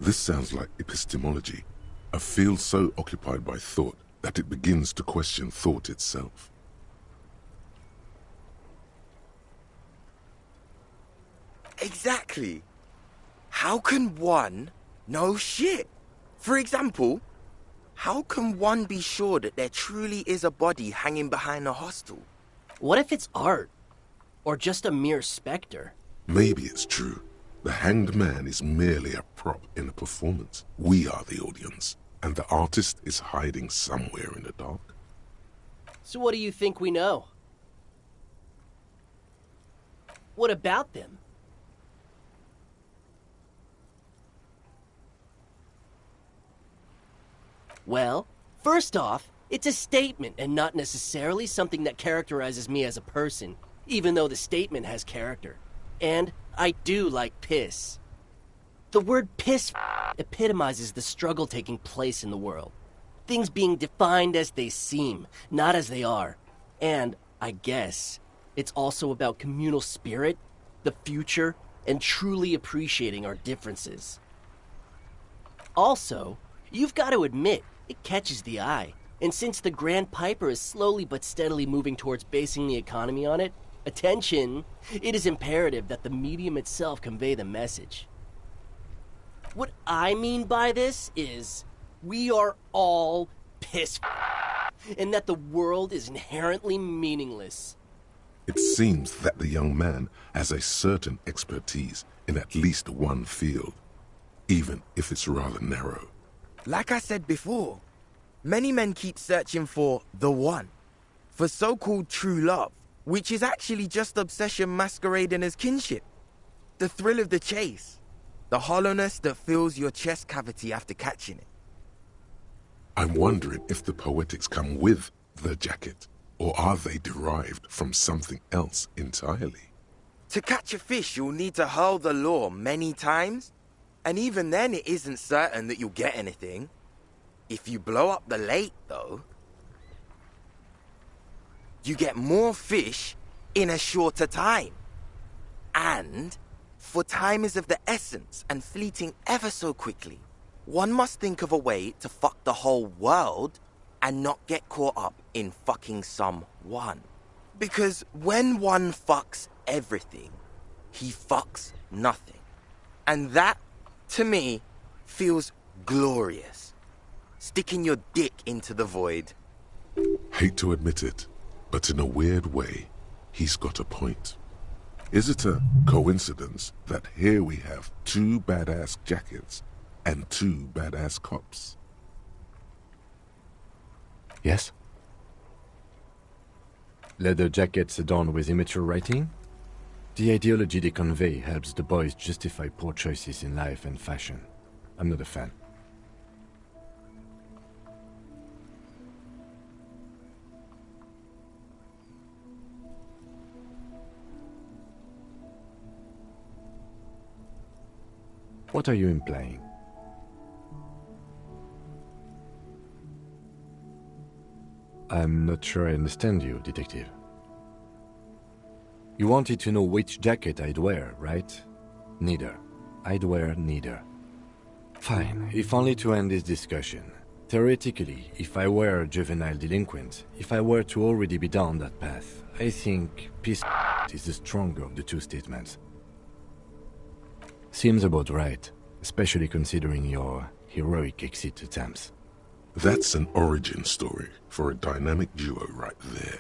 this sounds like epistemology. A field so occupied by thought that it begins to question thought itself. Exactly. How can one know shit? For example, how can one be sure that there truly is a body hanging behind a hostel? What if it's art? Or just a mere specter? Maybe it's true. The hanged man is merely a prop in a performance. We are the audience, and the artist is hiding somewhere in the dark. So what do you think we know? What about them? Well, first off, it's a statement and not necessarily something that characterizes me as a person, even though the statement has character. And I do like piss. The word piss epitomizes the struggle taking place in the world. Things being defined as they seem, not as they are. And, I guess, it's also about communal spirit, the future, and truly appreciating our differences. Also, you've got to admit, it catches the eye. And since the Grand Piper is slowly but steadily moving towards basing the economy on it, attention, it is imperative that the medium itself convey the message. What I mean by this is, we are all piss and that the world is inherently meaningless. It seems that the young man has a certain expertise in at least one field, even if it's rather narrow. Like I said before, many men keep searching for the one, for so-called true love, which is actually just obsession masquerading as kinship. The thrill of the chase, the hollowness that fills your chest cavity after catching it. I'm wondering if the poetics come with the jacket, or are they derived from something else entirely? To catch a fish, you'll need to hurl the lure many times, and even then it isn't certain that you'll get anything. If you blow up the lake, though, you get more fish in a shorter time. And, for time is of the essence and fleeting ever so quickly, one must think of a way to fuck the whole world and not get caught up in fucking someone. Because when one fucks everything, he fucks nothing. And that, to me, feels glorious. Sticking your dick into the void. Hate to admit it, but in a weird way, he's got a point. Is it a coincidence that here we have 2 badass jackets and 2 badass cops? Yes? Leather jackets adorned with immature writing? The ideology they convey helps the boys justify poor choices in life and fashion. I'm not a fan. What are you implying? I'm not sure I understand you, Detective. You wanted to know which jacket I'd wear, right? Neither. I'd wear neither. Fine, if only to end this discussion. Theoretically, if I were a juvenile delinquent, if I were to already be down that path, I think peace is the stronger of the 2 statements. Seems about right, especially considering your heroic exit attempts. That's an origin story for a dynamic duo right there.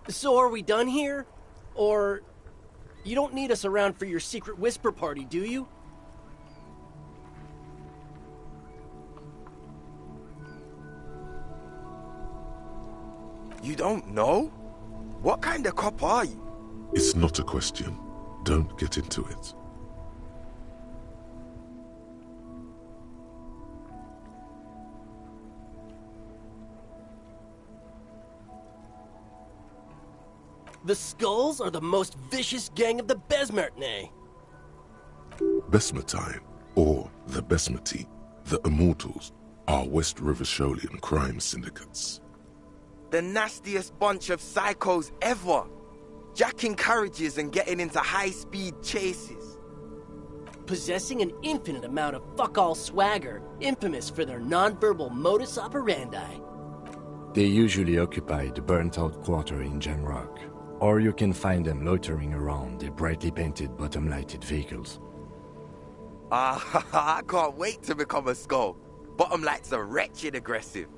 So are we done here? Or you don't need us around for your secret whisper party, do you? You don't know? What kind of cop are you? It's not a question. Don't get into it. The Skulls are the most vicious gang of the Besmertne. Besmatine, or the Besmati, the Immortals, are West River Sholian crime syndicates. The nastiest bunch of psychos ever. Jacking carriages and getting into high-speed chases. Possessing an infinite amount of fuck-all swagger, infamous for their non-verbal modus operandi. They usually occupy the burnt-out quarter in Jamrock, or you can find them loitering around their brightly painted bottom-lighted vehicles. I can't wait to become a skull. Bottom lights are wretched aggressive.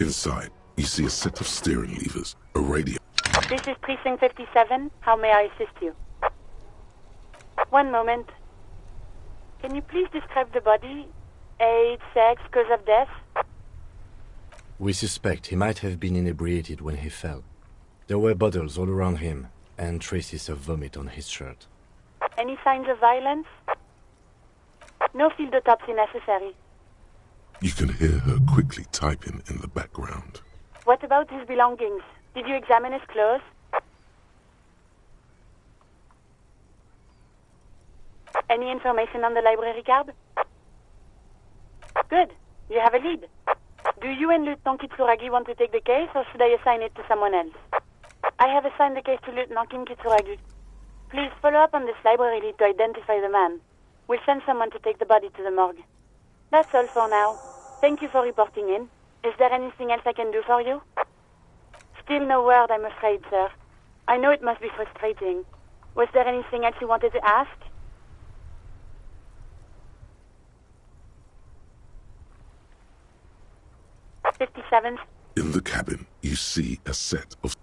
Inside, you see a set of steering levers, a radio. This is Precinct 57. How may I assist you? One moment. Can you please describe the body? Age, sex, cause of death? We suspect he might have been inebriated when he fell. There were bottles all around him, and traces of vomit on his shirt. Any signs of violence? No field autopsy necessary. You can hear her quickly typing in the background. What about his belongings? Did you examine his clothes? Any information on the library card? Good. You have a lead. Do you and Lieutenant Kitsuragi want to take the case, or should I assign it to someone else? I have assigned the case to Lieutenant Kim Kitsuragi. Please follow up on this library lead to identify the man. We'll send someone to take the body to the morgue. That's all for now. Thank you for reporting in. Is there anything else I can do for you? Still no word, I'm afraid, sir. I know it must be frustrating. Was there anything else you wanted to ask? '57th. In the cabin, you see a set of